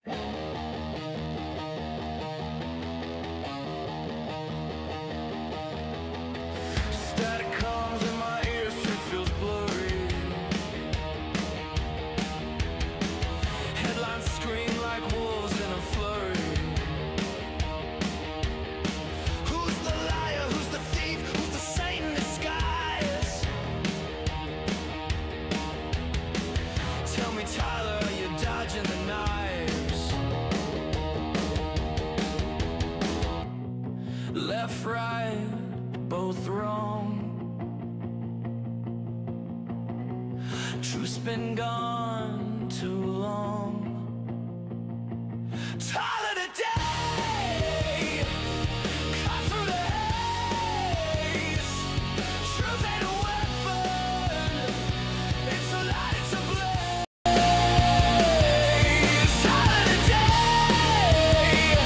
Static comes in my ears, shit feels blurry. Headlines scream like wolves in a flurry. Who's the liar? Who's the thief? Who's the saint in disguise? Tell me, Tyler, are you dodging the knives? Left, right, both wrong. Truth's been gone too long. Tyler today, cut through the haze. Truth ain't a weapon, it's a light, it's a blaze. Tyler today,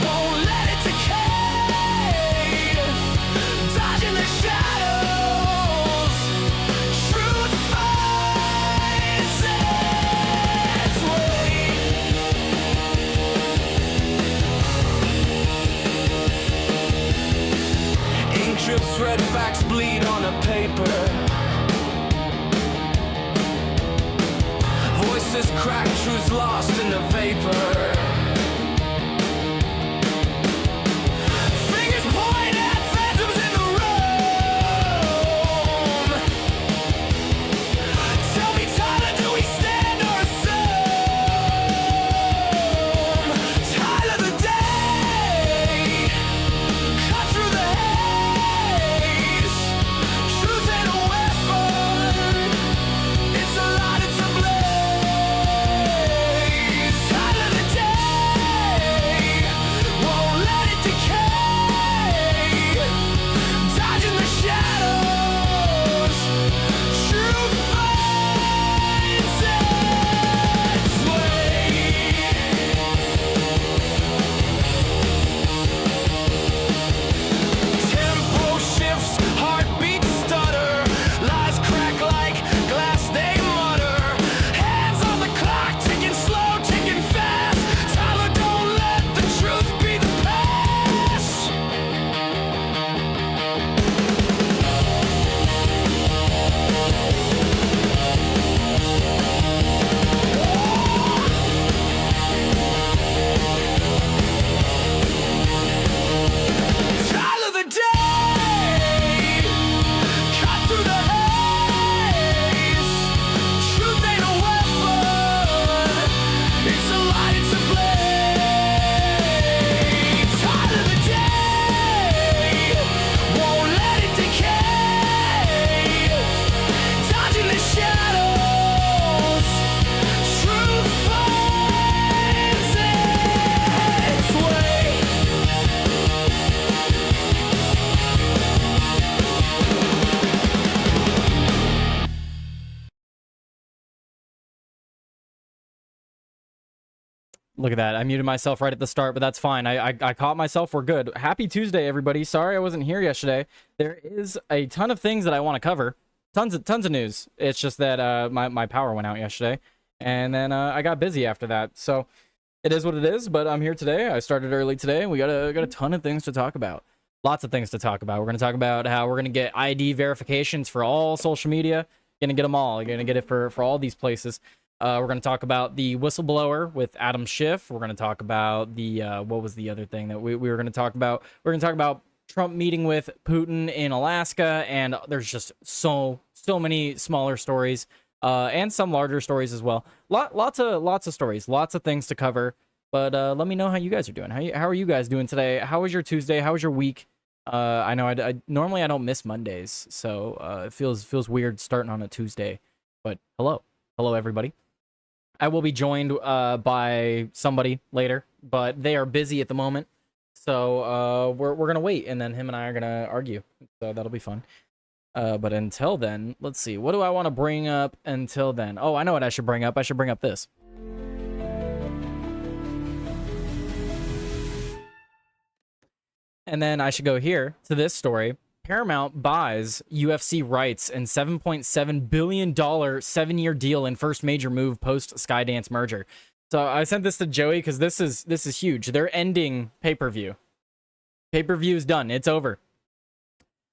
won't let it decay. Dodging the shadows, truth finds its way. Ink drips, red facts bleed on a paper. Voices crack, truths lost in the vapor. Fingers point at phantoms in the room. Tell me, Tyler, do we stand or assume? Tyler the day, cut through the haze. Truth ain't a weapon, it's a light, it's a blaze. Tyler the day, won't let it decay. Dodging the shadows, truth finds its way. Tempo shifts, heartbeats stutter, lies crack like glass, they mutter. Hands on the clock, ticking slow, ticking fast. Tyler, don't let the truth be the past. Tyler the day, cut through the haze. Truth ain't a weapon, it's a light, it's a blaze. Tyler the day, won't let it decay. Dodging the shadows, truth finds its way. Look at that. I muted myself right at the start, but that's fine. I caught myself. We're good. Happy Tuesday, everybody. Sorry I wasn't here yesterday. There is a ton of things that I want to cover. Tons of news. It's just that my power went out yesterday, and then I got busy after that. So it is what it is, but I'm here today. I started early today, and we got a ton of things to talk about. Lots of things to talk about. We're going to talk about how we're going to get ID verifications for all social media. Going to get them all. You're going to get it for all these places. We're going to talk about the whistleblower with Adam Schiff. We're going to talk about the what was the other thing that we were going to talk about? We're going to talk about Trump meeting with Putin in Alaska, and there's just so many smaller stories and some larger stories as well. Lots of stories, lots of things to cover. But let me know how you guys are doing. How are you guys doing today? How was your Tuesday? How was your week? I know I normally I don't miss Mondays, so it feels weird starting on a Tuesday. But hello everybody. I will be joined by somebody later, but they are busy at the moment, so we're gonna wait, and then him and I are gonna argue. So that'll be fun. But until then, let's see. What do I want to bring up until then? Oh, I know what I should bring up. I should bring up this. And then I should go here to this story. Paramount buys UFC rights and $7.7 billion 7-year deal in first major move post Skydance merger. So I sent this to Joey because this is huge. They're ending pay-per-view. Pay-per-view is done. It's over.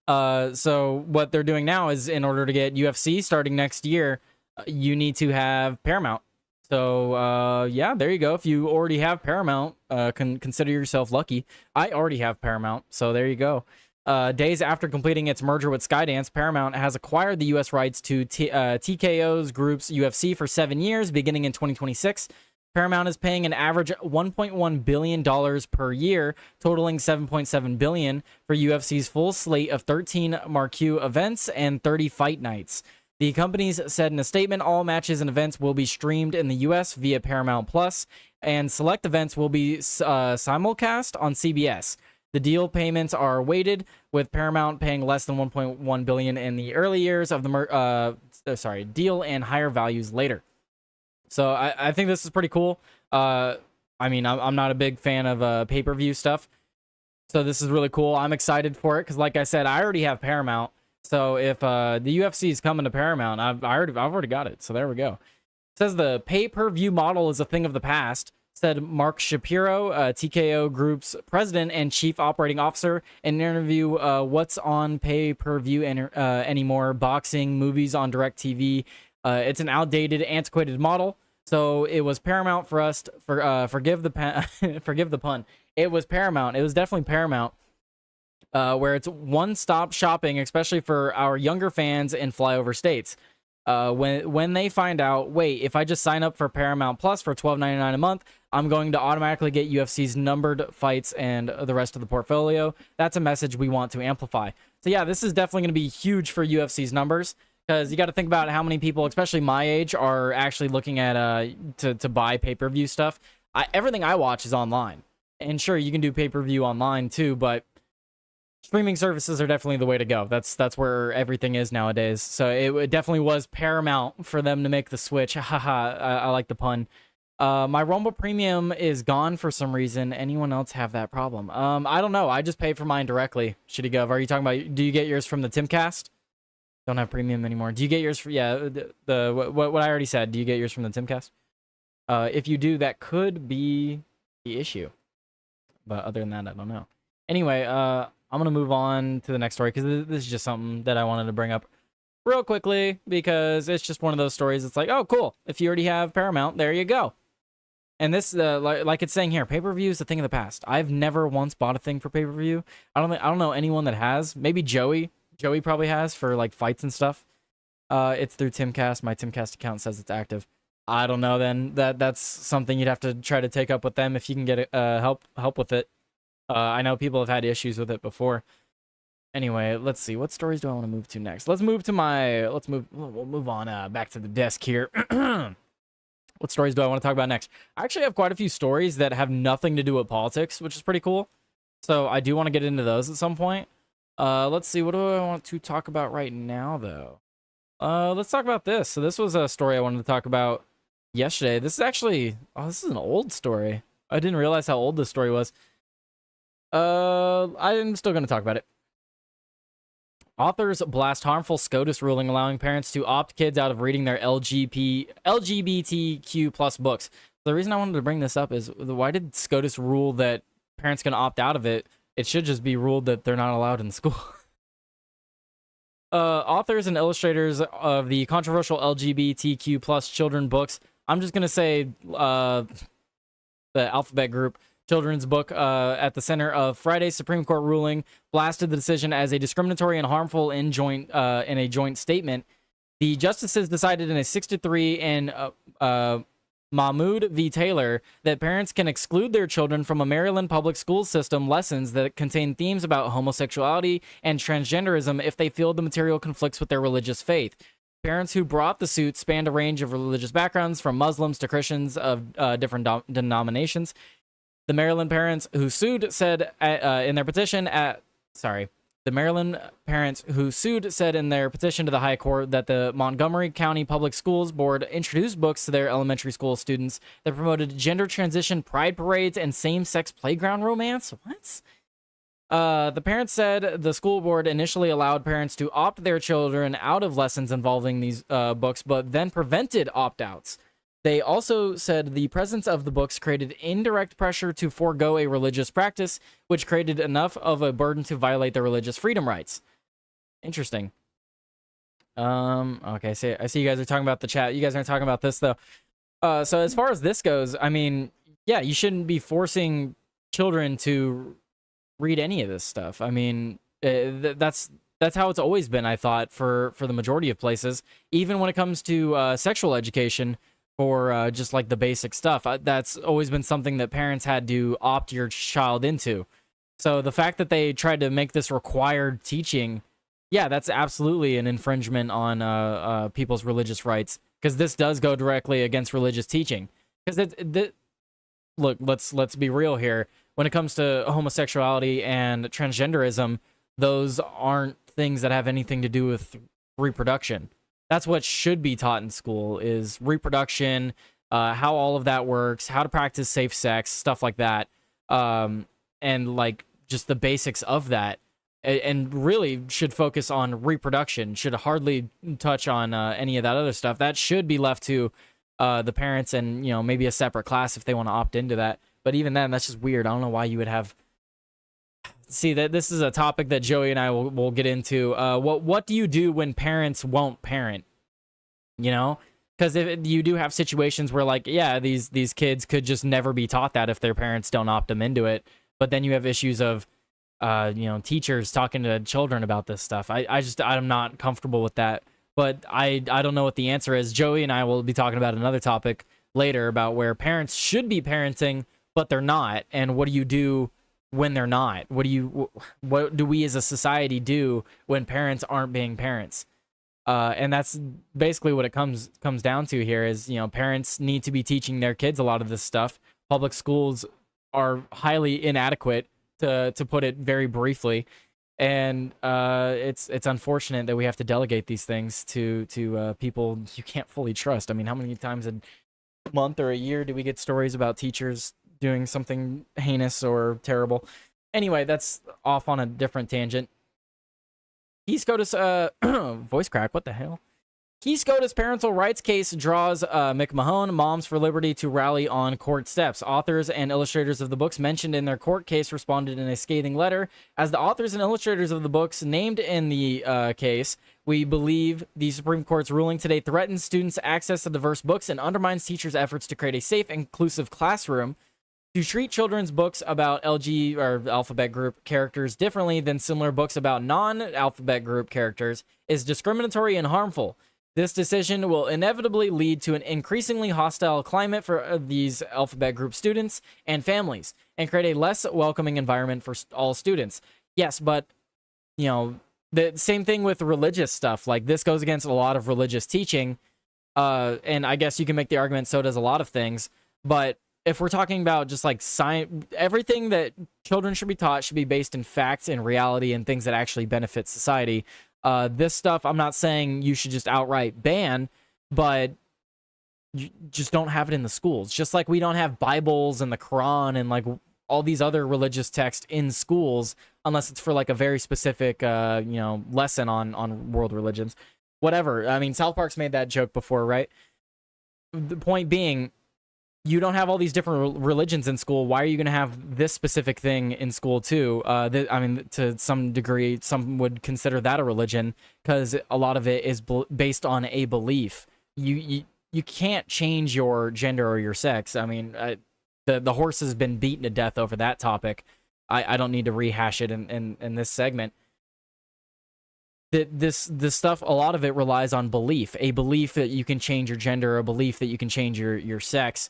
So what they're doing now is, in order to get UFC starting next year, you need to have Paramount. So yeah, there you go. If you already have Paramount, consider yourself lucky. I already have Paramount, so there you go. Days after completing its merger with Skydance, Paramount has acquired the U.S. rights to TKO's group's UFC for 7 years, beginning in 2026. Paramount is paying an average $1.1 billion per year, totaling $7.7 billion for UFC's full slate of 13 marquee events and 30 fight nights. The companies said in a statement, all matches and events will be streamed in the U.S. via Paramount Plus, and select events will be simulcast on CBS. The deal payments are weighted, with Paramount paying less than $1.1 billion in the early years of the deal and higher values later. So I think this is pretty cool. I mean, I'm not a big fan of pay-per-view stuff, so this is really cool. I'm excited for it because, like I said, I already have Paramount. So if the UFC is coming to Paramount, I've already got it. So there we go. It says the pay-per-view model is a thing of the past, said Mark Shapiro, TKO Group's president and chief operating officer, in an interview. What's on pay-per-view anymore? Boxing, movies on DirecTV. It's an outdated, antiquated model. So it was Paramount for us. Forgive the pun. It was Paramount. It was definitely Paramount. Where it's one-stop shopping, especially for our younger fans in flyover states. When they find out, wait, if I just sign up for Paramount Plus for $12.99 a month, I'm going to automatically get UFC's numbered fights and the rest of the portfolio. That's a message we want to amplify. So yeah, this is definitely going to be huge for UFC's numbers, because you got to think about how many people, especially my age, are actually looking at to buy pay-per-view stuff. Everything I watch is online, and sure, you can do pay-per-view online too, but streaming services are definitely the way to go. That's where everything is nowadays. So it definitely was Paramount for them to make the switch. Haha, I like the pun. My Rumble Premium is gone for some reason. Anyone else have that problem? I don't know. I just pay for mine directly. Shitty Gov. Are you talking about, do you get yours from the Timcast? Don't have premium anymore. Do you get yours for, yeah, what I already said. Do you get yours from the Timcast? If you do, that could be the issue. But other than that, I don't know. Anyway, I'm going to move on to the next story, because this is just something that I wanted to bring up real quickly, because it's just one of those stories. It's like, oh, cool. If you already have Paramount, there you go. And this, like it's saying here, pay-per-view is a thing of the past. I've never once bought a thing for pay-per-view. I don't know anyone that has. Maybe Joey. Joey probably has for like fights and stuff. It's through Timcast. My Timcast account says it's active. I don't know then. That's something you'd have to try to take up with them if you can get help with it. I know people have had issues with it before. Anyway, let's see. What stories do I want to move to next? We'll move on back to the desk here. What stories do I want to talk about next? I actually have quite a few stories that have nothing to do with politics, which is pretty cool. So I do want to get into those at some point. Let's see. What do I want to talk about right now, though? Let's talk about this. So this was a story I wanted to talk about yesterday. This is actually... Oh, this is an old story. I didn't realize how old this story was. I'm still going to talk about it. Authors blast harmful SCOTUS ruling allowing parents to opt kids out of reading their LGBTQ plus books. The reason I wanted to bring this up is, why did SCOTUS rule that parents can opt out of it? It should just be ruled that they're not allowed in school. Authors and illustrators of the controversial LGBTQ plus children books, I'm just going to say the alphabet group, children's book at the center of Friday's Supreme Court ruling, blasted the decision as a discriminatory and harmful in a joint statement. The justices decided in a 6-3 and Mahmoud v. Taylor that parents can exclude their children from a Maryland public school system lessons that contain themes about homosexuality and transgenderism if they feel the material conflicts with their religious faith. Parents who brought the suit spanned a range of religious backgrounds, from Muslims to Christians of different denominations. The Maryland parents who sued said in their petition the Maryland parents who sued said in their petition to the High Court that the Montgomery County Public Schools Board introduced books to their elementary school students that promoted gender transition, pride parades, and same-sex playground romance. What? The parents said the school board initially allowed parents to opt their children out of lessons involving these books, but then prevented opt-outs. They also said the presence of the books created indirect pressure to forego a religious practice, which created enough of a burden to violate their religious freedom rights. Interesting. Okay, so I see you guys are talking about the chat. You guys aren't talking about this though. So as far as this goes, I mean, yeah, you shouldn't be forcing children to read any of this stuff. I mean, that's how it's always been, I thought, for the majority of places. Even when it comes to sexual education, for just like the basic stuff, that's always been something that parents had to opt your child into. So the fact that they tried to make this required teaching, yeah, that's absolutely an infringement on people's religious rights, because this does go directly against religious teaching. Because look, let's be real here. When it comes to homosexuality and transgenderism, those aren't things that have anything to do with reproduction. That's what should be taught in school, is reproduction, how all of that works, how to practice safe sex, stuff like that, and like just the basics of that. And really should focus on reproduction, should hardly touch on any of that other stuff. That should be left to the parents, and maybe a separate class if they want to opt into that. But even then, that's just weird. I don't know why you would have. See, that this is a topic that Joey and I will get into. What do you do when parents won't parent? Because if you do have situations where, like, yeah, these kids could just never be taught that if their parents don't opt them into it. But then you have issues of teachers talking to children about this stuff. I'm not comfortable with that. But I don't know what the answer is. Joey and I will be talking about another topic later about where parents should be parenting, but they're not. And what do you do when they're not? What do we as a society do when parents aren't being parents? And that's basically what it comes down to here is, parents need to be teaching their kids a lot of this stuff. Public schools are highly inadequate, to put it very briefly. And it's unfortunate that we have to delegate these things to people you can't fully trust. I mean, how many times a month or a year do we get stories about teachers doing something heinous or terrible? Anyway, that's off on a different tangent. Key SCOTUS, voice crack, what the hell? Key SCOTUS parental rights case draws McMahon Moms for Liberty to rally on court steps. Authors and illustrators of the books mentioned in their court case responded in a scathing letter. As the authors and illustrators of the books named in the case, we believe the Supreme Court's ruling today threatens students' access to diverse books and undermines teachers' efforts to create a safe, inclusive classroom. To treat children's books about LG or alphabet group characters differently than similar books about non-alphabet group characters is discriminatory and harmful. This decision will inevitably lead to an increasingly hostile climate for these alphabet group students and families, and create a less welcoming environment for all students. Yes, but, the same thing with religious stuff. Like, this goes against a lot of religious teaching, and I guess you can make the argument so does a lot of things. But if we're talking about just like science, everything that children should be taught should be based in facts and reality and things that actually benefit society. This stuff, I'm not saying you should just outright ban, but you just don't have it in the schools. Just like we don't have Bibles and the Quran and like all these other religious texts in schools, unless it's for like a very specific, lesson on world religions. Whatever. I mean, South Park's made that joke before, right? The point being, you don't have all these different religions in school. Why are you going to have this specific thing in school too? I mean, to some degree, some would consider that a religion because a lot of it is based on a belief. You can't change your gender or your sex. I mean, the horse has been beaten to death over that topic. I don't need to rehash it in this segment. This stuff, a lot of it relies on belief. A belief that you can change your gender, a belief that you can change your sex.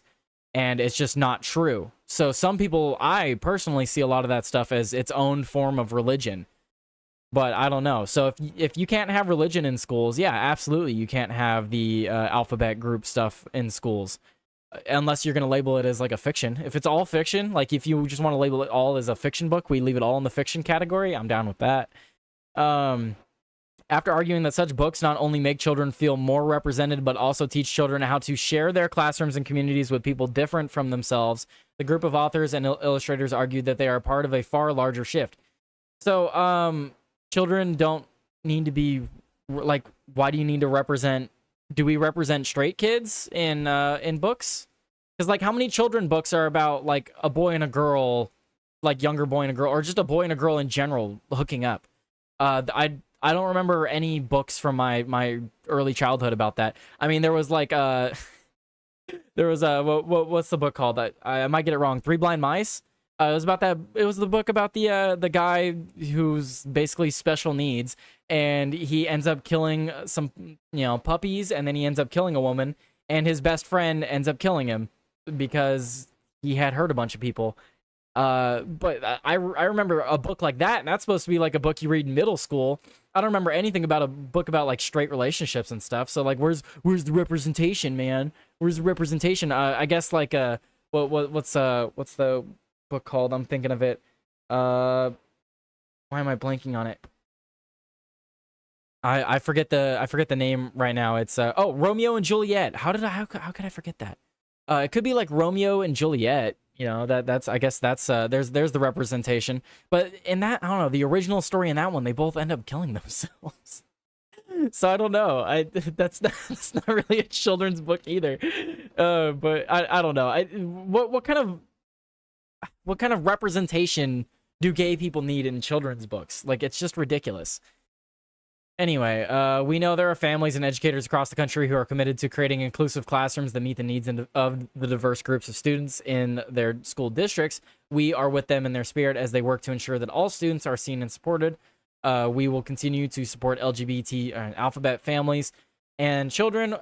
And it's just not true. So some people, I personally see a lot of that stuff as its own form of religion. But I don't know. So if you can't have religion in schools, yeah, absolutely, you can't have the alphabet group stuff in schools. Unless you're going to label it as like a fiction. If it's all fiction, like if you just want to label it all as a fiction book, we leave it all in the fiction category, I'm down with that. After arguing that such books not only make children feel more represented, but also teach children how to share their classrooms and communities with people different from themselves, the group of authors and illustrators argued that they are part of a far larger shift. So, children don't need to be, like, why do you need to represent do we represent straight kids in books? Because like, how many children books are about like a boy and a girl, like younger boy and a girl, or just a boy and a girl in general hooking up? I don't remember any books from my early childhood about that. I mean, there was like there was what's the book called? I might get it wrong. Three Blind Mice. It was about that. It was the book about the guy who's basically special needs, and he ends up killing some puppies, and then he ends up killing a woman, and his best friend ends up killing him because he had hurt a bunch of people. But I remember a book like that, and that's supposed to be like a book you read in middle school. I don't remember anything about a book about like straight relationships and stuff. So like, where's the representation, man? Where's the representation? I guess like what's the book called? I'm thinking of it. Why am I blanking on it? I forget the name right now. It's Romeo and Juliet. How could I forget that? It could be like Romeo and Juliet. I guess that's there's the representation. But in that, I don't know, the original story in that one, they both end up killing themselves. So I don't know. That's not really a children's book either. But I don't know. What kind of representation do gay people need in children's books? Like, it's just ridiculous. Anyway, we know there are families and educators across the country who are committed to creating inclusive classrooms that meet the needs of the diverse groups of students in their school districts. We are with them in their spirit as they work to ensure that all students are seen and supported. We will continue to support LGBT and alphabet families and children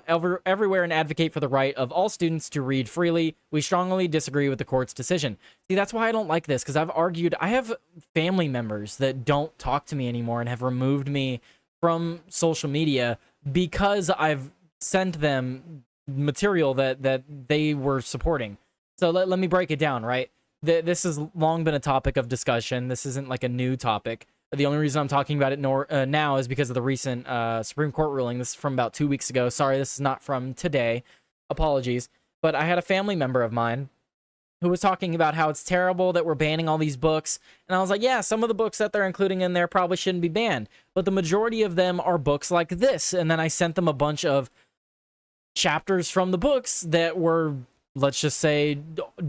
everywhere and advocate for the right of all students to read freely. We strongly disagree with the court's decision. See, that's why I don't like this, because I've argued. I have family members that don't talk to me anymore and have removed me from social media because I've sent them material that they were supporting. So let me break it down, right? This has long been a topic of discussion. This isn't like a new topic. The only reason I'm talking about it now is because of the recent Supreme Court ruling. This is from about 2 weeks ago. Sorry, this is not from today. Apologies. But I had a family member of mine who was talking about how it's terrible that we're banning all these books. And I was like, yeah, some of the books that they're including in there probably shouldn't be banned. But the majority of them are books like this. And then I sent them a bunch of chapters from the books that were, let's just say,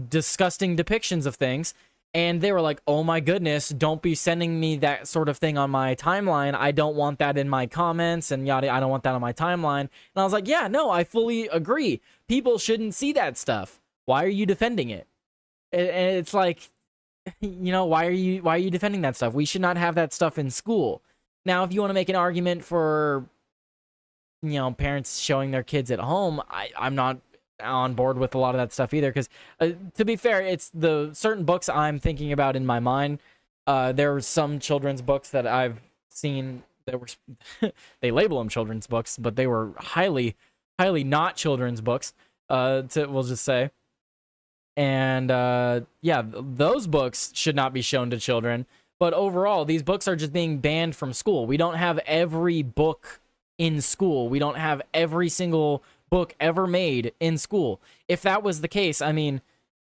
disgusting depictions of things. And they were like, oh my goodness, don't be sending me that sort of thing on my timeline. I don't want that in my comments and yada. I don't want that on my timeline. And I was like, yeah, no, I fully agree. People shouldn't see that stuff. Why are you defending it? And it's like, why are you defending that stuff? We should not have that stuff in school. Now, if you want to make an argument for, parents showing their kids at home, I'm not on board with a lot of that stuff either. Because to be fair, it's the certain books I'm thinking about in my mind. There were some children's books that I've seen that were, they label them children's books, but they were highly, highly not children's books, we'll just say. And yeah, those books should not be shown to children. But overall, these books are just being banned from school. We don't have every book in school. We don't have every single book ever made in school. If that was the case, I mean,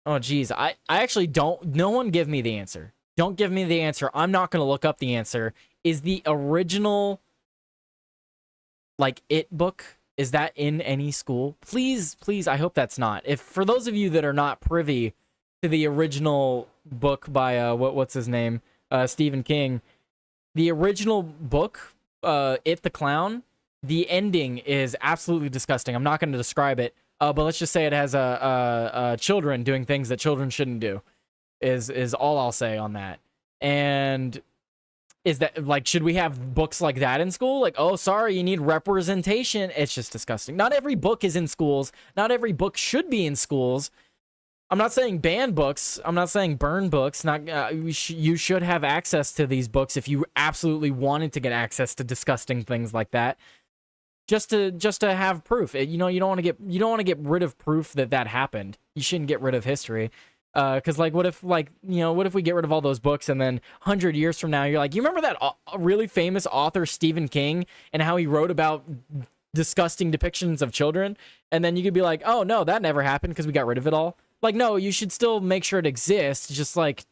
oh geez, I actually don't. No one give me the answer. Don't give me the answer. I'm not going to look up the answer. Is the original, like, It book, is that in any school? Please, I hope that's not. If for those of you that are not privy to the original book by what's his name, Stephen King, the original book, It the Clown, the ending is absolutely disgusting. I'm not going to describe it, but let's just say it has children doing things that children shouldn't do. Is all I'll say on that. And is that, like, should we have books like that in school? Like, oh, sorry, you need representation. It's just disgusting. Not every book is in schools. Not every book should be in schools. I'm not saying ban books. I'm not saying burn books. You should have access to these books if you absolutely wanted to get access to disgusting things like that. Just to have proof. You don't want to get rid of proof that happened. You shouldn't get rid of history. Because, like, what if we get rid of all those books and then 100 years from now, you're like, you remember that really famous author Stephen King and how he wrote about disgusting depictions of children? And then you could be like, oh, no, that never happened because we got rid of it all. Like, no, you should still make sure it exists. Just, like,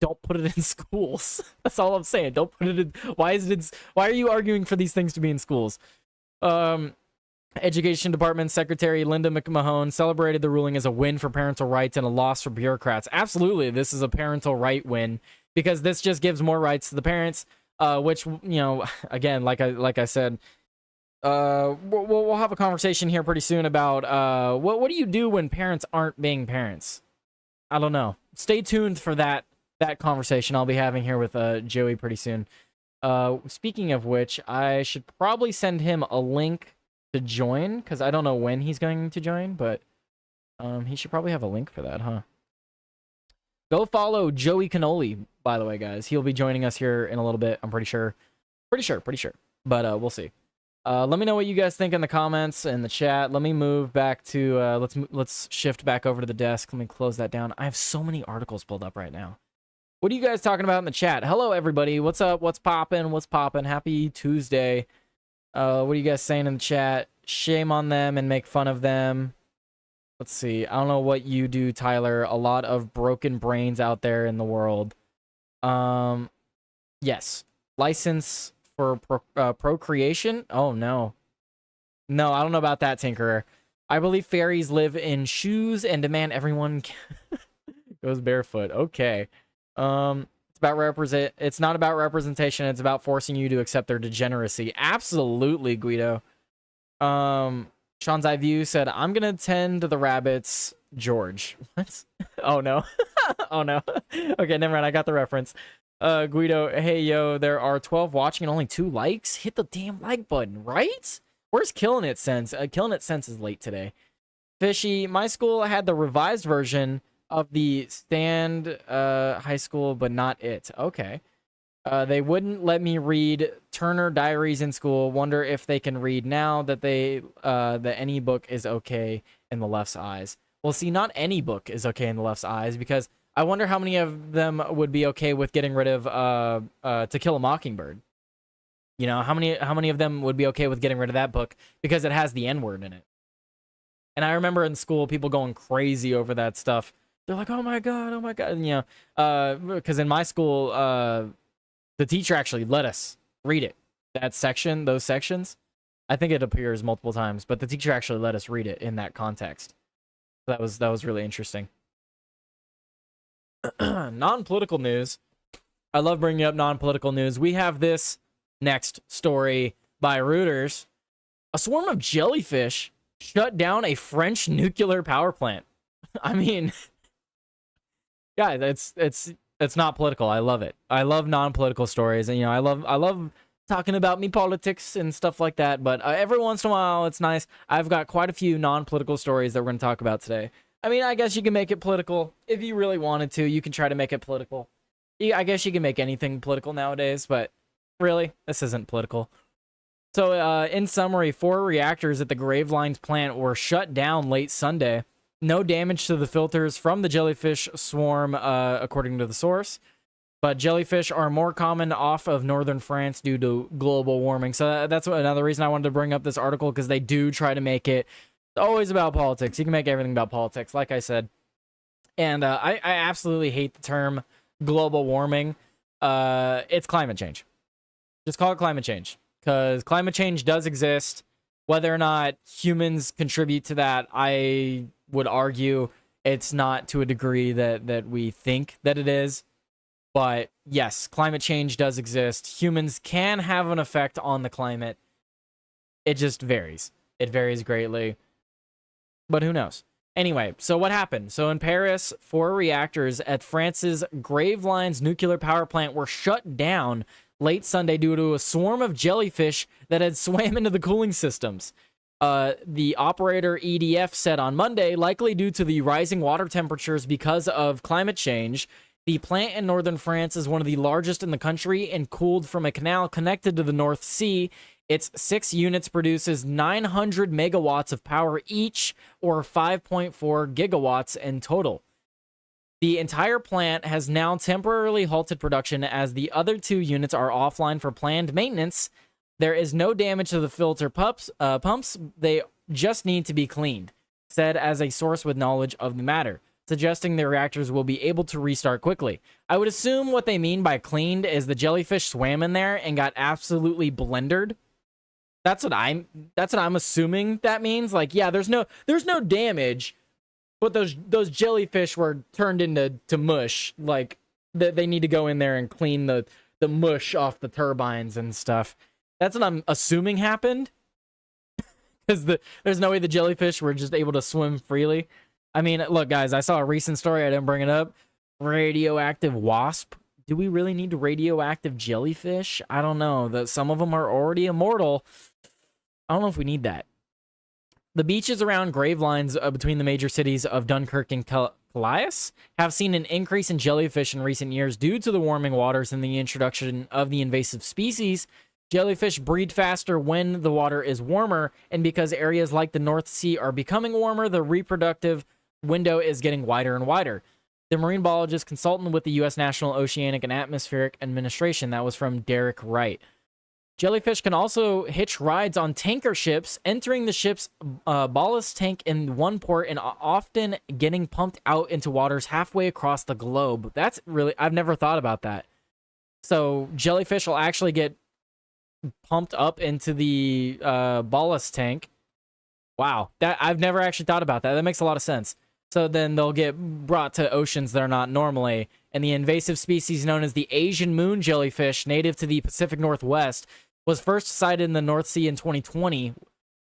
don't put it in schools. That's all I'm saying. Don't put it in. Why are you arguing for these things to be in schools? Education Department Secretary Linda McMahon celebrated the ruling as a win for parental rights and a loss for bureaucrats. Absolutely, this is a parental right win because this just gives more rights to the parents, which, you know, again, like I said, we'll have a conversation here pretty soon about what do you do when parents aren't being parents? I don't know. Stay tuned for that conversation I'll be having here with Joey pretty soon. Speaking of which, I should probably send him a link to join, because I don't know when he's going to join, but he should probably have a link for that, huh? Go follow Joey Cannoli, by the way, guys. He'll be joining us here in a little bit, I'm pretty sure. Pretty sure. But we'll see. Let me know what you guys think in the comments and the chat. Let me move back to let's shift back over to the desk. Let me close that down. I have so many articles pulled up right now. What are you guys talking about in the chat? Hello, everybody. What's up? What's poppin'? What's poppin'? Happy Tuesday. What are you guys saying in the chat? Shame on them and make fun of them. Let's see. I don't know what you do, Tyler. A lot of broken brains out there in the world. Yes. License for procreation? Oh, no. No, I don't know about that, Tinkerer. I believe fairies live in shoes and demand everyone goes barefoot. Okay. It's not about representation, it's about forcing you to accept their degeneracy. Absolutely, Guido. Sean's Eye View said, I'm gonna tend to the rabbits, George. What? Oh no. Oh no. Okay, never mind, I got the reference. Guido, hey yo, there are 12 watching and only 2 likes. Hit the damn like button, right? Where's Killing It Sense? Killing It Sense is late today. Fishy, my school had the revised version of the Stand High School, but not it. Okay. They wouldn't let me read Turner Diaries in school. Wonder if they can read now that that any book is okay in the left's eyes. Well, see, not any book is okay in the left's eyes, because I wonder how many of them would be okay with getting rid of To Kill a Mockingbird. You know, how many of them would be okay with getting rid of that book because it has the N-word in it? And I remember in school people going crazy over that stuff. They're like, oh my god, and, you know, because in my school, the teacher actually let us read it. That section, those sections, I think it appears multiple times, but the teacher actually let us read it in that context. That was really interesting. Non-political news. I love bringing up non-political news. We have this next story by Reuters. A swarm of jellyfish shut down a French nuclear power plant. I mean, guys, it's not political. I love it. I love non-political stories, and you know, I love talking about me politics and stuff like that. But every once in a while, it's nice. I've got quite a few non-political stories that we're going to talk about today. I mean, I guess you can make it political if you really wanted to. You can try to make it political. I guess you can make anything political nowadays, but really, this isn't political. So, in summary, 4 reactors at the Gravelines plant were shut down late Sunday. No damage to the filters from the jellyfish swarm, according to the source. But jellyfish are more common off of northern France due to global warming. So that's another reason I wanted to bring up this article, because they do try to make it always about politics. You can make everything about politics, like I said. And I absolutely hate the term global warming. It's climate change. Just call it climate change, because climate change does exist. Whether or not humans contribute to that, I would argue it's not to a degree that we think that it is. But yes, climate change does exist. Humans can have an effect on the climate. It just varies. It varies greatly. But who knows? Anyway, so what happened? So in Paris, 4 reactors at France's Gravelines nuclear power plant were shut down late Sunday due to a swarm of jellyfish that had swam into the cooling systems. The operator EDF said on Monday, likely due to the rising water temperatures because of climate change, the plant in northern France is one of the largest in the country and cooled from a canal connected to the North Sea. Its 6 units produces 900 megawatts of power each, or 5.4 gigawatts in total. The entire plant has now temporarily halted production as the other 2 units are offline for planned maintenance. There is no damage to the filter pumps. They just need to be cleaned, said as a source with knowledge of the matter, suggesting the reactors will be able to restart quickly. I would assume what they mean by cleaned is the jellyfish swam in there and got absolutely blendered. That's what I'm assuming that means. Like, yeah, there's no damage, but those jellyfish were turned into mush. Like, they need to go in there and clean the mush off the turbines and stuff. That's what I'm assuming happened. Because there's no way the jellyfish were just able to swim freely. I mean, look, guys, I saw a recent story. I didn't bring it up. Radioactive wasp. Do we really need radioactive jellyfish? I don't know. Some of them are already immortal. I don't know if we need that. The beaches around grave lines between the major cities of Dunkirk and Calais have seen an increase in jellyfish in recent years due to the warming waters and the introduction of the invasive species. Jellyfish breed faster when the water is warmer, and because areas like the North Sea are becoming warmer, the reproductive window is getting wider and wider. The marine biologist consultant with the U.S. National Oceanic and Atmospheric Administration. That was from Derek Wright. Jellyfish can also hitch rides on tanker ships, entering the ship's ballast tank in one port and often getting pumped out into waters halfway across the globe. That's really, I've never thought about that. So jellyfish will actually get pumped up into the ballast tank. Wow, that I've never actually thought about that. That makes a lot of sense. So then they'll get brought to oceans they're not normally. And the invasive species known as the Asian moon jellyfish, native to the Pacific Northwest, was first sighted in the North Sea in 2020.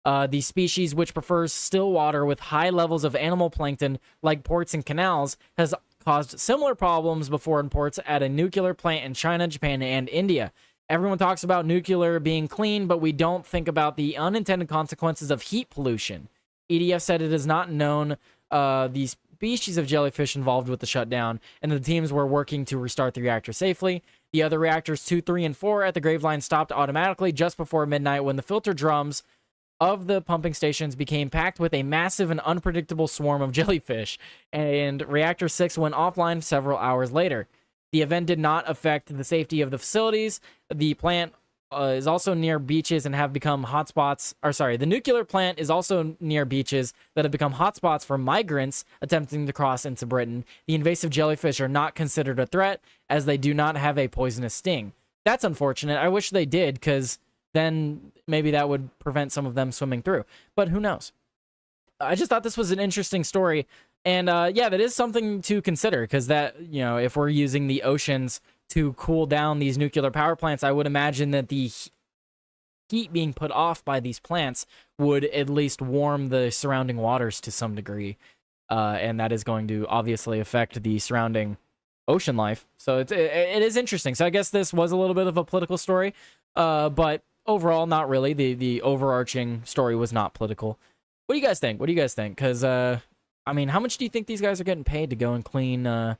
The species, which prefers still water with high levels of animal plankton, like ports and canals, has caused similar problems before in ports at a nuclear plant in China, Japan, and India. Everyone talks about nuclear being clean, but we don't think about the unintended consequences of heat pollution. EDF said it is not known the species of jellyfish involved with the shutdown, and the teams were working to restart the reactor safely. The other reactors 2, 3, and 4 at the Graveline stopped automatically just before midnight when the filter drums of the pumping stations became packed with a massive and unpredictable swarm of jellyfish, and reactor 6 went offline several hours later. The event did not affect the safety of the facilities. The plant is also near beaches and have become hotspots. The nuclear plant is also near beaches that have become hotspots for migrants attempting to cross into Britain. The invasive jellyfish are not considered a threat as they do not have a poisonous sting. That's unfortunate. I wish they did, because then maybe that would prevent some of them swimming through. But who knows? I just thought this was an interesting story. And yeah, that is something to consider, because that, if we're using the oceans to cool down these nuclear power plants, I would imagine that the heat being put off by these plants would at least warm the surrounding waters to some degree. And that is going to obviously affect the surrounding ocean life. So it is interesting. So I guess this was a little bit of a political story, but overall, not really. The overarching story was not political. What do you guys think? Because, I mean, how much do you think these guys are getting paid to go and clean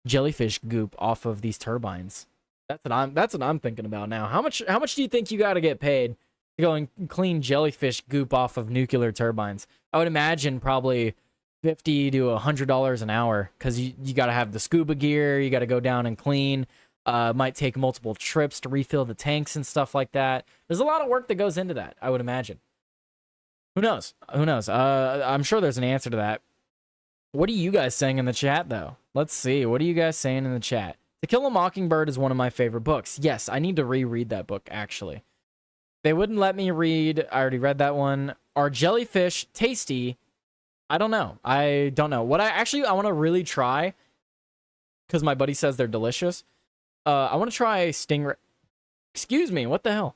jellyfish goop off of these turbines? That's what I'm thinking about now. How much do you think you got to get paid to go and clean jellyfish goop off of nuclear turbines? I would imagine probably $50 to $100 an hour, because you got to have the scuba gear, you got to go down and clean. Might take multiple trips to refill the tanks and stuff like that. There's a lot of work that goes into that, I would imagine. Who knows? I'm sure there's an answer to that. What are you guys saying in the chat, though? Let's see. What are you guys saying in the chat? To Kill a Mockingbird is one of my favorite books. Yes, I need to reread that book, actually. They wouldn't let me read. I already read that one. Are jellyfish tasty? I don't know. I want to really try, because my buddy says they're delicious. I want to try stingray. Excuse me, what the hell?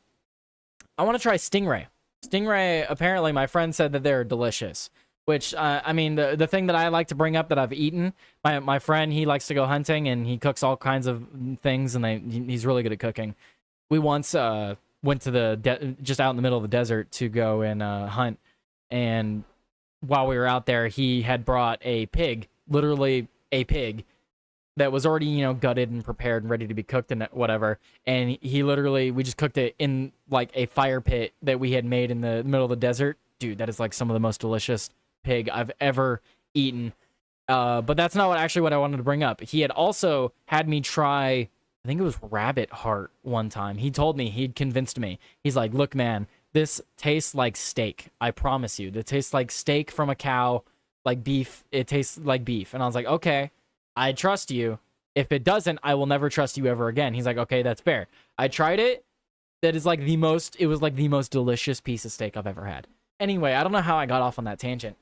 I want to try stingray. Stingray, apparently my friend said that they're delicious. Which, I mean, the thing that I like to bring up that I've eaten, my friend, he likes to go hunting, and he cooks all kinds of things, and he's really good at cooking. We once went to just out in the middle of the desert to go and hunt, and while we were out there, he had brought a pig, literally a pig, that was already, gutted and prepared and ready to be cooked and whatever, and we just cooked it in, like, a fire pit that we had made in the middle of the desert. Dude, that is, like, some of the most delicious pig I've ever eaten. But that's not what I wanted to bring up. He had also had me try, I think it was rabbit heart one time. He'd convinced me. He's like, look, man, this tastes like steak. I promise you. It tastes like steak from a cow, like beef. It tastes like beef. And I was like, okay, I trust you. If it doesn't, I will never trust you ever again. He's like, okay, that's fair. I tried it. that is like the most, it was like the most delicious piece of steak I've ever had. Anyway, I don't know how I got off on that tangent.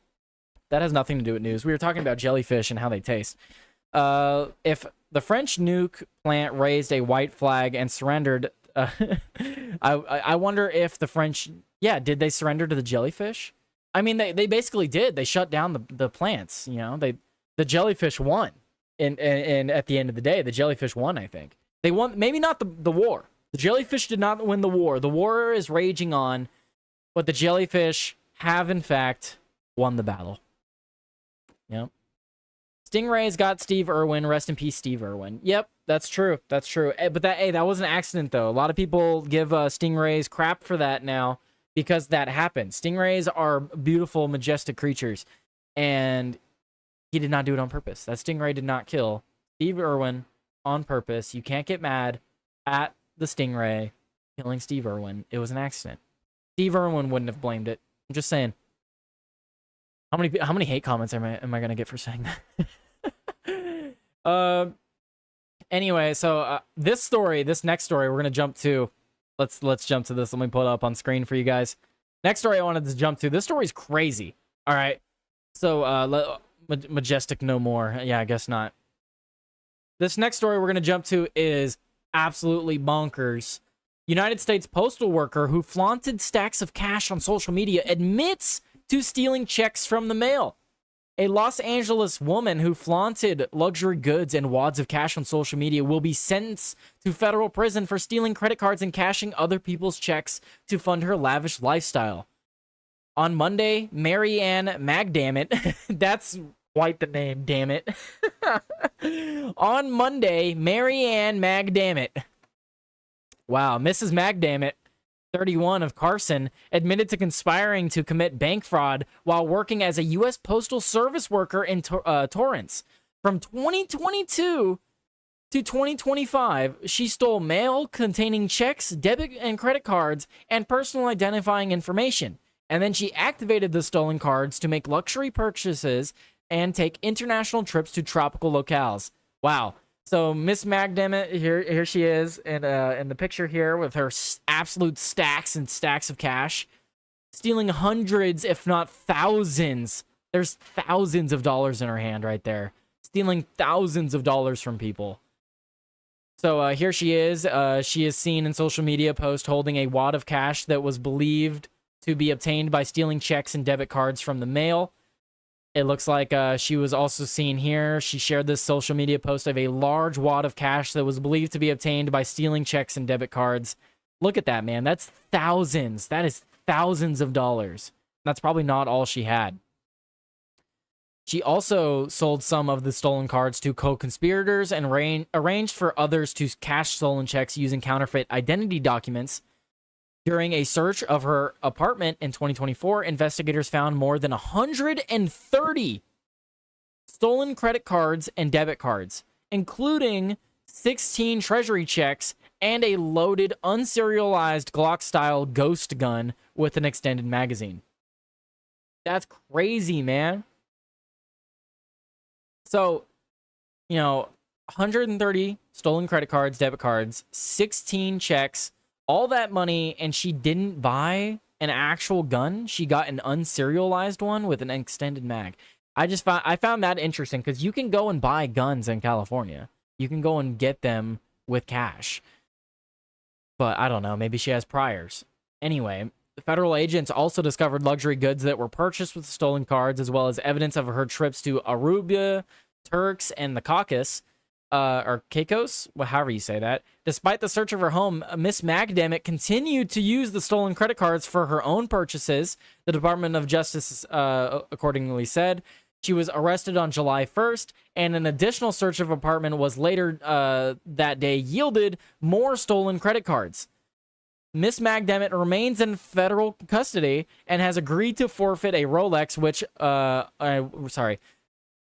That has nothing to do with news. We were talking about jellyfish and how they taste. If the French nuke plant raised a white flag and surrendered, I wonder if the French, yeah, did they surrender to the jellyfish? I mean, they basically did. They shut down the plants. You know, the jellyfish won. And at the end of the day, the jellyfish won. I think they won. Maybe not the war. The jellyfish did not win the war. The war is raging on, but the jellyfish have in fact won the battle. Yep. Stingrays got Steve Irwin. Rest in peace, Steve Irwin. Yep, that's true. That's true. But that was an accident, though. A lot of people give stingrays crap for that now because that happened. Stingrays are beautiful, majestic creatures, and he did not do it on purpose. That stingray did not kill Steve Irwin on purpose. You can't get mad at the stingray killing Steve Irwin. It was an accident. Steve Irwin wouldn't have blamed it. I'm just saying. How many hate comments am I gonna get for saying that? Anyway, so this next story we're gonna jump to. Let's jump to this. Let me pull it up on screen for you guys. Next story I wanted to jump to. This story's crazy. All right. So Majestic no more. Yeah, I guess not. This next story we're gonna jump to is absolutely bonkers. United States postal worker who flaunted stacks of cash on social media admits to stealing checks from the mail. A Los Angeles woman who flaunted luxury goods and wads of cash on social media will be sentenced to federal prison for stealing credit cards and cashing other people's checks to fund her lavish lifestyle. On Monday, Mary Ann Magdammit, that's quite the name, damn it. On Monday, Mary Ann Magdammit. Wow, Mrs. Magdammit, 31 of Carson, admitted to conspiring to commit bank fraud while working as a U.S. Postal Service worker in Torrance. From 2022 to 2025, she stole mail containing checks, debit and credit cards, and personal identifying information. And then she activated the stolen cards to make luxury purchases and take international trips to tropical locales. Wow. So Miss Magdammit, here she is in the picture here with her absolute stacks and stacks of cash, stealing hundreds, if not thousands. There's thousands of dollars in her hand right there, stealing thousands of dollars from people. So here she is. She is seen in social media post holding a wad of cash that was believed to be obtained by stealing checks and debit cards from the mail. It looks like she was also seen here. She shared this social media post of a large wad of cash that was believed to be obtained by stealing checks and debit cards. Look at that, man. That's thousands. That is thousands of dollars. That's probably not all she had. She also sold some of the stolen cards to co-conspirators and arranged for others to cash stolen checks using counterfeit identity documents. During a search of her apartment in 2024, investigators found more than 130 stolen credit cards and debit cards, including 16 treasury checks and a loaded, unserialized Glock-style ghost gun with an extended magazine. That's crazy, man. So, 130 stolen credit cards, debit cards, 16 checks, all that money, and she didn't buy an actual gun. She got an unserialized one with an extended mag. I found that interesting because you can go and buy guns in California. You can go and get them with cash. But I don't know, maybe she has priors. Anyway, federal agents also discovered luxury goods that were purchased with stolen cards, as well as evidence of her trips to Aruba, Turks, and the Caucasus. Or Caicos, well, however you say that. Despite the search of her home, Miss Magdammit continued to use the stolen credit cards for her own purchases, the Department of Justice accordingly said. She was arrested on July 1st, and an additional search of her apartment was later that day yielded more stolen credit cards. Miss Magdammit remains in federal custody and has agreed to forfeit a Rolex,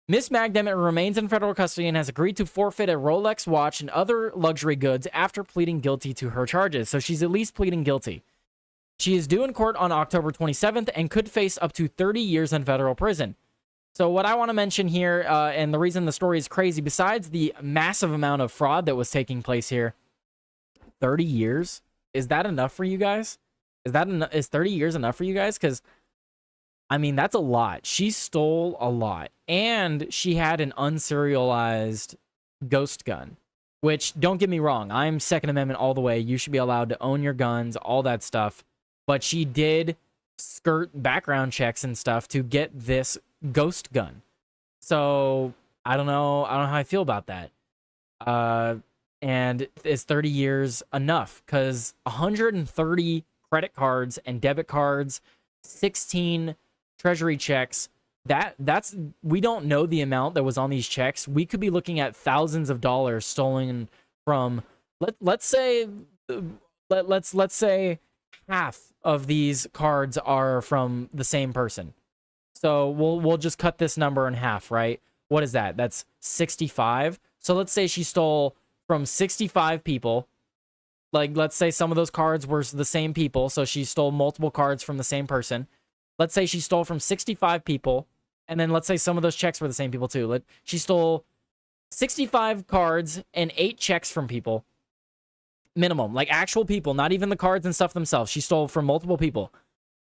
Miss Magdammit remains in federal custody and has agreed to forfeit a Rolex watch and other luxury goods after pleading guilty to her charges. So she's at least pleading guilty. She is due in court on October 27th and could face up to 30 years in federal prison. So what I want to mention here, and the reason the story is crazy, besides the massive amount of fraud that was taking place here, 30 years? Is that enough for you guys? Is 30 years enough for you guys? Because I mean, that's a lot. She stole a lot, and she had an unserialized ghost gun. Which, don't get me wrong, I'm Second Amendment all the way. You should be allowed to own your guns, all that stuff. But she did skirt background checks and stuff to get this ghost gun. So I don't know. I don't know how I feel about that. And is 30 years enough? Because 130 credit cards and debit cards, 16 treasury checks. That's we don't know the amount that was on these checks. We could be looking at thousands of dollars stolen from let's say half of these cards are from the same person. So we'll just cut this number in half, right? What is that? That's 65. So let's say she stole from 65 people. Like, let's say some of those cards were the same people, so she stole multiple cards from the same person. Let's say she stole from 65 people, and then let's say some of those checks were the same people too. She stole 65 cards and 8 checks from people. Minimum. Like, actual people, not even the cards and stuff themselves. She stole from multiple people.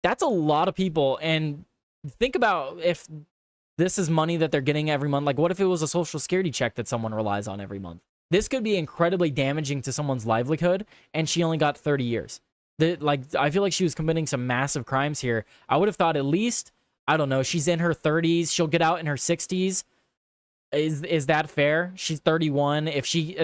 That's a lot of people, and think about if this is money that they're getting every month. Like, what if it was a Social Security check that someone relies on every month? This could be incredibly damaging to someone's livelihood, and she only got 30 years. I feel like she was committing some massive crimes here. I would have thought at least, I don't know, she's in her 30s. She'll get out in her 60s. Is that fair? She's 31.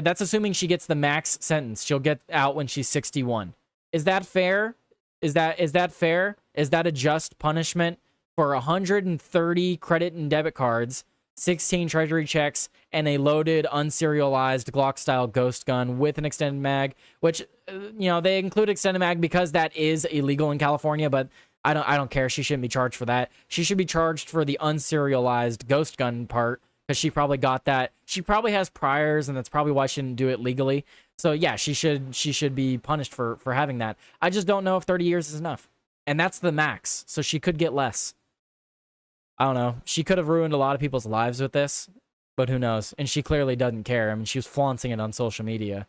That's assuming she gets the max sentence. She'll get out when she's 61. Is that fair? Is that fair? Is that a just punishment for 130 credit and debit cards, 16 treasury checks, and a loaded, unserialized Glock-style ghost gun with an extended mag, which, they include extended mag because that is illegal in California, but I don't care. She shouldn't be charged for that. She should be charged for the unserialized ghost gun part because she probably got that. She probably has priors, and that's probably why she didn't do it legally. So, yeah, she should be punished for having that. I just don't know if 30 years is enough. And that's the max, so she could get less. I don't know. She could have ruined a lot of people's lives with this, but who knows? And she clearly doesn't care. I mean, she was flaunting it on social media.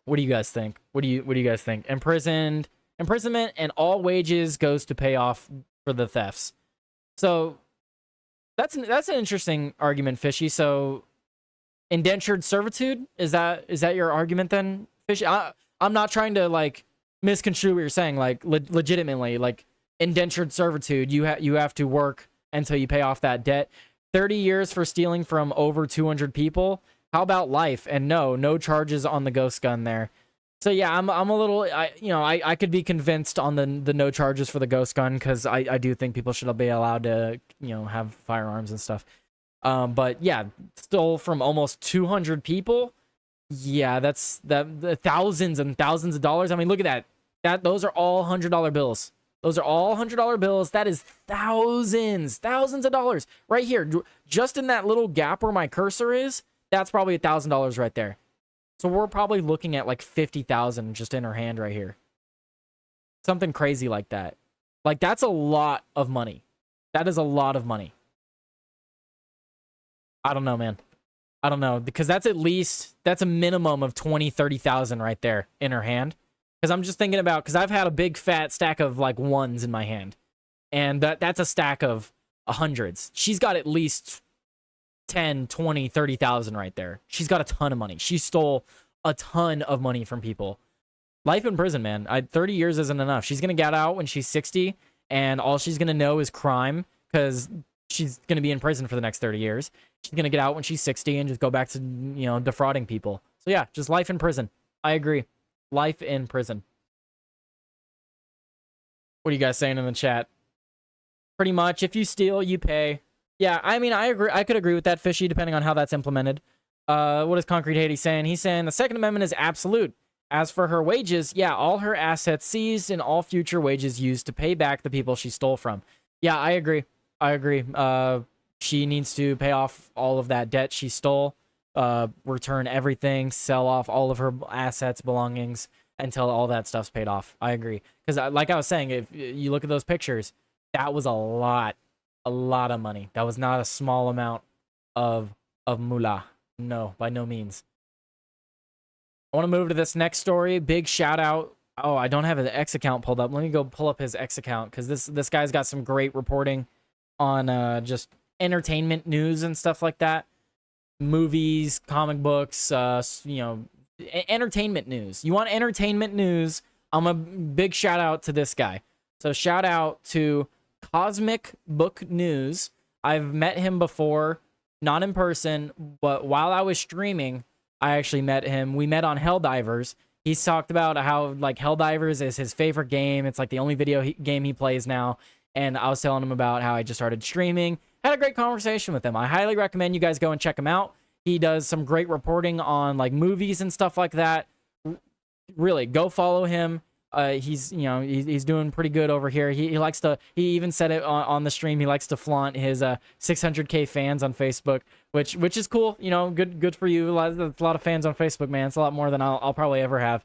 What do you guys think? What do you guys think? Imprisonment, and all wages goes to pay off for the thefts. So that's an interesting argument, Fishy. So indentured servitude, is that your argument then, Fishy? I'm not trying to misconstrue what you're saying. Legitimately, indentured servitude, you have to work until you pay off that debt. 30 years for stealing from over 200 people. How about life? And no charges on the ghost gun there. So yeah, I'm a little, I could be convinced on the no charges for the ghost gun, because I do think people should be allowed to, have firearms and stuff. But yeah, stole from almost 200 people. Yeah, that's the thousands and thousands of dollars. I mean, look at that. Those are all $100 bills. Those are all $100 bills. That is thousands of dollars right here. Just in that little gap where my cursor is, that's probably $1,000 right there. So we're probably looking at like 50,000 just in her hand right here. Something crazy like that. That's a lot of money. That is a lot of money. I don't know, man. I don't know, because that's a minimum of 20, 30,000 right there in her hand. Because I'm just thinking about, because I've had a big fat stack of ones in my hand, and that's a stack of hundreds. She's got at least 10, 20, 30,000 right there. She's got a ton of money. She stole a ton of money from people. Life in prison, man. 30 years isn't enough. She's going to get out when she's 60, and all she's going to know is crime, because she's going to be in prison for the next 30 years. She's going to get out when she's 60 and just go back to, defrauding people. So yeah, just life in prison. I agree. Life in prison. What are you guys saying in the chat? Pretty much, if you steal, you pay. Yeah, I mean, I agree. I could agree with that, Fishy, depending on how that's implemented. What is Concrete Haiti saying? He's saying the Second Amendment is absolute. As for her wages, yeah, all her assets seized and all future wages used to pay back the people she stole from. Yeah, I agree. She needs to pay off all of that debt she stole. Return everything, sell off all of her assets, belongings, until all that stuff's paid off. I agree. Because like I was saying, if you look at those pictures, that was a lot of money. That was not a small amount of moolah. No, by no means. I want to move to this next story. Big shout out. Oh, I don't have his X account pulled up. Let me go pull up his X account because this guy's got some great reporting on just entertainment news and stuff like that. Movies, comic books, entertainment news. You want entertainment news? I'm a big shout out to this guy. So shout out to Cosmic Book News. I've met him before, not in person, but while I was streaming, I actually met him. We met on Helldivers. He's talked about how like Helldivers is his favorite game. It's like the only game he plays now. And I was telling him about how I just started streaming. Had a great conversation with him. I highly recommend you guys go and check him out. He does some great reporting on like movies and stuff like that. Really, go follow him. He's doing pretty good over here. He likes to. He even said it on the stream. He likes to flaunt his 600K fans on Facebook, which is cool. Good for you. A lot of fans on Facebook, man. It's a lot more than I'll probably ever have.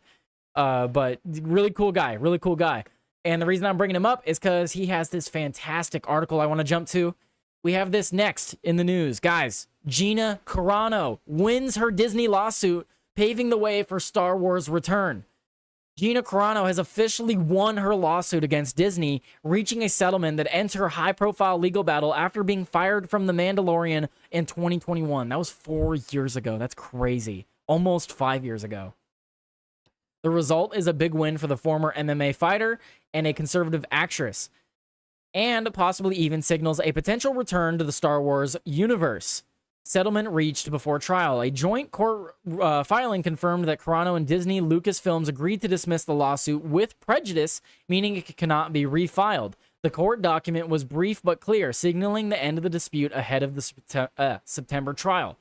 But really cool guy. Really cool guy. And the reason I'm bringing him up is because he has this fantastic article I want to jump to. We have this next in the news, guys. Gina Carano wins her Disney lawsuit, paving the way for Star Wars return. Gina Carano has officially won her lawsuit against Disney, reaching a settlement that ends her high-profile legal battle after being fired from The Mandalorian in 2021. That was 4 years ago. That's crazy. Almost 5 years ago. The result is a big win for the former MMA fighter and a conservative actress, and possibly even signals a potential return to the Star Wars universe. Settlement reached before trial. A joint court filing confirmed that Carano and Disney Lucasfilms agreed to dismiss the lawsuit with prejudice, meaning it cannot be refiled. The court document was brief but clear, signaling the end of the dispute ahead of the September trial.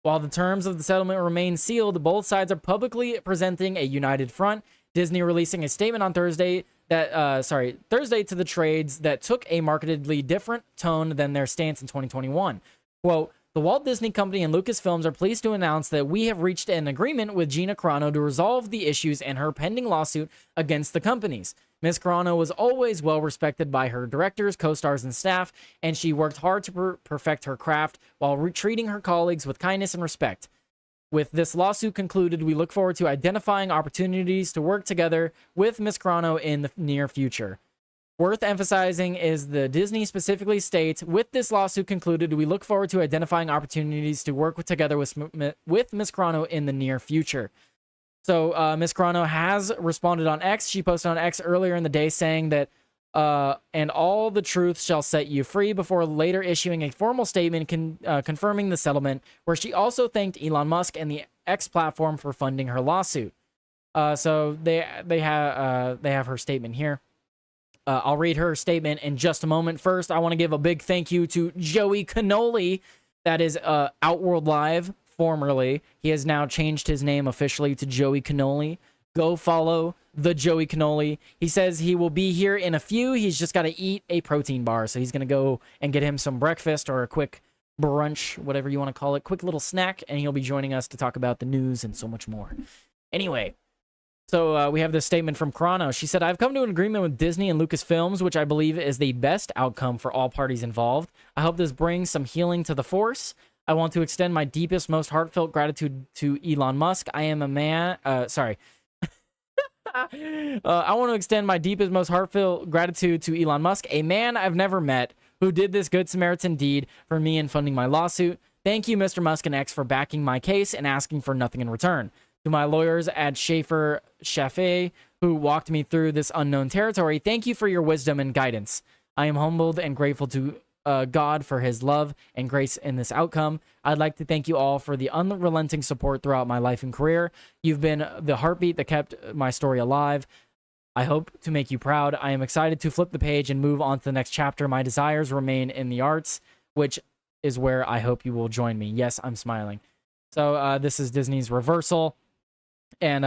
While the terms of the settlement remain sealed, both sides are publicly presenting a united front. Disney releasing a statement on Thursday to the trades that took a markedly different tone than their stance in 2021. Quote, "The Walt Disney Company and Lucasfilms are pleased to announce that we have reached an agreement with Gina Carano to resolve the issues in her pending lawsuit against the companies. Ms. Carano was always well respected by her directors, co-stars, and staff, and she worked hard to perfect her craft while treating her colleagues with kindness and respect. With this lawsuit concluded, we look forward to identifying opportunities to work together with Ms. Carano in the near future." Worth emphasizing is the Disney specifically states, with this lawsuit concluded, we look forward to identifying opportunities to work together with Ms. Carano in the near future. So Ms. Carano has responded on X. She posted on X earlier in the day saying that, and all the truth shall set you free, before later issuing a formal statement confirming the settlement, where she also thanked Elon Musk and the X platform for funding her lawsuit. So they have her statement here. I'll read her statement in just a moment. First, I want to give a big thank you to Joey Cannoli. That is Outworld Live, formerly. He has now changed his name officially to Joey Cannoli. Go follow the Joey Cannoli. He says he will be here in a few. He's just got to eat a protein bar. So he's going to go and get him some breakfast or a quick brunch, whatever you want to call it. Quick little snack. And he'll be joining us to talk about the news and so much more. Anyway. So we have this statement from Carano. She said, "I've come to an agreement with Disney and Lucasfilms, which I believe is the best outcome for all parties involved. I hope this brings some healing to the Force. I want to extend my deepest, most heartfelt gratitude to Elon Musk. I am a man..." I want to extend my deepest, most heartfelt gratitude to Elon Musk, a man I've never met, who did this good Samaritan deed for me in funding my lawsuit. Thank you, Mr. Musk and X, for backing my case and asking for nothing in return. To my lawyers at Schiff, who walked me through this unknown territory, thank you for your wisdom and guidance. I am humbled and grateful to God for his love and grace in this outcome. I'd like to thank you all for the unrelenting support throughout my life and career. You've been the heartbeat that kept my story alive. I hope to make you proud. I am excited to flip the page and move on to the next chapter. My desires remain in the arts, which is where I hope you will join me. Yes, I'm smiling. So this is Disney's reversal. And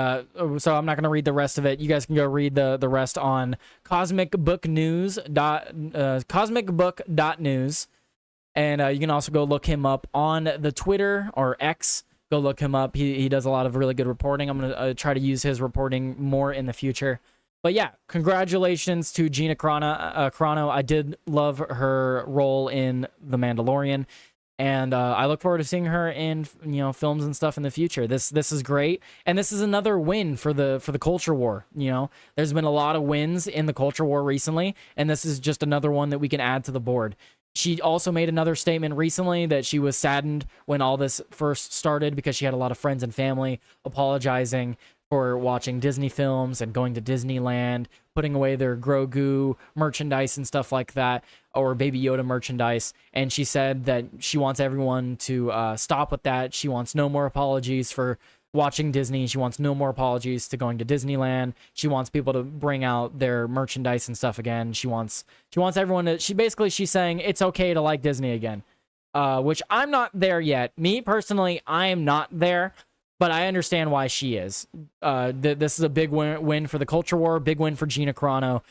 so I'm not going to read the rest of it. You guys can go read the rest on cosmicbook.news. And you can also go look him up on the Twitter or X. Go look him up. He does a lot of really good reporting. I'm going to try to use his reporting more in the future. But yeah, congratulations to Gina Carano. I did love her role in The Mandalorian. And I look forward to seeing her in films and stuff in the future. This is great, and this is another win for the culture war. There's been a lot of wins in the culture war recently, and this is just another one that we can add to the board. She also made another statement recently that she was saddened when all this first started because she had a lot of friends and family apologizing for watching Disney films and going to Disneyland, putting away their Grogu merchandise and stuff like that, or Baby Yoda merchandise. And she said that she wants everyone to stop with that. She wants no more apologies for watching Disney. She wants no more apologies to going to Disneyland. She wants people to bring out their merchandise and stuff again. She wants everyone to, she's saying it's okay to like Disney again, which I'm not there yet. Me personally, I am not there. But I understand why she is. This is a big win for the culture war, big win for Gina Carano.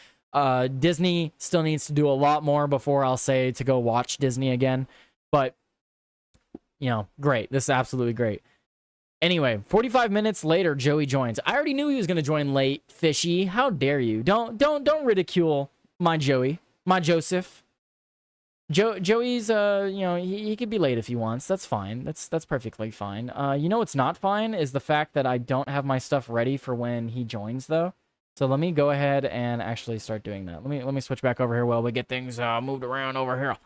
Disney still needs to do a lot more before I'll say to go watch Disney again. But, great. This is absolutely great. Anyway, 45 minutes later, Joey joins. I already knew he was going to join late, Fishy. How dare you? Don't ridicule my Joey, my Joseph. Joey's, he could be late if he wants. That's fine. That's perfectly fine. What's not fine is the fact that I don't have my stuff ready for when he joins, though. So let me go ahead and actually start doing that. Let me switch back over here while we get things moved around over here.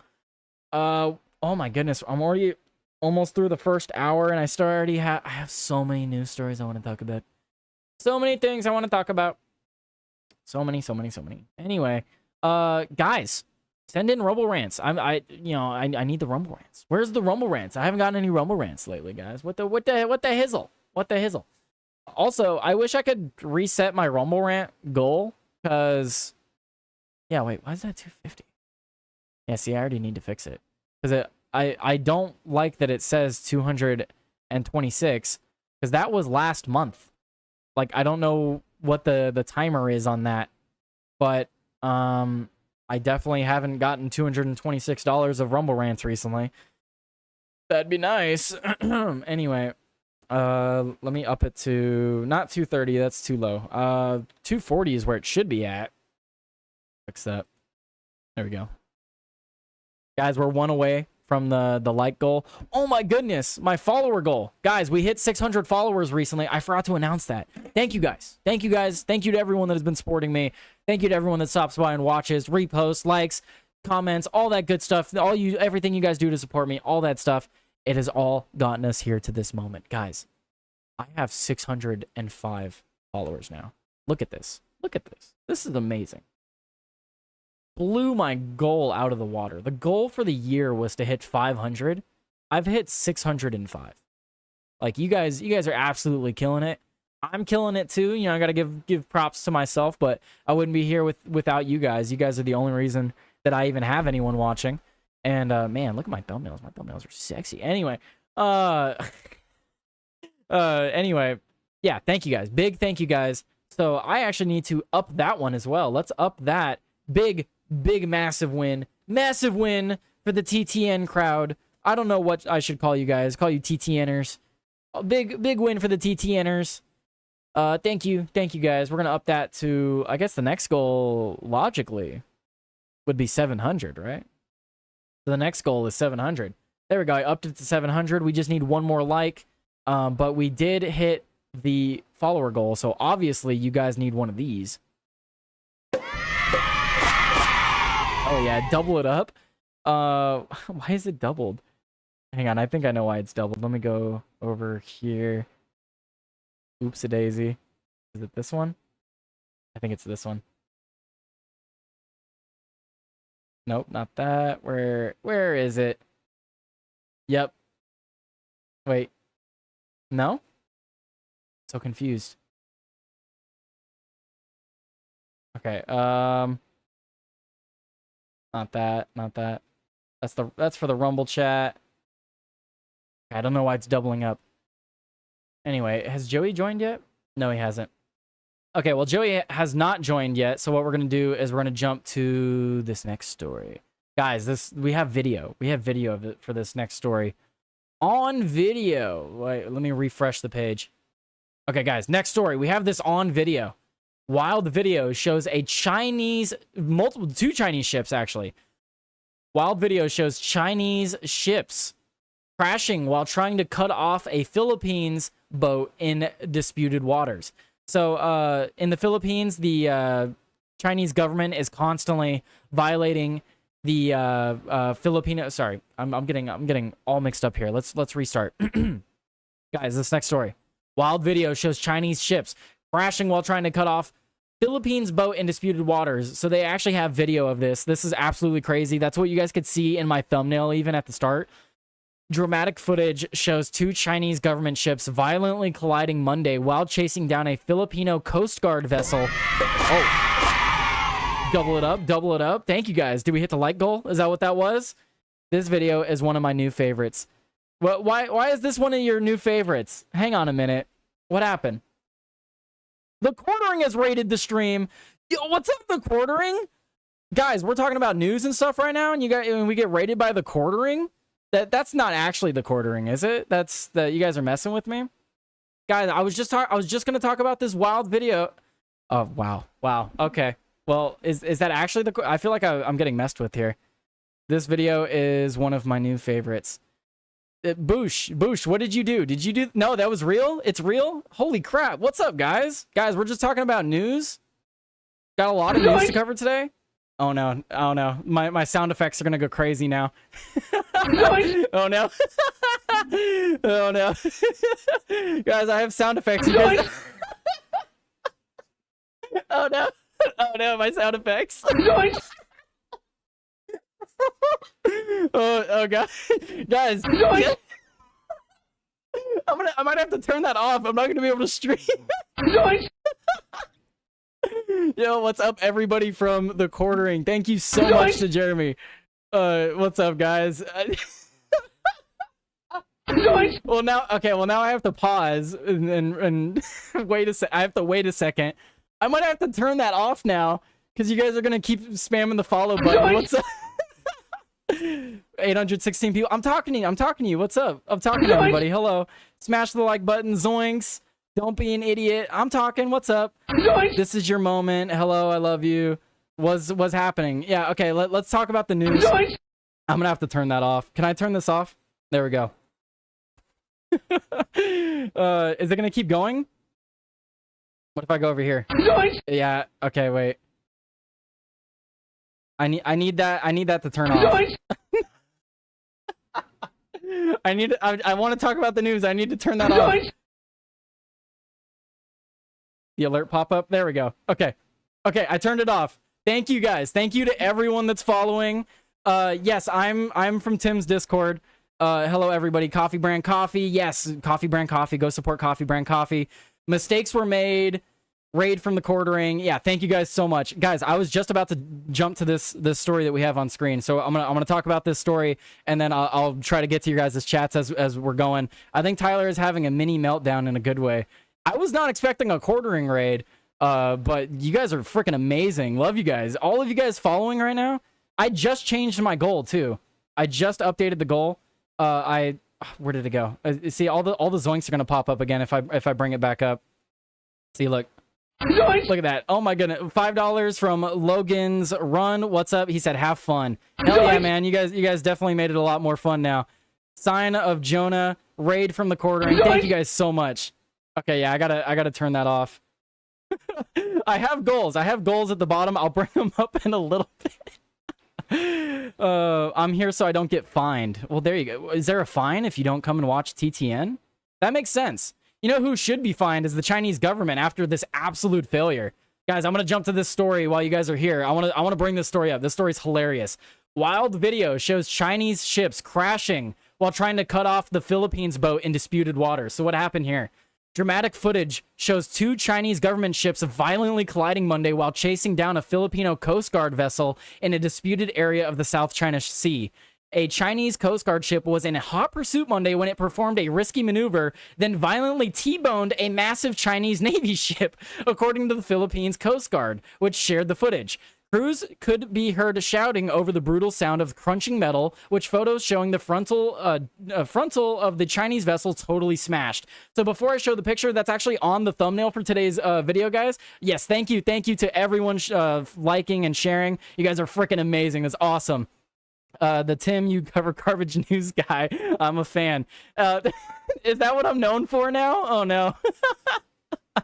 Oh my goodness, I'm already almost through the first hour, and I have so many news stories I want to talk about. So many things I want to talk about. So many. Anyway, guys. Send in Rumble Rants. I need the Rumble Rants. Where's the Rumble Rants? I haven't gotten any Rumble Rants lately, guys. What the hizzle? What the hizzle? Also, I wish I could reset my Rumble Rant goal, because... Yeah, wait, why is that 250? Yeah, see, I already need to fix it. Because I don't like that it says 226, because that was last month. Like, I don't know what the timer is on that, but, I definitely haven't gotten $226 of Rumble Rants recently. That'd be nice. Anyway, let me up it to not 230. That's too low. 240 is where it should be at. Fix that. There we go. Guys, we're one away from the like goal. Oh my goodness, my follower goal. Guys, we hit 600 followers recently. I forgot to announce that. Thank you guys. Thank you guys. Thank you to everyone that has been supporting me. Thank you to everyone that stops by and watches, reposts, likes, comments, all that good stuff. Everything you guys do to support me, all that stuff. It has all gotten us here to this moment. Guys, I have 605 followers now. Look at this. Look at this. This is amazing. Blew my goal out of the water. The goal for the year was to hit 500. I've hit 605. Like, you guys are absolutely killing it. I'm killing it too. I gotta give props to myself, but I wouldn't be here without you guys. You guys are the only reason that I even have anyone watching. And man, look at my thumbnails. My thumbnails are sexy. Anyway, anyway, yeah, thank you guys. Big thank you guys. So I actually need to up that one as well. Let's up that. Big massive win for the TTN crowd. I don't know what I should call you guys. Call you TTNers. A big win for the TTNers. Thank you guys. We're gonna up that to, I guess the next goal logically would be 700, right? So the next goal is 700. There we go. I upped it to 700. We just need one more like, but we did hit the follower goal, so obviously you guys need one of these. Oh yeah, double it up. Why is it doubled? Hang on, I think I know why it's doubled. Let me go over here. Oops-a-daisy. Is it this one? I think it's this one. Nope, not that. Where is it? Yep. Wait. No? So confused. Okay, not that, not that. That's for the Rumble chat. I don't know why it's doubling up. Anyway, has Joey joined yet? No, he hasn't. Okay, well, Joey has not joined yet, so what we're going to do is we're going to jump to this next story. Guys, we have video. We have video of it for this next story. On video. Wait, let me refresh the page. Okay, guys, next story. We have this on video. Wild Video shows a two Chinese ships, actually. Wild Video shows Chinese ships crashing while trying to cut off a Philippines boat in disputed waters. So in the Philippines, the Chinese government is constantly violating the Filipino. Sorry, I'm getting all mixed up here. Let's restart. Guys, this next story. Wild video shows Chinese ships crashing while trying to cut off Philippines boat in disputed waters. So they actually have video of this. This is absolutely crazy. That's what you guys could see in my thumbnail even at the start. Dramatic footage shows 2 Chinese government ships violently colliding Monday while chasing down a Filipino Coast Guard vessel. Oh. Double it up, double it up. Thank you guys. Did we hit the like goal? Is that what that was? This video is one of my new favorites. Why is this one of your new favorites? Hang on a minute. What happened? The Quartering has raided the stream. Yo, what's up, The Quartering? Guys, we're talking about news and stuff right now, and we get raided by The Quartering? That's not actually The Quartering, is it? You guys are messing with me? Guys, I was just gonna talk about this wild video. Oh, wow. Okay. Well, is that actually I feel like I'm getting messed with here. This video is one of my new favorites. Boosh, what did you do? No, that was real? It's real? Holy crap. What's up, guys? Guys, we're just talking about news. Got a lot of news to cover today. Oh no. My sound effects are gonna go crazy now. Oh no. Oh no. Guys, I have sound effects. You guys... Oh no. Oh no, my sound effects. Oh god. Guys. I might have to turn that off. I'm not gonna be able to stream. Yo, what's up, everybody from The Quartering? Thank you so much to Jeremy. What's up, guys? Well, now I have to pause and wait a sec. I have to wait a second. I might have to turn that off now because you guys are gonna keep spamming the follow button. What's up? 816 people. I'm talking to you. What's up? I'm talking to everybody. Hello. Smash the like button. Zoinks. Don't be an idiot. I'm talking. What's up? This is your moment. Hello. I love you. What's happening? Yeah. Okay. Let's talk about the news. I'm gonna have to turn that off. Can I turn this off? There we go. Is it gonna keep going? What if I go over here? Yeah. Okay. Wait. I need that to turn off. I want to talk about the news. I need to turn that off. The alert pop up. There we go. Okay, I turned it off. Thank you guys. Thank you to everyone that's following. Yes, I'm from Tim's Discord. Hello everybody. Coffee Brand Coffee. Yes, Coffee Brand Coffee. Go support Coffee Brand Coffee. Mistakes were made. Raid from The Quartering. Yeah, thank you guys so much. Guys, I was just about to jump to this story that we have on screen. So I'm gonna talk about this story, and then I'll try to get to your guys' chats as we're going. I think Tyler is having a mini meltdown in a good way. I was not expecting a Quartering raid, but you guys are freaking amazing. Love you guys. All of you guys following right now. I just changed my goal too. I just updated the goal. Where did it go? See, all the zoinks are gonna pop up again if I bring it back up. See, look. Look at that. Oh my goodness. $5 from Logan's Run. What's up? He said, have fun. Hell yeah, man. You guys definitely made it a lot more fun now. Sign of Jonah. Raid from The Quartering. Thank you guys so much. Okay, yeah, I gotta turn that off. I have goals. at the bottom. I'll bring them up in a little bit. I'm here so I don't get fined. Well, there you go. Is there a fine if you don't come and watch TTN? That makes sense. You know who should be fined is the Chinese government after this absolute failure. Guys, I'm going to jump to this story while you guys are here. I want to bring this story up. This story's hilarious. Wild video shows Chinese ships crashing while trying to cut off the Philippines boat in disputed waters. So what happened here? Dramatic footage shows 2 Chinese government ships violently colliding Monday while chasing down a Filipino Coast Guard vessel in a disputed area of the South China Sea. A Chinese Coast Guard ship was in hot pursuit Monday when it performed a risky maneuver, then violently T-boned a massive Chinese Navy ship, according to the Philippines Coast Guard, which shared the footage. Crews could be heard shouting over the brutal sound of crunching metal, which photos showing the frontal of the Chinese vessel totally smashed. So before I show the picture, that's actually on the thumbnail for today's video, guys. Yes, thank you to everyone liking and sharing. You guys are freaking amazing. That's awesome. The Tim, you cover garbage news guy. I'm a fan. Is that what I'm known for now? Oh no.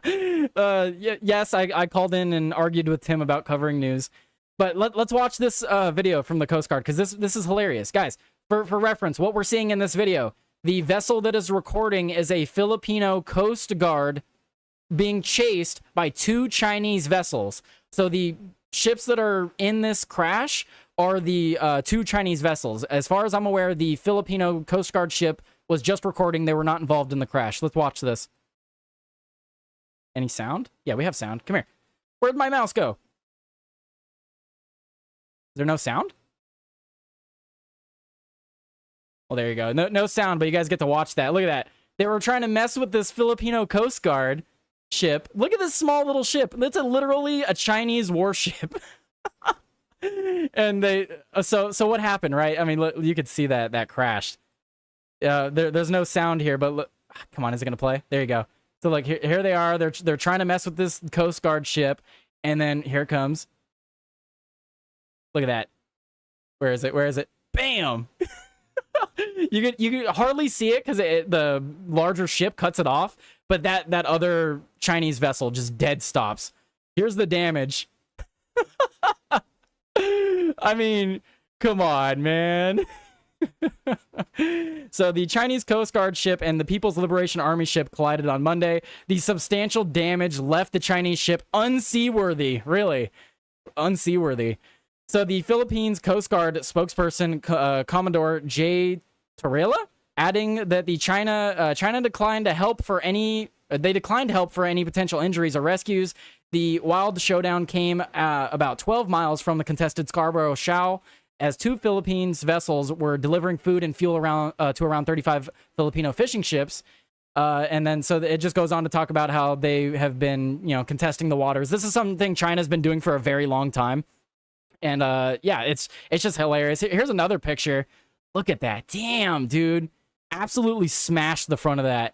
Yes, I called in and argued with Tim about covering news. But let's watch this video from the Coast Guard, because this is hilarious. Guys, for reference, what we're seeing in this video, the vessel that is recording is a Filipino Coast Guard being chased by 2 Chinese vessels. So the ships that are in this crash are the 2 Chinese vessels. As far as I'm aware, the Filipino Coast Guard ship was just recording. They were not involved in the crash. Let's watch this. Any sound? Yeah, we have sound. Come here. Where'd my mouse go? Is there no sound? Well, there you go. No sound, but you guys get to watch that. Look at that. They were trying to mess with this Filipino Coast Guard ship. Look at this small little ship. That's literally a Chinese warship. And they so what happened, right? I mean, look, you could see that crashed. There's no sound here, but look, come on, is it gonna play? There you go. So like here they are. They're trying to mess with this Coast Guard ship, and then here it comes. Look at that. Where is it? Where is it? Bam! you could hardly see it because the larger ship cuts it off, but that other Chinese vessel just dead stops. Here's the damage. I mean, come on, man. So the Chinese Coast Guard ship and the People's Liberation Army ship collided on Monday. The substantial damage left the Chinese ship unseaworthy. Really, unseaworthy. So the Philippines Coast Guard spokesperson, Commodore J. Torrella, adding that the China declined to help for any. They declined help for any potential injuries or rescues. The wild showdown came about 12 miles from the contested Scarborough Shoal, as 2 Philippines vessels were delivering food and fuel to around 35 Filipino fishing ships. And then so it just goes on to talk about how they have been, contesting the waters. This is something China's been doing for a very long time. And yeah, it's just hilarious. Here's another picture. Look at that. Damn, dude. Absolutely smashed the front of that.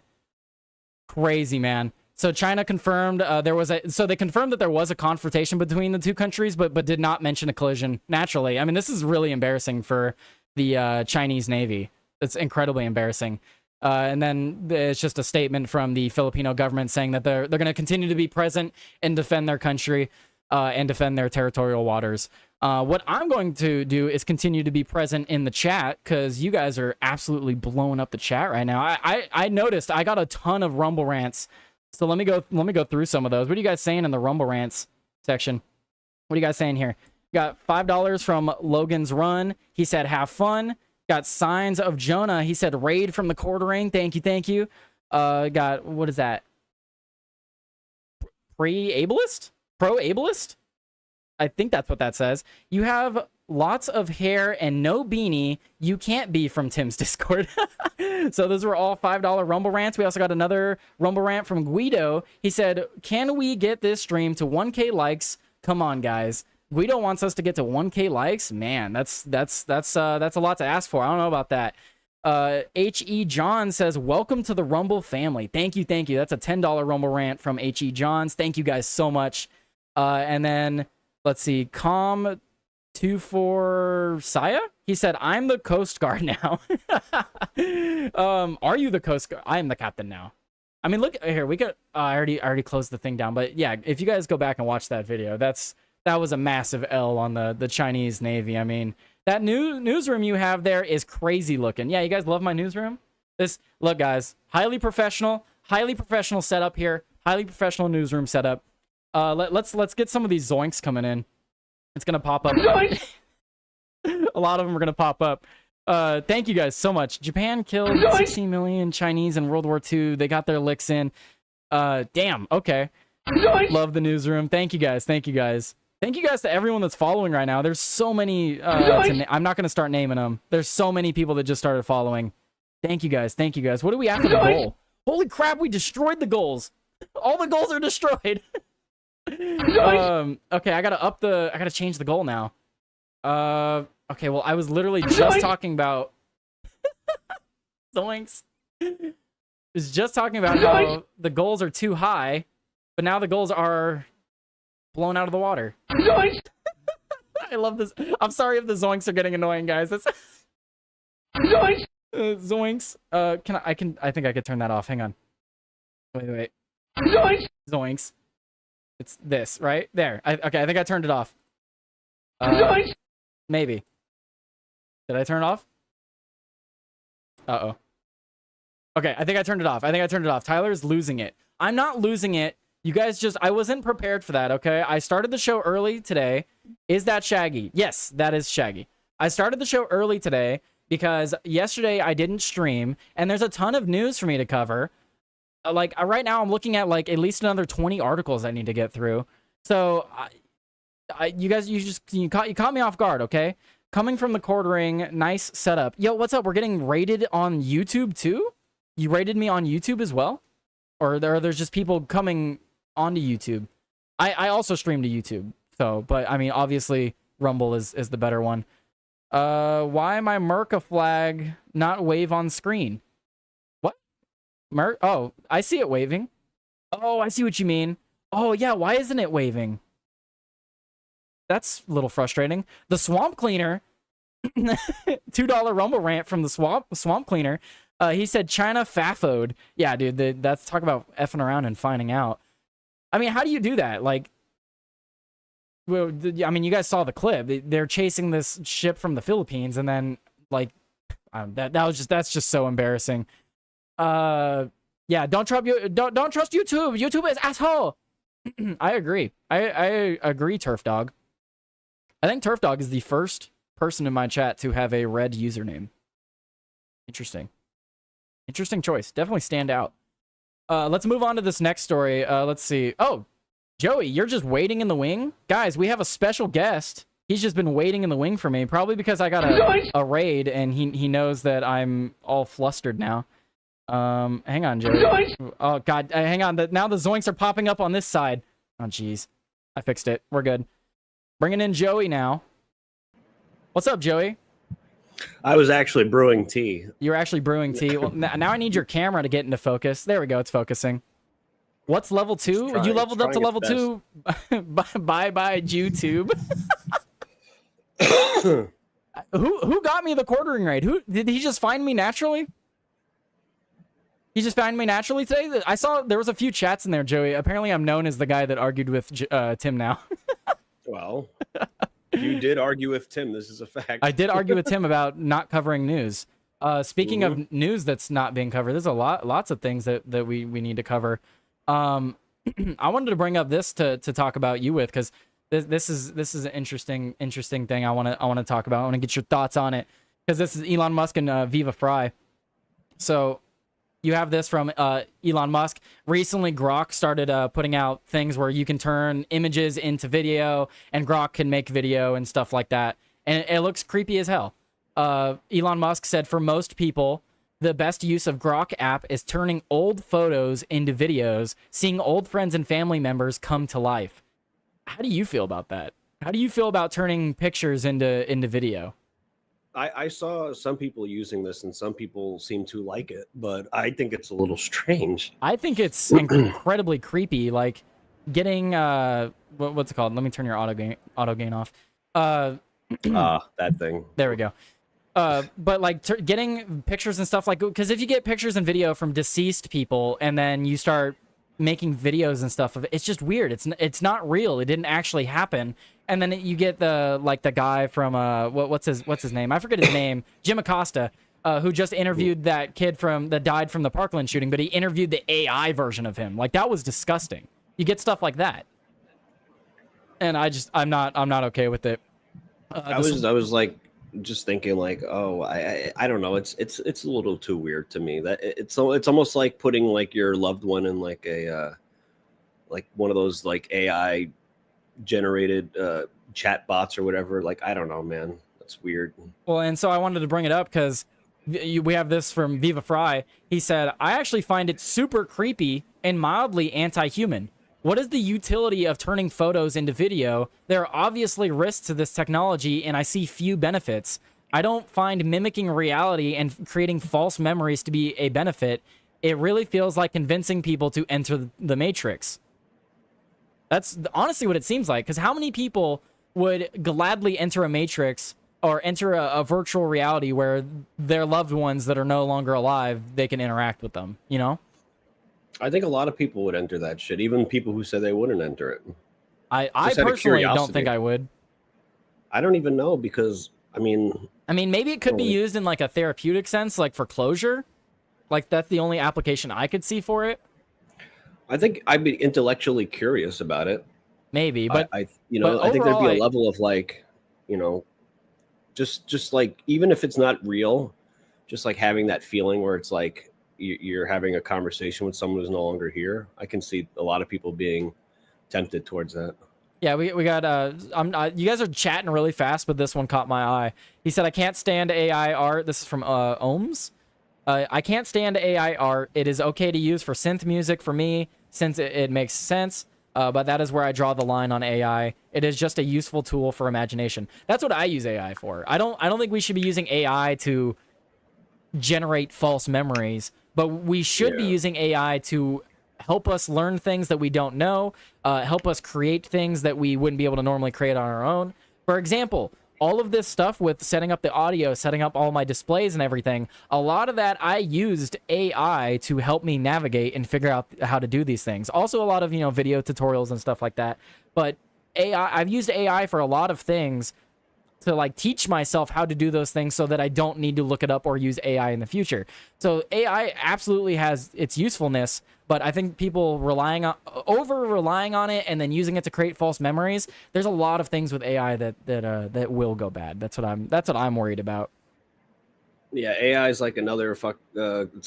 Crazy, man. So China confirmed they confirmed that there was a confrontation between the 2 countries, but did not mention a collision. Naturally, I mean, this is really embarrassing for the Chinese Navy. It's incredibly embarrassing. And then it's just a statement from the Filipino government saying that they're going to continue to be present and defend their country and defend their territorial waters. What I'm going to do is continue to be present in the chat, because you guys are absolutely blowing up the chat right now. I noticed I got a ton of Rumble rants. So let me go through some of those. What are you guys saying in the Rumble rants section? What are you guys saying here? Got $5 from Logan's Run. He said, have fun. Got Signs of Jonah. He said, raid from the quartering. Thank you. Got, what is that? Pro-ableist? I think that's what that says. You have lots of hair and no beanie. You can't be from Tim's Discord. So those were all $5 Rumble rants. We also got another Rumble rant from Guido. He said, can we get this stream to 1K likes? Come on, guys. Guido wants us to get to 1K likes. Man, that's a lot to ask for. I don't know about that. H.E. John says, welcome to the Rumble family. Thank you. That's a $10 Rumble rant from H.E. Johns. Thank you guys so much. And then let's see, Com24 Saya? He said, I'm the Coast Guard now. Are you the Coast Guard? I am the captain now. I mean, look here, we got I already closed the thing down, but yeah, if you guys go back and watch that video, that was a massive L on the Chinese Navy. I mean, that newsroom you have there is crazy looking. Yeah, you guys love my newsroom? Look, guys, highly professional setup here. Highly professional newsroom setup. Let's get some of these zoinks coming in. It's gonna pop up. A lot of them are gonna pop up. Thank you guys so much. Japan killed 16 million Chinese in World War II. They got their licks in. Damn. Okay. Love the newsroom. Thank you guys. Thank you guys to everyone that's following right now. There's so many. I'm not gonna start naming them. There's so many people that just started following. Thank you guys. What do we have for the goal? Holy crap! We destroyed the goals. All the goals are destroyed. Okay, I gotta change the goal now. Okay, well, I was literally just talking about Zoinks. I was just talking about how the goals are too high, but now the goals are blown out of the water. I love this. I'm sorry if the zoinks are getting annoying, guys. That's Zoinks! zoinks. I think I could turn that off. Hang on. Wait. Zoinks! Zoinks. It's this, right? There. Okay, I think I turned it off. Zoinks! Maybe. Did I turn it off? Uh-oh. Okay, I think I turned it off. Tyler's losing it. I'm not losing it. You guys I wasn't prepared for that, okay? I started the show early today. Is that Shaggy? Yes, that is Shaggy. I started the show early today because yesterday I didn't stream, and there's a ton of news for me to cover. Right now I'm looking at at least another 20 articles I need to get through. So you guys, you caught me off guard, okay? Coming from the quartering, nice setup. Yo, what's up? We're getting rated on YouTube too? You rated me on YouTube as well? Or there's just people coming onto YouTube? I also stream to YouTube, so, but I mean, obviously Rumble is the better one. Why my Merca flag not wave on screen? What? Oh, I see it waving. Oh, I see what you mean. Oh yeah, why isn't it waving? That's a little frustrating. The Swamp Cleaner, $2 Rumble rant from the Swamp Cleaner. He said China fafoed. Yeah, dude, that's talk about effing around and finding out. I mean, how do you do that? Well, I mean, you guys saw the clip. They're chasing this ship from the Philippines, and then that's just so embarrassing. Yeah, don't trust YouTube. YouTube is asshole. I agree. I agree, Turf Dog. I think Turf Dog is the first person in my chat to have a red username. Interesting choice. Definitely stand out. Let's move on to this next story. Let's see. Oh, Joey, you're just waiting in the wing? Guys, we have a special guest. He's just been waiting in the wing for me, probably because I got a raid, and he knows that I'm all flustered now. Hang on, Joey. Oh, God. Hang on. Now the zoinks are popping up on this side. Oh, jeez. I fixed it. We're good. Bringing in Joey now. What's up, Joey? I was actually brewing tea. You were actually brewing tea. Well, now I need your camera to get into focus. There we go. It's focusing. What's level 2? You leveled up to level 2? Bye, YouTube. Who got me the quartering raid? Who did he just find me naturally? He just found me naturally today? I saw there was a few chats in there, Joey. Apparently I'm known as the guy that argued with Tim now. Well, you did argue with Tim. This is a fact. I did argue with Tim about not covering news. Speaking of news that's not being covered, there's lots of things that we need to cover. I wanted to bring up this to talk about you with, because this is an interesting thing I want to talk about. I want to get your thoughts on it, because this is Elon Musk and Viva Fry. So you have this from Elon Musk. Recently, Grok started putting out things where you can turn images into video, and Grok can make video and stuff like that. And it looks creepy as hell. Elon Musk said for most people, the best use of Grok app is turning old photos into videos, seeing old friends and family members come to life. How do you feel about that? How do you feel about turning pictures into video? I saw some people using this, and some people seem to like it, but I think it's a little strange. I think it's incredibly creepy. Like getting what's it called? Let me turn your auto gain off. That thing. There we go. But like getting pictures and stuff, like, because if you get pictures and video from deceased people and then you start making videos and stuff of it, it's just weird. It's not real. It didn't actually happen. And then you get the guy from what's his name? I forget his name. Jim Acosta, who just interviewed that kid that died from the Parkland shooting, but he interviewed the AI version of him. Like, that was disgusting. You get stuff like that, and I'm not okay with it. I was like just thinking like, oh, I don't know. It's a little too weird to me. That it's almost like putting like your loved one in like a like one of those like AI generated chat bots or whatever. Like, I don't know, man. That's weird. Well, and so I wanted to bring it up because we have this from Viva Fry. He said, I actually find it super creepy and mildly anti-human. What is the utility of turning photos into video? There are obviously risks to this technology, and I see few benefits. I don't find mimicking reality and creating false memories to be a benefit. It really feels like convincing people to enter the Matrix. That's honestly what it seems like, because how many people would gladly enter a matrix or enter a virtual reality where their loved ones that are no longer alive, they can interact with them, you know? I think a lot of people would enter that shit, even people who said they wouldn't enter it. I Just out of personally don't curiosity. think I would. I don't even know because, I mean, Maybe it could be Totally. used in like a therapeutic sense, like for closure. Like that's the only application I could see for it. I think I'd be intellectually curious about it. Maybe, but I but I think there'd be overall, a level of like, you know, just like even if it's not real, just like having that feeling where it's like you're having a conversation with someone who's no longer here. I can see a lot of people being tempted towards that. yeah, we got you guys are chatting really fast, but this one caught my eye. He said, "I can't stand AI art." This is from Ohms. I can't stand AI art. It is okay to use for synth music for me since it makes sense. But that is where I draw the line on AI. It is just a useful tool for imagination. That's what I use AI for. I don't think we should be using AI to generate false memories, but we should be Yeah. using AI to help us learn things that we don't know, help us create things that we wouldn't be able to normally create on our own. For example, all of this stuff with setting up the audio, setting up all my displays and everything, a lot of that I used AI to help me navigate and figure out how to do these things. Also a lot of, video tutorials and stuff like that. But I've used AI for a lot of things to like teach myself how to do those things so that I don't need to look it up or use AI in the future. So AI absolutely has its usefulness, but I think people over relying on it and then using it to create false memories, there's a lot of things with AI that will go bad. That's what I'm worried about. Yeah, AI is like another it's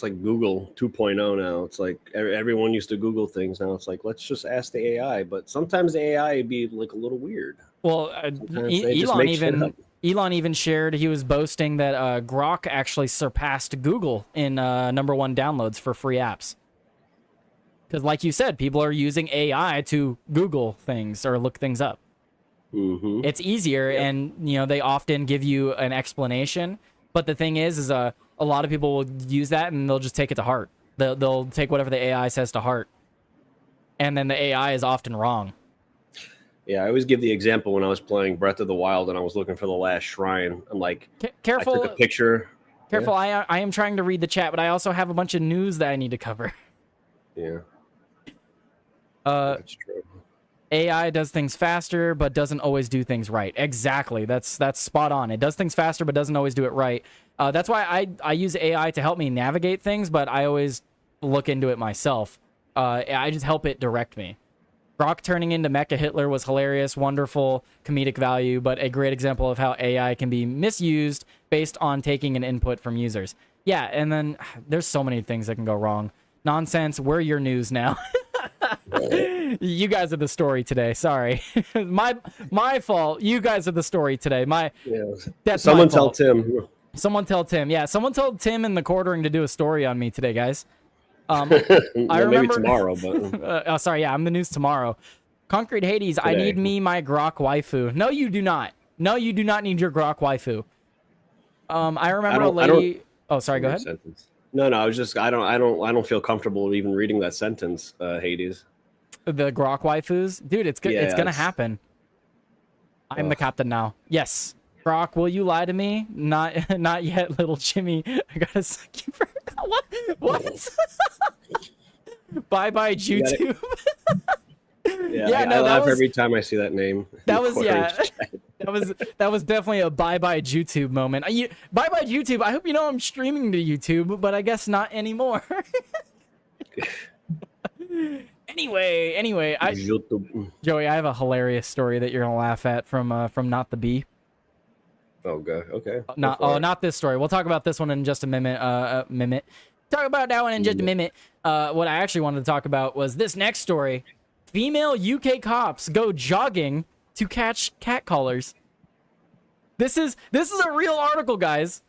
like Google 2.0 now. It's like everyone used to Google things. Now it's like, let's just ask the AI. But sometimes the AI be like a little weird. Well, Sometimes they just make shit up. Elon even shared, he was boasting that Grok actually surpassed Google in #1 downloads for free apps. Because, like you said, people are using AI to Google things or look things up. Mm-hmm. It's easier, and they often give you an explanation. But the thing is a lot of people will use that and they'll just take it to heart. They'll take whatever the AI says to heart, and then the AI is often wrong. Yeah, I always give the example when I was playing Breath of the Wild and I was looking for the last shrine. I'm like, Careful, I took a picture. careful. I am trying to read the chat, but I also have a bunch of news that I need to cover. Yeah, Uh, that's true. AI does things faster, but doesn't always do things right. Exactly. That's spot on. It does things faster, but doesn't always do it right. That's why I use AI to help me navigate things, but I always look into it myself. I just help it direct me. Grok turning into Mecha Hitler was hilarious, wonderful comedic value, but a great example of how AI can be misused based on taking an input from users. Yeah, and then there's so many things that can go wrong. Nonsense, we're your news now. You guys are the story today. Sorry. my fault. You guys are the story today. Yeah. That's Someone my tell fault. Tim. Someone tell Tim. Yeah, someone told Tim in the quartering to do a story on me today, guys. I Well, maybe remember tomorrow, but sorry, yeah, I'm the news tomorrow. Concrete Hades, I Today. need me my Grok waifu. No, you do not. No, you do not need your Grok waifu. I remember a lady. Oh, sorry, go ahead. Sentence. No, I was just I don't feel comfortable even reading that sentence, Hades. The Grok waifus, dude, it's good. Yeah, It's gonna it's- happen. I'm the captain now. Yes, Grok, will you lie to me? Not, not yet, little Jimmy. I gotta suck you for what? What? Bye, bye, YouTube. Yeah, Yeah, I no, that laugh was- every time I see that name. That was Quartering yeah. chat. That was definitely a bye bye YouTube moment. Bye bye YouTube. I hope you know I'm streaming to YouTube, but I guess not anymore. Anyway, Joey, I have a hilarious story that you're gonna laugh at from Not the Bee. Oh, good. Okay. Not this story. We'll talk about this one in just a minute. Talk about that one in just a minute. What I actually wanted to talk about was this next story. Female UK cops go jogging to catch catcallers. This is a real article, guys.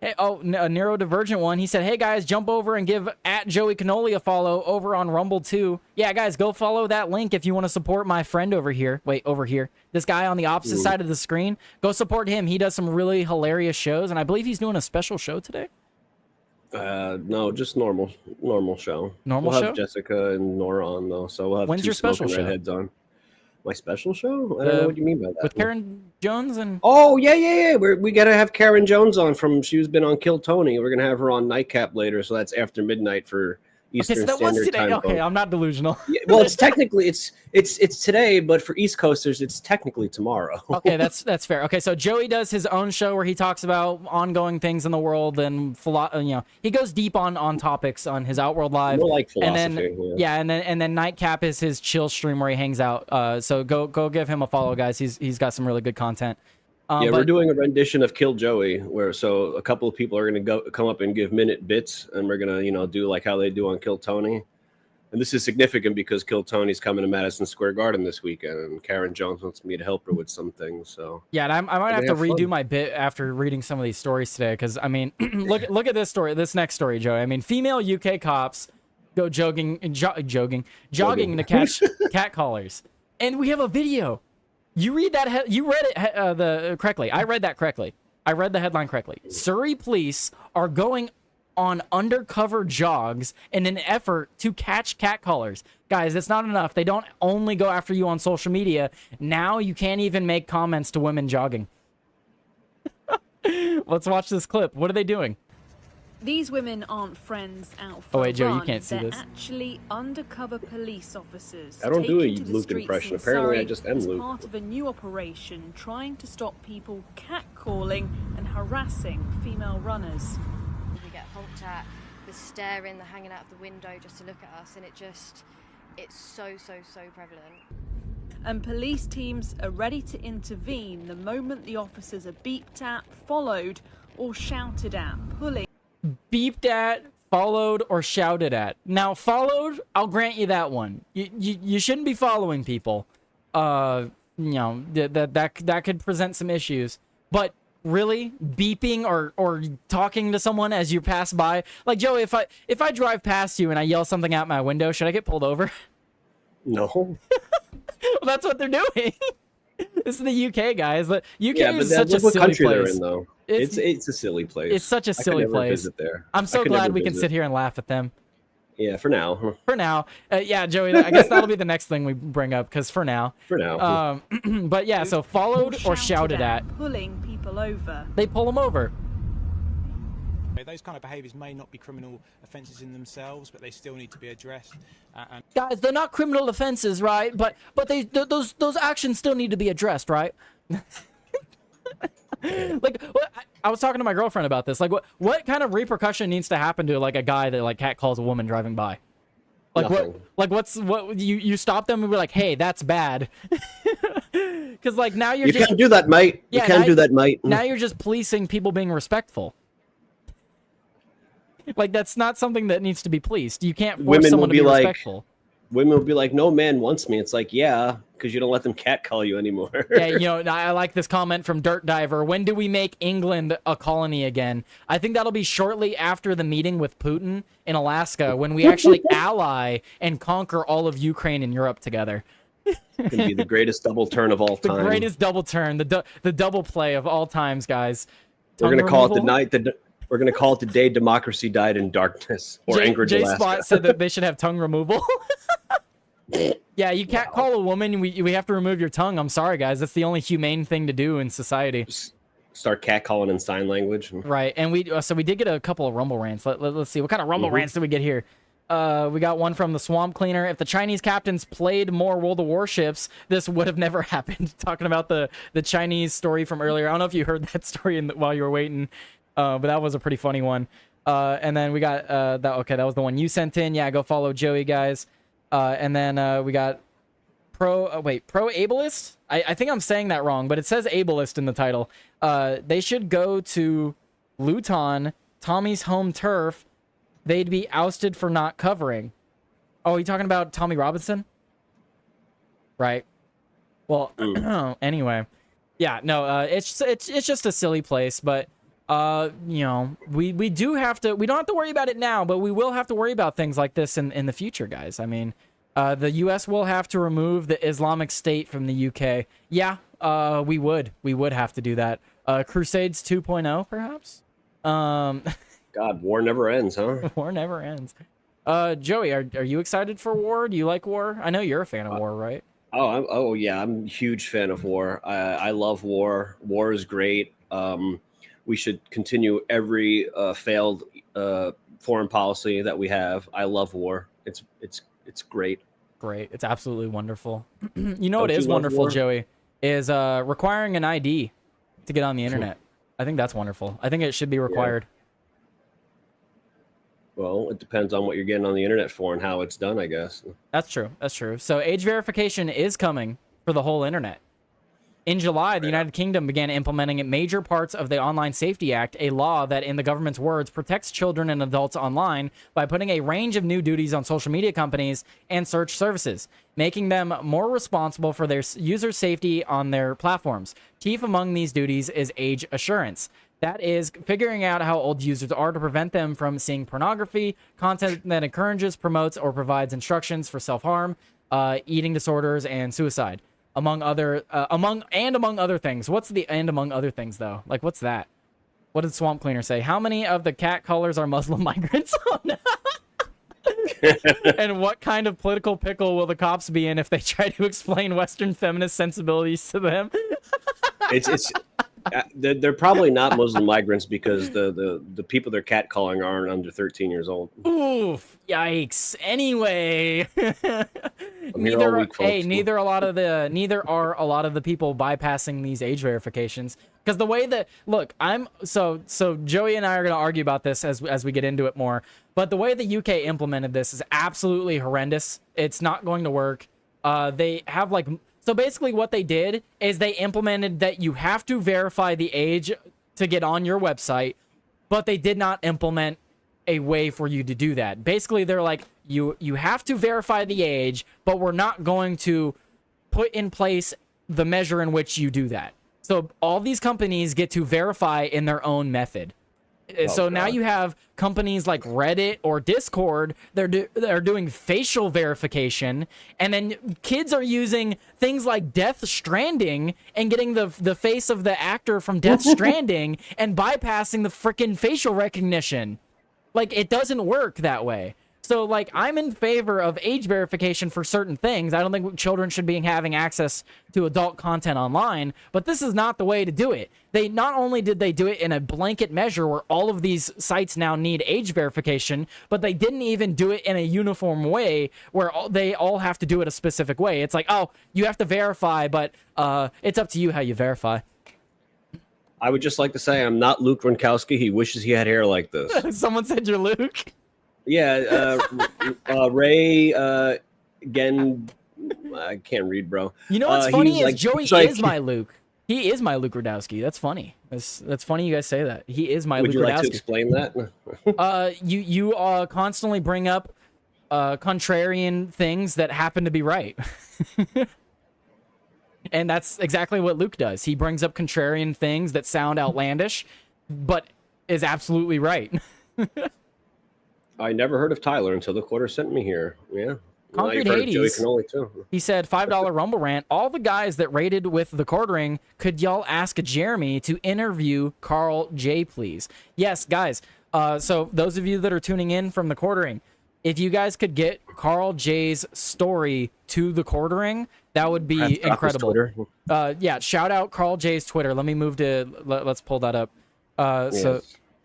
Hey, a neurodivergent one. He said, "Hey guys, jump over and give @Joey Cannoli a follow over on Rumble too. Yeah, guys, go follow that link if you want to support my friend over here. Wait, over here. This guy on the opposite side of the screen. Go support him. He does some really hilarious shows, and I believe he's doing a special show today. No, just normal show. Normal we'll show? have Jessica and Nora on though, so we'll have When's two your special Smoking show? Redheads on. My special show? I don't know what you mean by that. With Karen Jones and Oh yeah. We gotta have Karen Jones on she's been on Kill Tony. We're gonna have her on Nightcap later, so that's after midnight for Eastern okay, so that was Standard today. Time. Okay, I'm not delusional. Yeah, well, it's technically it's today, but for East Coasters, it's technically tomorrow. Okay, that's fair. Okay, so Joey does his own show where he talks about ongoing things in the world and he goes deep on topics on his Outworld Live. More like philosophy. And then, and then Nightcap is his chill stream where he hangs out. So go give him a follow, guys. He's got some really good content. We're doing a rendition of Kill Joey, where a couple of people are gonna come up and give minute bits, and we're gonna do like how they do on Kill Tony. And this is significant because Kill Tony's coming to Madison Square Garden this weekend, and Karen Jones wants me to help her with some things. So yeah, and I might have to redo my bit after reading some of these stories today, because I mean, look at this story, this next story, Joey. I mean, female UK cops go jogging to catch catcallers, and we have a video. You read that? You read it correctly. I read that correctly. I read the headline correctly. Surrey police are going on undercover jogs in an effort to catch catcallers. Guys, it's not enough. They don't only go after you on social media. Now you can't even make comments to women jogging. Let's watch this clip. What are they doing? These women aren't friends out for Oh wait, Joe, fun. you can't see They're this. actually undercover police officers. I don't do a taken to the Luke streets impression. in Apparently, I Surrey just am as Luke. part of a new operation trying to stop people catcalling and harassing female runners. We get honked at, the staring, the hanging out of the window just to look at us, and it's so prevalent. And police teams are ready to intervene the moment the officers are beeped at, followed, or shouted at, pulling. Beeped at, followed, or shouted at. Now, followed, I'll grant you that one. You shouldn't be following people. That could present some issues. But really, beeping or talking to someone as you pass by, like Joey, if I drive past you and I yell something out my window, should I get pulled over? No. Well, that's what they're doing. This is the UK, guys. The UK is but such a what silly country place. they're in, though. It's a silly place. It's such a silly I could never place. Visit there. I'm so glad we can sit here and laugh at them. Yeah, for now. For now. Yeah, Joey, I guess that'll be the next thing we bring up, because for now. For now. But yeah, so followed or shouted at. Pulling people over. They pull them over. Those kind of behaviours may not be criminal offences in themselves, but they still need to be addressed. Guys, they're not criminal offenses, right? But those actions still need to be addressed, right? Like, I was talking to my girlfriend about this. Like, what kind of repercussion needs to happen to like a guy that like catcalls a woman driving by? Like Nothing. what you stop them and be like, hey, that's bad. Because like now You can't do that, mate. You can't do that, mate. Now you're just policing people being respectful. Like, that's not something that needs to be policed. You can't force Women someone will to be be like- respectful. Women will be like, no man wants me. It's like, yeah, because you don't let them catcall you anymore. Yeah, I like this comment from Dirt Diver. When do we make England a colony again? I think that'll be shortly after the meeting with Putin in Alaska, when we actually ally and conquer all of Ukraine and Europe together. It's gonna be the greatest double turn of all The time. greatest double turn, the double play of all times, guys. We're Tongue gonna call it the removal? night that we're gonna call it the day democracy died in darkness or Anchorage, J Alaska. Spot said that they should have tongue removal. Yeah, you can't call a woman. We have to remove your tongue. I'm sorry, guys. That's the only humane thing to do in society. Start catcalling in sign language. Right, and we did get a couple of Rumble rants. Let's see, what kind of Rumble rants did we get here? We got one from the Swamp Cleaner. If the Chinese captains played more World of Warships, this would have never happened. Talking about the Chinese story from earlier. I don't know if you heard that story while you were waiting, but that was a pretty funny one. And then we got that was the one you sent in. Yeah, go follow Joey, guys. And then we got pro ableist. I think I'm saying that wrong, but it says ableist in the title. They should go to Luton, Tommy's home turf. They'd be ousted for not covering. Oh, you talking about Tommy Robinson? Right. Well, anyway. Yeah, no, it's just a silly place, but we don't have to worry about it now, but we will have to worry about things like this in the future, guys. I mean, the US will have to remove the Islamic State from the UK. Yeah, we would have to do that. Crusades 2.0, perhaps? God, war never ends, huh? War never ends. Joey, are you excited for war? Do you like war? I know you're a fan of war, right? Oh yeah, I'm a huge fan of war. I love war. War is great. We should continue every failed foreign policy that we have. I love war. It's great. Great. It's absolutely wonderful. You know what Don't you is love wonderful, war? Joey, is requiring an ID to get on the internet. I think that's wonderful. I think it should be required. Well, it depends on what you're getting on the internet for and how it's done, I guess. That's true. That's true. So age verification is coming for the whole internet. In July, the United Kingdom began implementing major parts of the Online Safety Act, a law that, in the government's words, protects children and adults online by putting a range of new duties on social media companies and search services, making them more responsible for their user safety on their platforms. Chief among these duties is age assurance. That is figuring out how old users are to prevent them from seeing pornography, content that encourages, promotes, or provides instructions for self-harm, eating disorders, and suicide. Among other things. What's the and among other things though? Like what's that? What did Swamp Cleaner say? How many of the cat colors are Muslim migrants? Oh, no. And what kind of political pickle will the cops be in if they try to explain Western feminist sensibilities to them? They're probably not Muslim migrants because the people they're catcalling aren't under 13 years old. Oof! Yikes! Anyway, neither are a lot of the people bypassing these age verifications. Because the way that so Joey and I are gonna argue about this as we get into it more. But the way the UK implemented this is absolutely horrendous. It's not going to work. They have So basically what they did is they implemented that you have to verify the age to get on your website, but they did not implement a way for you to do that. Basically, they're like, you have to verify the age, but we're not going to put in place the measure in which you do that. So all these companies get to verify in their own method. So now you have companies like Reddit or Discord. They're doing facial verification, and then kids are using things like Death Stranding and getting the face of the actor from Death Stranding and bypassing the freaking facial recognition. Like, it doesn't work that way. So, like, I'm in favor of age verification for certain things. I don't think children should be having access to adult content online, but this is not the way to do it. They not only did they do it in a blanket measure where all of these sites now need age verification, but they didn't even do it in a uniform way where they all have to do it a specific way. It's like, oh, you have to verify, but it's up to you how you verify. I would just like to say I'm not Luke Gronkowski. He wishes he had hair like this. Someone said you're Luke. Yeah, Ray, again, I can't read, bro. You know what's funny is Joey is my Luke. Luke. He is my Luke Rodowski. That's funny. That's funny you guys say that. He is my Luke Rodowski. Would you like to explain that? You constantly bring up contrarian things that happen to be right. And that's exactly what Luke does. He brings up contrarian things that sound outlandish, but is absolutely right. I never heard of Tyler until the quarter sent me here. Yeah. Concrete Hades, he said, $5 Rumble rant. All the guys that raided with the quartering, could y'all ask Jeremy to interview Carl J, please? Yes, guys. So those of you that are tuning in from the quartering, if you guys could get Carl J's story to the quartering, that would be incredible. Yeah, shout out Carl J's Twitter. Let me move to, let's pull that up. So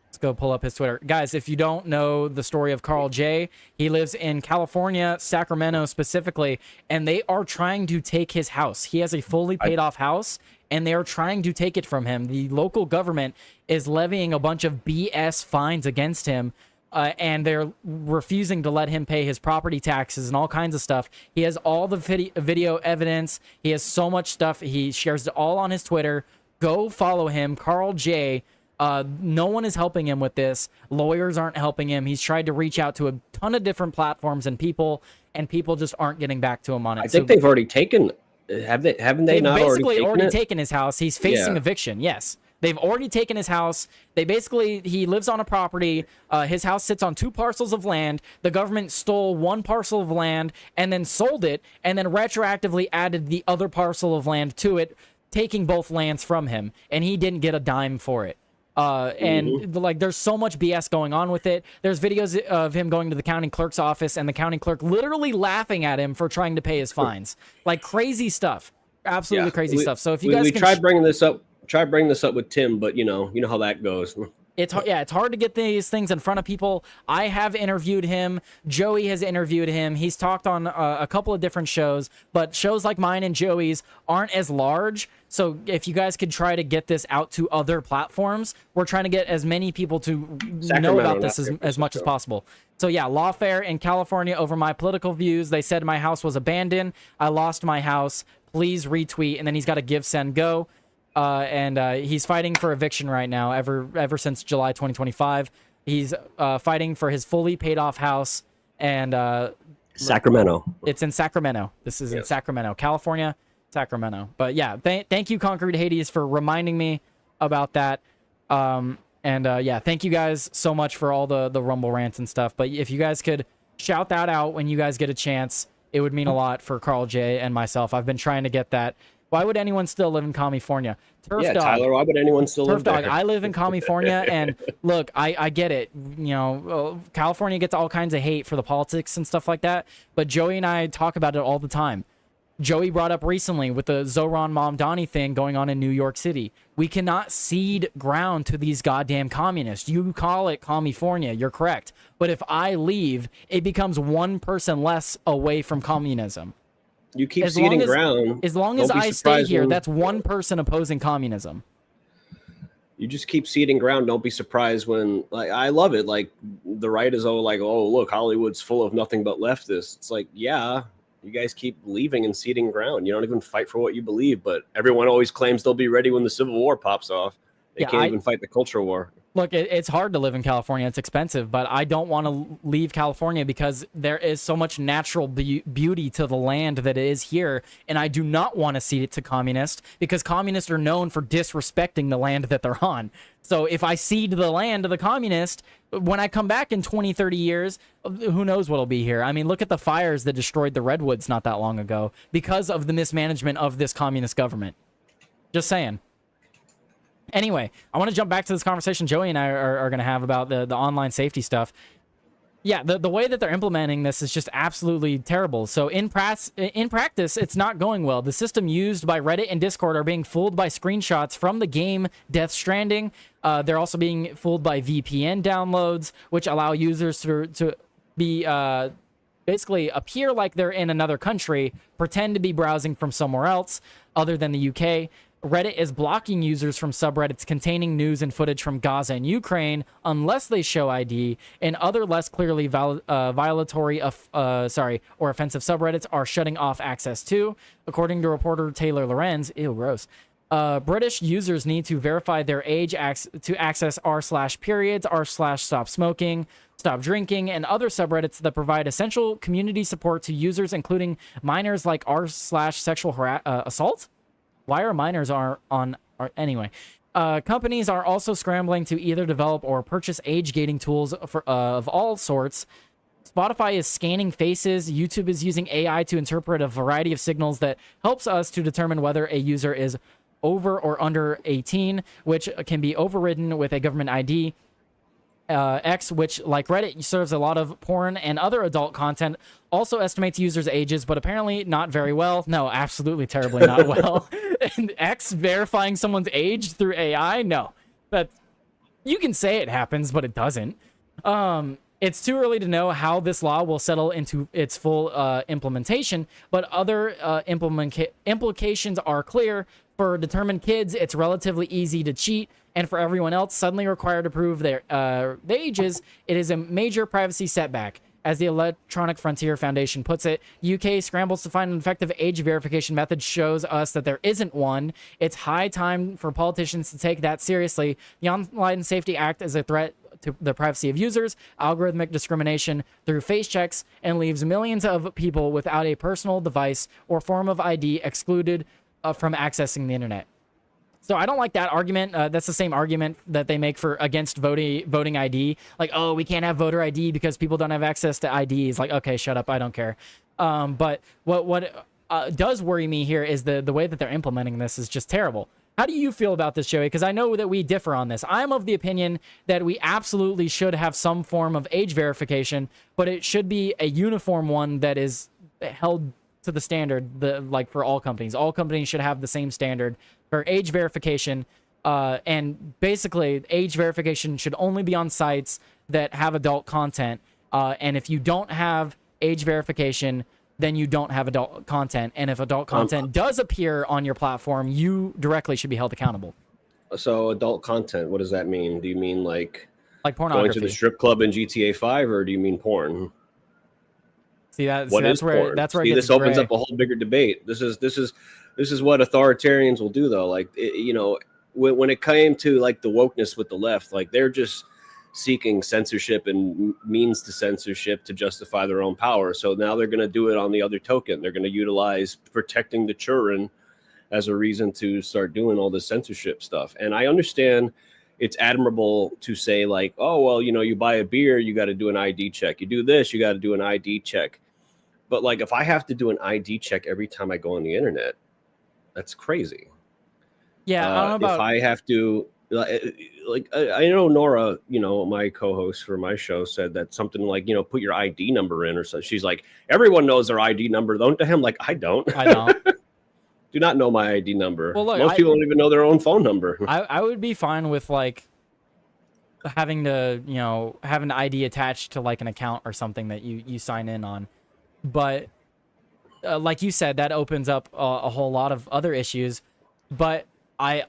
let's go pull up his Twitter. Guys, if you don't know the story of Carl J, he lives in California, Sacramento specifically, and they are trying to take his house. He has a fully paid off house, and they are trying to take it from him. The local government is levying a bunch of BS fines against him, and they're refusing to let him pay his property taxes and all kinds of stuff. He has all the video evidence. He has so much stuff. He shares it all on his Twitter. Go follow him, Carl J. No one is helping him with this. Lawyers aren't helping him. He's tried to reach out to a ton of different platforms and people just aren't getting back to him on it. I think they've already taken. Haven't they not basically already taken his house? He's facing eviction. Yes. They've already taken his house. He lives on a property. His house sits on 2 parcels of land. The government stole 1 parcel of land and then sold it and then retroactively added the other parcel of land to it, taking both lands from him. And he didn't get a dime for it. And like, there's so much BS going on with it. There's videos of him going to the county clerk's office and the county clerk literally laughing at him for trying to pay his fines. Like, crazy stuff. Absolutely crazy stuff. So if you guys we can tried bringing this up, with Tim, but you know how that goes. It's hard to get these things in front of people. I have interviewed him. Joey has interviewed him. He's talked on a couple of different shows, but shows like mine and Joey's aren't as large. So if you guys could try to get this out to other platforms, we're trying to get as many people to know about this as much as possible. So yeah, lawfare in California over my political views. They said my house was abandoned. I lost my house. Please retweet. And then he's got a give, send, go. And he's fighting for eviction right now. Ever since July 2025, he's fighting for his fully paid off house. And Sacramento. It's in Sacramento. This is in Sacramento, California, Sacramento. But yeah, thank you, Concrete Hades, for reminding me about that. Yeah, thank you guys so much for all the Rumble rants and stuff. But if you guys could shout that out when you guys get a chance, it would mean a lot for Carl J and myself. I've been trying to get that. Why would anyone still live in California? Turf Dog, Tyler, why would anyone still live there? I live in California, and look, I get it. You know, California gets all kinds of hate for the politics and stuff like that, but Joey and I talk about it all the time. Joey brought up recently with the Zoran Mamdani thing going on in New York City. We cannot cede ground to these goddamn communists. You call it California, you're correct. But if I leave, it becomes one person less away from communism. You keep ceding ground. As long as I stay here, that's one person opposing communism. You just keep ceding ground. Don't be surprised when, like, I love it. Like, the right is all like, oh, look, Hollywood's full of nothing but leftists. It's like, yeah, you guys keep leaving and ceding ground. You don't even fight for what you believe, but everyone always claims they'll be ready when the Civil War pops off. They can't even fight the culture war. Look, it's hard to live in California. It's expensive, but I don't want to leave California because there is so much natural beauty to the land that it is here, and I do not want to cede it to communists because communists are known for disrespecting the land that they're on. So if I cede the land to the communist, when I come back in 20, 30 years, who knows what'll be here? I mean, look at the fires that destroyed the redwoods not that long ago because of the mismanagement of this communist government. Just saying. Anyway, I want to jump back to this conversation Joey and I are going to have about the online safety stuff. Yeah, the way that they're implementing this is just absolutely terrible. So in practice, it's not going well. The system used by Reddit and Discord are being fooled by screenshots from the game Death Stranding. They're also being fooled by VPN downloads, which allow users to be basically appear like they're in another country, pretend to be browsing from somewhere else other than the UK. Reddit is blocking users from subreddits containing news and footage from Gaza and Ukraine unless they show ID, and other less clearly violatory or offensive subreddits are shutting off access to. According to reporter Taylor Lorenz, ew, gross. British users need to verify their age to access r/periods, r/stop smoking, stop drinking, and other subreddits that provide essential community support to users, including minors like r/sexual assault. Why are minors anyway? Companies are also scrambling to either develop or purchase age gating tools of all sorts. Spotify is scanning faces. YouTube is using AI to interpret a variety of signals that helps us to determine whether a user is over or under 18, which can be overridden with a government ID. X, which, like Reddit, serves a lot of porn and other adult content, also estimates users' ages, but apparently not very well. No, absolutely terribly not well. And X verifying someone's age through AI? No. You can say it happens, but it doesn't. It's too early to know how this law will settle into its full implementation, but other implications are clear. For determined kids, it's relatively easy to cheat, and for everyone else suddenly required to prove their ages, it is a major privacy setback. As the Electronic Frontier Foundation puts it, UK scrambles to find an effective age verification method shows us that there isn't one. It's high time for politicians to take that seriously. The Online Safety Act is a threat to the privacy of users, algorithmic discrimination through face checks, and leaves millions of people without a personal device or form of ID excluded from accessing the internet. So I don't like that argument. That's the same argument that they make for against voting ID. Like, oh, we can't have voter ID because people don't have access to IDs. Like, okay, shut up. I don't care. But what does worry me here is the way that they're implementing this is just terrible. How do you feel about this, Joey? Because I know that we differ on this. I'm of the opinion that we absolutely should have some form of age verification, but it should be a uniform one that is held to the standard, like for all companies. All companies should have the same standard for age verification. And basically, age verification should only be on sites that have adult content. And if you don't have age verification, then you don't have adult content. And if adult content does appear on your platform, you directly should be held accountable. So adult content, what does that mean? Do you mean like pornography? Going to the strip club in GTA 5, or do you mean porn? That's where porn? That's where See, it gets this opens gray. up a whole bigger debate. This is what authoritarians will do, though. Like, when it came to like the wokeness with the left, like they're just seeking censorship and means to censorship to justify their own power. So now they're going to do it on the other token. They're going to utilize protecting the children as a reason to start doing all this censorship stuff. And I understand it's admirable to say like, oh, well, you buy a beer, you got to do an ID check. You do this, you got to do an ID check. But like, if I have to do an ID check every time I go on the internet, that's crazy. Yeah, I don't know about... If I have to, like, I know Nora, my co-host for my show, said that something like, put your ID number in or so. She's like, everyone knows their ID number, don't they? I'm like, I don't. Do not know my ID number. Well, look, most people don't even know their own phone number. I would be fine with like having to, have an ID attached to like an account or something that you sign in on. But like you said, that opens up a whole lot of other issues. But I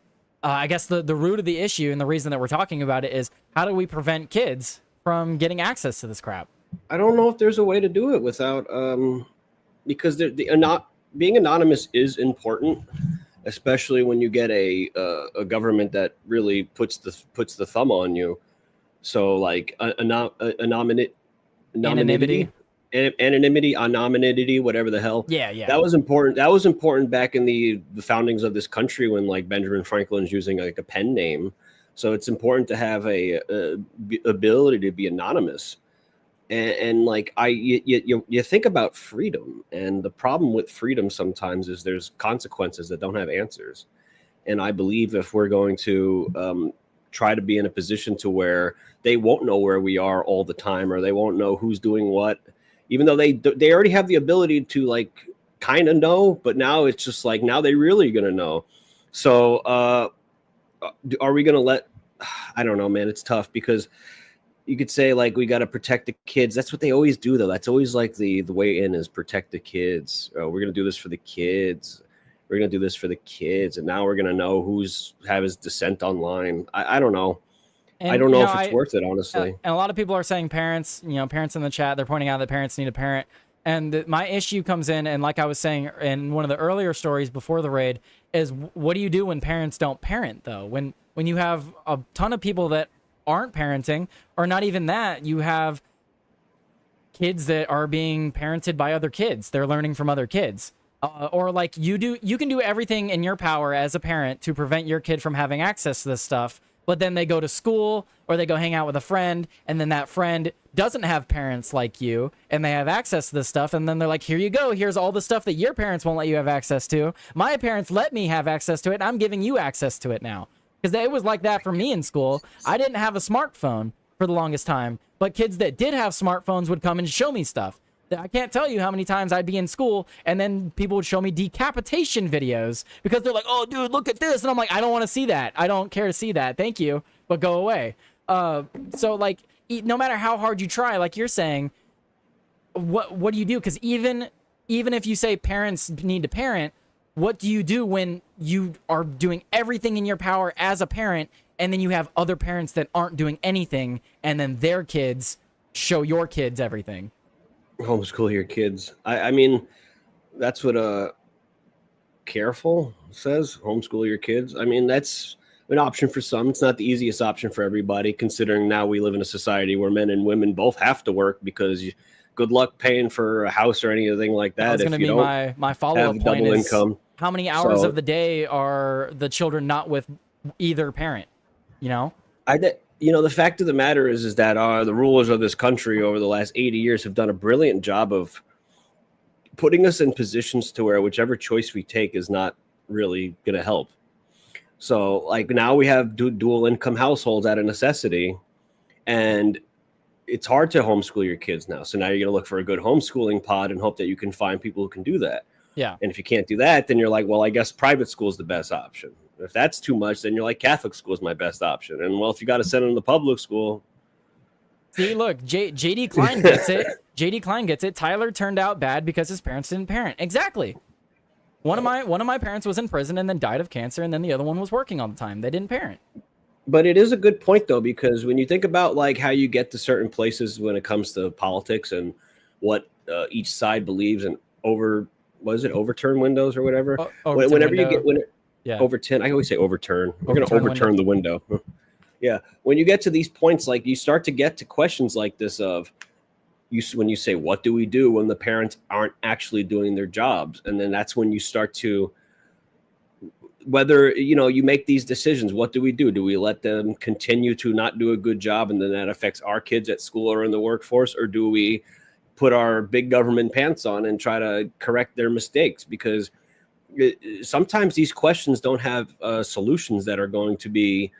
guess the root of the issue and the reason that we're talking about it is, how do we prevent kids from getting access to this crap? I don't know if there's a way to do it without, because being anonymous is important, especially when you get a government that really puts the thumb on you. So like anonymity, whatever the hell. Yeah. That was important. That was important back in the foundings of this country, when like Benjamin Franklin's using like a pen name. So it's important to have a ability to be anonymous. And like you think about freedom, and the problem with freedom sometimes is there's consequences that don't have answers. And I believe if we're going to try to be in a position to where they won't know where we are all the time, or they won't know who's doing what, even though they already have the ability to like kind of know, but now it's just like, now they really gonna know. So are we gonna let? I don't know, man. It's tough, because you could say like, we got to protect the kids. That's what they always do, though. That's always like the way in is protect the kids. We're gonna do this for the kids. We're gonna do this for the kids, and now we're gonna know who's have his dissent online. I don't know. And, I don't know if it's worth it, honestly. And a lot of people are saying parents, parents in the chat, they're pointing out that parents need a parent. And my issue comes in, and like I was saying in one of the earlier stories before the raid, is what do you do when parents don't parent, though? When you have a ton of people that aren't parenting, or not even that, you have kids that are being parented by other kids. They're learning from other kids. Or like you can do everything in your power as a parent to prevent your kid from having access to this stuff, but then they go to school or they go hang out with a friend, and then that friend doesn't have parents like you, and they have access to this stuff, and then they're like, here you go, here's all the stuff that your parents won't let you have access to. My parents let me have access to it, and I'm giving you access to it now. Because it was like that for me in school. I didn't have a smartphone for the longest time, but kids that did have smartphones would come and show me stuff. I can't tell you how many times I'd be in school, and then people would show me decapitation videos because they're like, oh, dude, look at this. And I'm like, I don't want to see that. I don't care to see that. Thank you, but go away. So, like, no matter how hard you try, like you're saying, what do you do? Because even if you say parents need to parent, what do you do when you are doing everything in your power as a parent, and then you have other parents that aren't doing anything, and then their kids show your kids everything? Homeschool your kids. I mean, that's what Careful says. Homeschool your kids. I mean, that's an option for some. It's not the easiest option for everybody, considering now we live in a society where men and women both have to work, because good luck paying for a house or anything like that. That's going to be my follow-up point is income. How many hours of the day are the children not with either parent? The fact of the matter is that the rulers of this country over the last 80 years have done a brilliant job of putting us in positions to where whichever choice we take is not really going to help. So like now we have dual income households out of necessity, and it's hard to homeschool your kids now. So now you're going to look for a good homeschooling pod and hope that you can find people who can do that. Yeah. And if you can't do that, then you're like, well, I guess private school is the best option. If that's too much, then you're like, Catholic school is my best option. And well, if you got to send them to public school. See, look, JD Klein gets it. JD Klein gets it. Tyler turned out bad because his parents didn't parent. Exactly. One of my parents was in prison and then died of cancer, and then the other one was working all the time. They didn't parent. But it is a good point, though, because when you think about like how you get to certain places when it comes to politics and what each side believes and overturn windows or whatever. Whenever you get overturn, I always say overturn. We're going to overturn the window. Yeah. When you get to these points, like you start to get to questions like this of when you say, what do we do when the parents aren't actually doing their jobs? And then that's when you start to, whether, you make these decisions, what do we do? Do we let them continue to not do a good job and then that affects our kids at school or in the workforce? Or do we put our big government pants on and try to correct their mistakes? Because sometimes these questions don't have solutions that are going to be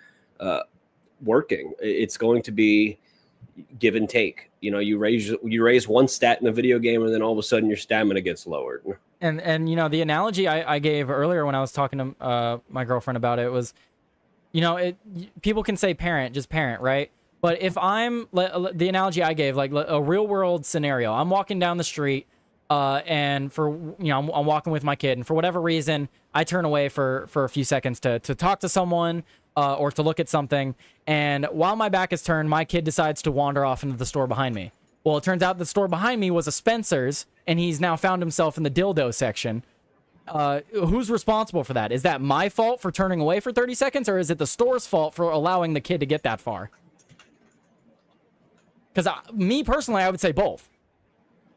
working. It's going to be give and take. You raise one stat in a video game and then all of a sudden your stamina gets lowered. And the analogy I gave earlier when I was talking to my girlfriend about it was, people can say just parent, right? But if the analogy I gave, like a real world scenario, I'm walking down the street and I'm walking with my kid, and for whatever reason, I turn away for a few seconds to talk to someone or to look at something. And while my back is turned, my kid decides to wander off into the store behind me. Well, it turns out the store behind me was a Spencer's, and he's now found himself in the dildo section. Who's responsible for that? Is that my fault for turning away for 30 seconds, or is it the store's fault for allowing the kid to get that far? Because me personally, I would say both.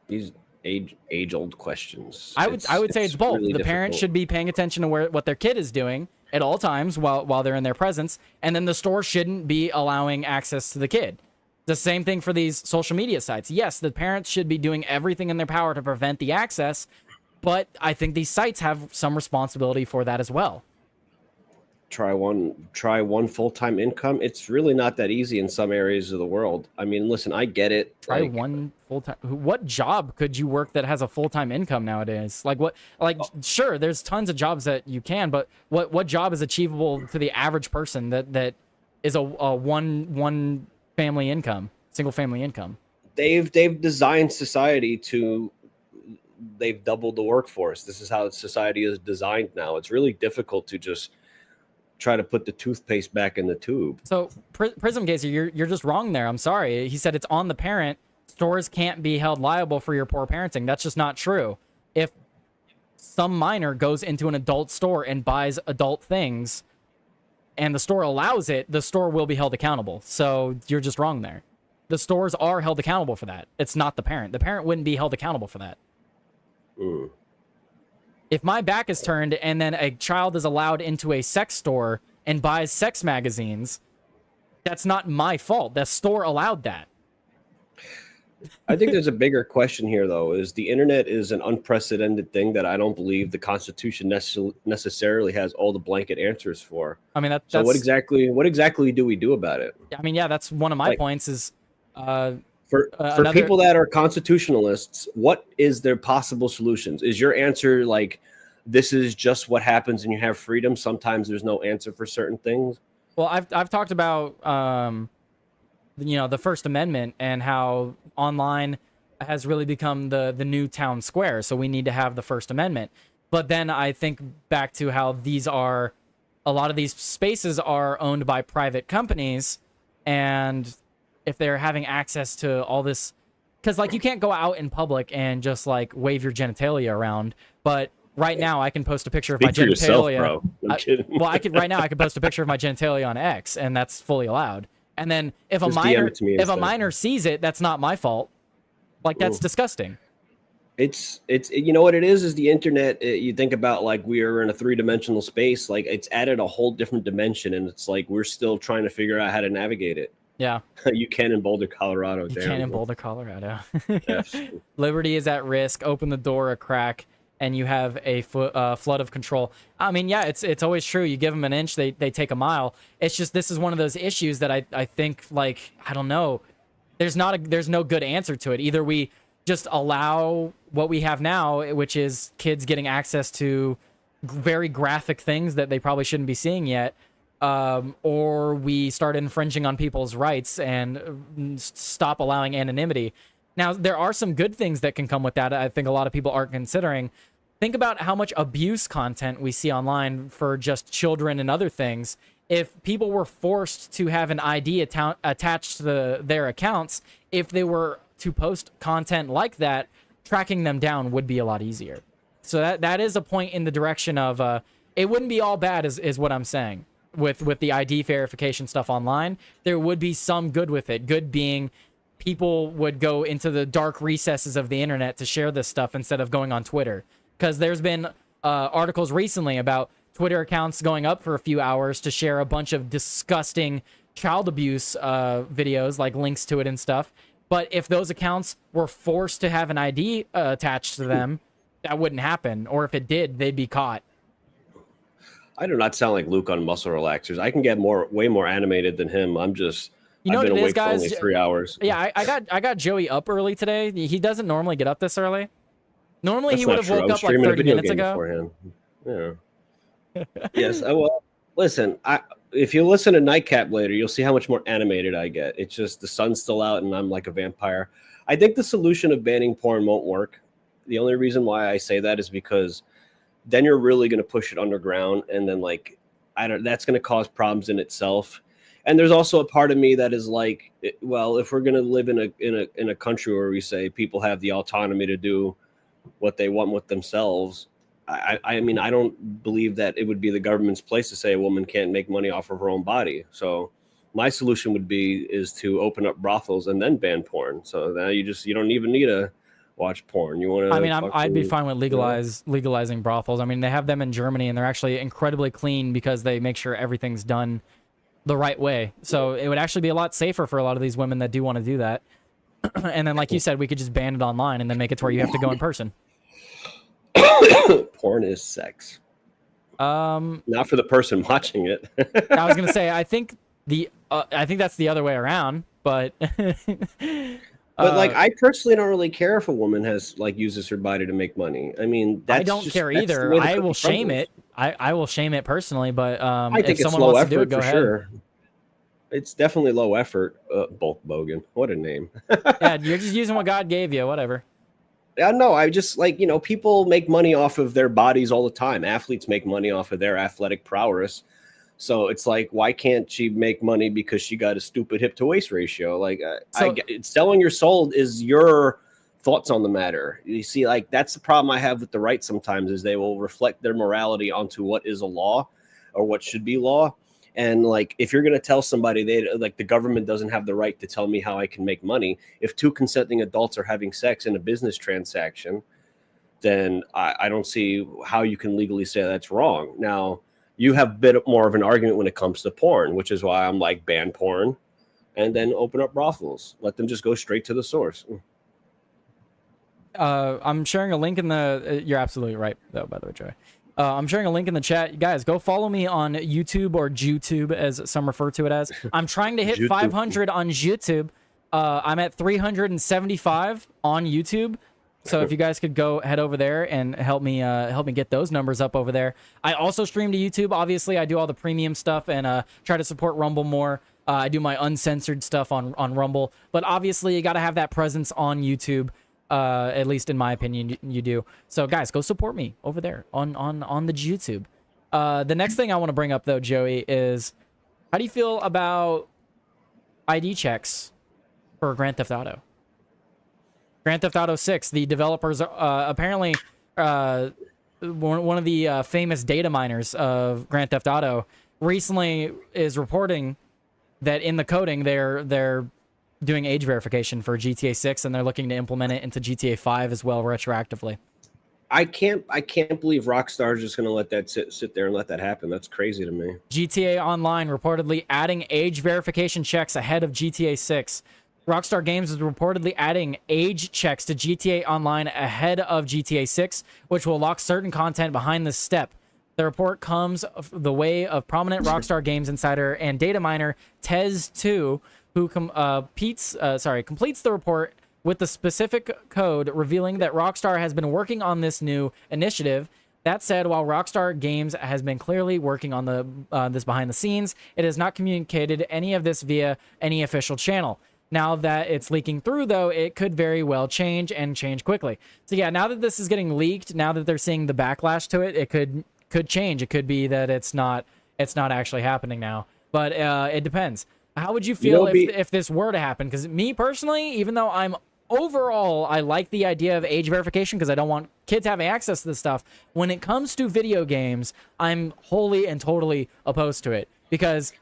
These age-old questions. I would say it's both. Really the parents should be paying attention to what their kid is doing at all times while they're in their presence, and then the store shouldn't be allowing access to the kid. The same thing for these social media sites. Yes, the parents should be doing everything in their power to prevent the access, but I think these sites have some responsibility for that as well. Try one full-time income. It's really not that easy in some areas of the world. I mean, listen, I get it. Try one full-time. What job could you work that has a full-time income nowadays? Sure, there's tons of jobs that you can, but what job is achievable to the average person that is a one family income, single family income? They've designed society they've doubled the workforce. This is how society is designed now. It's really difficult to just try to put the toothpaste back in the tube. So Prism Gazer, you're just wrong there. I'm sorry. He said it's on the parent. Stores can't be held liable for your poor parenting. That's just not true. If some minor goes into an adult store and buys adult things and the store allows it, the store will be held accountable. So you're just wrong there. The stores are held accountable for that. It's not the parent. The parent wouldn't be held accountable for that. If my back is turned and then a child is allowed into a sex store and buys sex magazines, that's not my fault. The store allowed that. I think there's a bigger question here, though, is the internet is an unprecedented thing that I don't believe the Constitution necessarily has all the blanket answers for. I mean, so what exactly do we do about it? I mean, yeah, that's one of my points is for people that are constitutionalists, what is their possible solutions? Is your answer like, this is just what happens and you have freedom? Sometimes there's no answer for certain things. Well, I've talked about, the First Amendment and how online has really become the new town square. So we need to have the First Amendment. But then I think back to how a lot of these spaces are owned by private companies. And if they're having access to all this, because you can't go out in public and just wave your genitalia around. But right now I can post a picture of my genitalia. Yourself, bro. I'm kidding. Well, right now I could post a picture of my genitalia on X, and that's fully allowed. And then if a minor sees it, that's not my fault. That's disgusting. It's what it is the internet. You think about we are in a 3-dimensional space. It's added a whole different dimension, and it's we're still trying to figure out how to navigate it. Yeah. You can in Boulder, Colorado. You can in Boulder, Colorado. Liberty is at risk. Open the door a crack. and you have a flood of control. I mean, yeah, it's always true. You give them an inch, they take a mile. It's just this is one of those issues that I think, like, I don't know. There's no good answer to it. Either we just allow what we have now, which is kids getting access to very graphic things that they probably shouldn't be seeing yet, or we start infringing on people's rights and stop allowing anonymity. Now, there are some good things that can come with that. I think a lot of people aren't considering. Think about how much abuse content we see online for just children and other things. If people were forced to have an ID attached to their accounts, if they were to post content like that, tracking them down would be a lot easier. So that is a point in the direction of it wouldn't be all bad, is what I'm saying. With the ID verification stuff online, there would be some good with it. Good being people would go into the dark recesses of the internet to share this stuff instead of going on Twitter. Because there's been articles recently about Twitter accounts going up for a few hours to share a bunch of disgusting child abuse videos, like links to it and stuff. But if those accounts were forced to have an ID attached to them, that wouldn't happen. Or if it did, they'd be caught. I do not sound like Luke on muscle relaxers. I can get way more animated than him. I'm just, you know, I've been what it awake is, guys? for only 3 hours. Yeah, I got Joey up early today. He doesn't normally get up this early. Normally he would have woke up like 30 minutes ago. Yeah. Yes. Well, listen. If you listen to Nightcap later, you'll see how much more animated I get. It's just the sun's still out and I'm like a vampire. I think the solution of banning porn won't work. The only reason why I say that is because then you're really going to push it underground, and then like that's going to cause problems in itself. And there's also a part of me that is like, well, if we're going to live in a country where we say people have the autonomy to do what they want with themselves, I mean, I don't believe that it would be the government's place to say a woman can't make money off of her own body. So my solution is to open up brothels and then ban porn. So now you don't even need to watch porn. You want to? I mean, I'd be fine with legalizing brothels. I mean, they have them in Germany, and they're actually incredibly clean because they make sure everything's done the right way. So it would actually be a lot safer for a lot of these women that do want to do that. And then, like you said, we could just ban it online and then make it to where you have to go in person. Porn is sex. Not for the person watching it. I was gonna say, I think that's the other way around, but. But like, I personally don't really care if a woman uses her body to make money. I mean, I don't care either. I will shame it. I will shame it personally, but I think if it's someone low wants to do effort it, go for ahead. sure. It's definitely low effort. Bulk Bogan, what a name. Yeah, you're just using what God gave you, whatever. Yeah, no, I just people make money off of their bodies all the time. Athletes make money off of their athletic prowess. So it's like, why can't she make money because she got a stupid hip to waist ratio? Like, selling your soul is your thoughts on the matter. You see, like, that's the problem I have with the right sometimes, is they will reflect their morality onto what is a law or what should be law. And like, if you're going to tell somebody the government doesn't have the right to tell me how I can make money, if two consenting adults are having sex in a business transaction, then I don't see how you can legally say that's wrong. Now, you have a bit more of an argument when it comes to porn, which is why I'm like, ban porn and then open up brothels. Let them just go straight to the source. I'm sharing a link in the... You're absolutely right, though, by the way, Joey. I'm sharing a link in the chat. You guys, go follow me on YouTube, or YouTube, as some refer to it as. I'm trying to hit 500 on YouTube. I'm at 375 on YouTube. So if you guys could go head over there and help me get those numbers up over there. I also stream to YouTube. Obviously, I do all the premium stuff and try to support Rumble more. I do my uncensored stuff on Rumble. But obviously, you got to have that presence on YouTube. At least in my opinion, you do. So guys, go support me over there on the YouTube. The next thing I want to bring up, though, Joey, is how do you feel about ID checks for Grand Theft Auto? Grand Theft Auto 6, the developers apparently one of the famous data miners of Grand Theft Auto recently is reporting that in the coding they're doing age verification for GTA 6, and they're looking to implement it into GTA 5 as well retroactively. I can't believe Rockstar is just going to let that sit there and let that happen. That's crazy to me. GTA Online reportedly adding age verification checks ahead of GTA 6. Rockstar Games is reportedly adding age checks to GTA Online ahead of GTA 6, which will lock certain content behind this step. The report comes the way of prominent Rockstar Games insider and data miner Tez2, who completes the report with the specific code revealing that Rockstar has been working on this new initiative. That said, while Rockstar Games has been clearly working on this behind the scenes, it has not communicated any of this via any official channel. Now that it's leaking through, though, it could very well change and change quickly. So yeah, now that this is getting leaked, now that they're seeing the backlash to it, it could change. It could be that it's not actually happening now. But it depends. How would you feel if this were to happen? Because me personally, even though overall I like the idea of age verification because I don't want kids having access to this stuff, when it comes to video games, I'm wholly and totally opposed to it because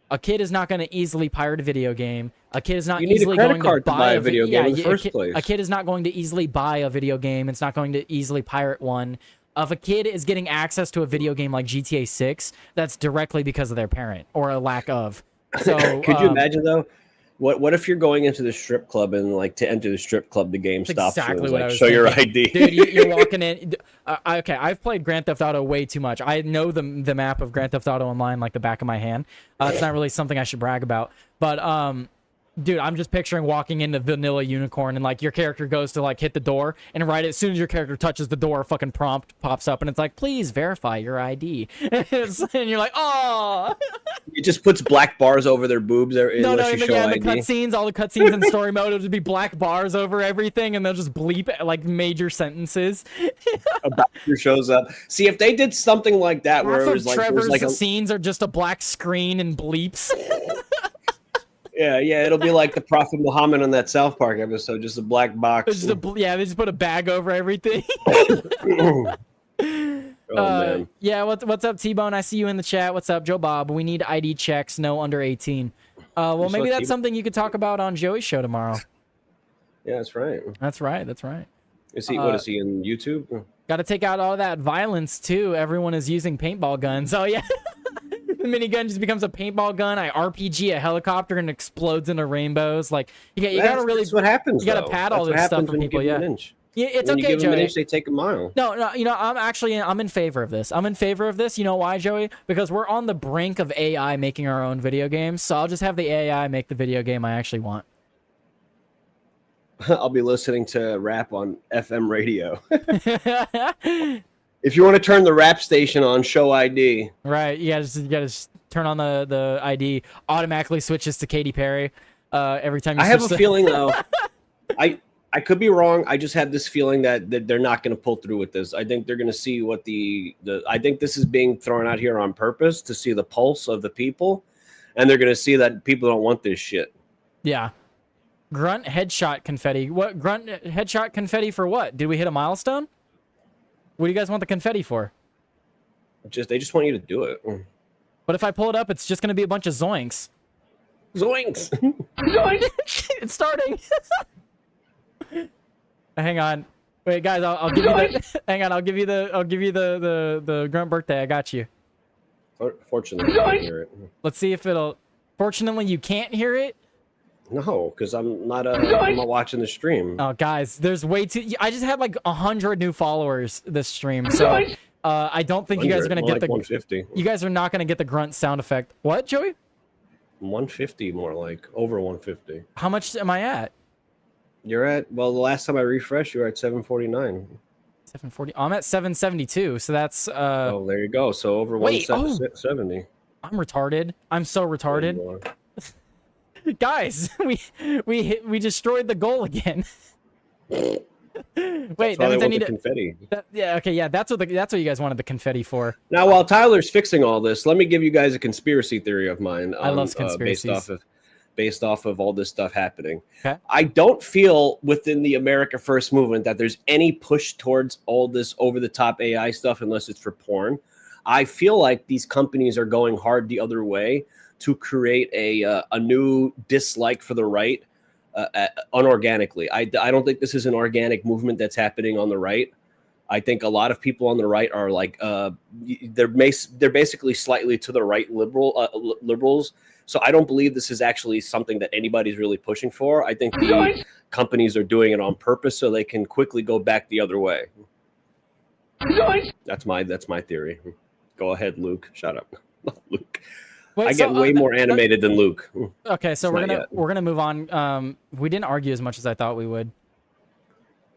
a kid is not going to easily pirate a video game. A kid is not easily going to buy a video game in the first place. A kid is not going to easily buy a video game. It's not going to easily pirate one. If a kid is getting access to a video game like GTA 6, that's directly because of their parent or a lack of. So could you imagine though? What if you're going into the strip club and like to enter the strip club, the game stops exactly and what like, I was show thinking. your ID. Dude, you're walking in. Okay, I've played Grand Theft Auto way too much. I know the map of Grand Theft Auto Online like the back of my hand. It's not really something I should brag about, but dude, I'm just picturing walking into Vanilla Unicorn and like your character goes to like hit the door, and right as soon as your character touches the door, a fucking prompt pops up and it's like, please verify your ID. And you're like, oh. It just puts black bars over their boobs. No, unless you show yeah, ID. the cutscenes, all the cutscenes in story mode, it'll just be black bars over everything, and they'll just bleep like major sentences. A doctor shows up. See, if they did something like that, where it was like, Trevor's scenes are just a black screen and bleeps. Yeah, it'll be like the Prophet Muhammad on that South Park episode, just a black box. They just put a bag over everything. Man. Yeah, what's up, T-Bone? I see you in the chat. What's up, Joe Bob? We need ID checks, no under 18. Well, maybe that's something you could talk about on Joey's show tomorrow. Yeah, that's right. That's right. Is he? What is he in YouTube? Got to take out all that violence too. Everyone is using paintball guns. Oh yeah. The minigun just becomes a paintball gun. I RPG a helicopter and explodes into rainbows. Like you gotta really. That's what happens. You gotta pad all this stuff for people. Yeah. Yeah, it's when okay, you give Joey. them an inch, they take a mile. No, I'm in favor of this. I'm in favor of this. You know why, Joey? Because we're on the brink of AI making our own video games. So I'll just have the AI make the video game I actually want. I'll be listening to rap on FM radio. If you want to turn the rap station on, show ID. Right, you gotta just turn on the ID. Automatically switches to Katy Perry every time. You I have a feeling though. I could be wrong. I just have this feeling that they're not going to pull through with this. I think they're going to see what I think this is being thrown out here on purpose to see the pulse of the people, and they're going to see that people don't want this shit. Yeah. Grunt headshot confetti. What grunt headshot confetti for what? Did we hit a milestone? What do you guys want the confetti for? They just want you to do it. But if I pull it up, it's just going to be a bunch of zoinks. Zoinks. Zoinks! It's starting. Hang on. Wait, guys, I'll give you the hang on, I'll give you the grunt birthday. I got you. Fortunately, I can't hear it. Let's see if it'll fortunately you can't hear it. No, because I'm not watching the stream. Oh, guys, there's way too. I just had like 100 new followers this stream, so I don't think you guys are gonna get the 150. You guys are not gonna get the grunt sound effect. What, Joey? 150, more like over 150. How much am I at? You're at the last time I refreshed, you were at 749. 740. I'm at 772. So that's Oh, there you go. So over 170. I'm retarded. I'm so retarded. Guys, we destroyed the goal again. Wait, that means I need confetti. That's what you guys wanted the confetti for. Now, while Tyler's fixing all this, let me give you guys a conspiracy theory of mine. I love conspiracies. Based off of all this stuff happening. Okay. I don't feel within the America First movement that there's any push towards all this over-the-top AI stuff unless it's for porn. I feel like these companies are going hard the other way to create a new dislike for the right unorganically. I don't think this is an organic movement that's happening on the right. I think a lot of people on the right are like they're basically slightly to the right liberals. So I don't believe this is actually something that anybody's really pushing for. I think the companies are doing it on purpose so they can quickly go back the other way. That's my theory. Go ahead, Luke. Shut up. Luke. Wait, I get way more animated than Luke. Okay, so It's we're gonna move on. We didn't argue as much as I thought we would.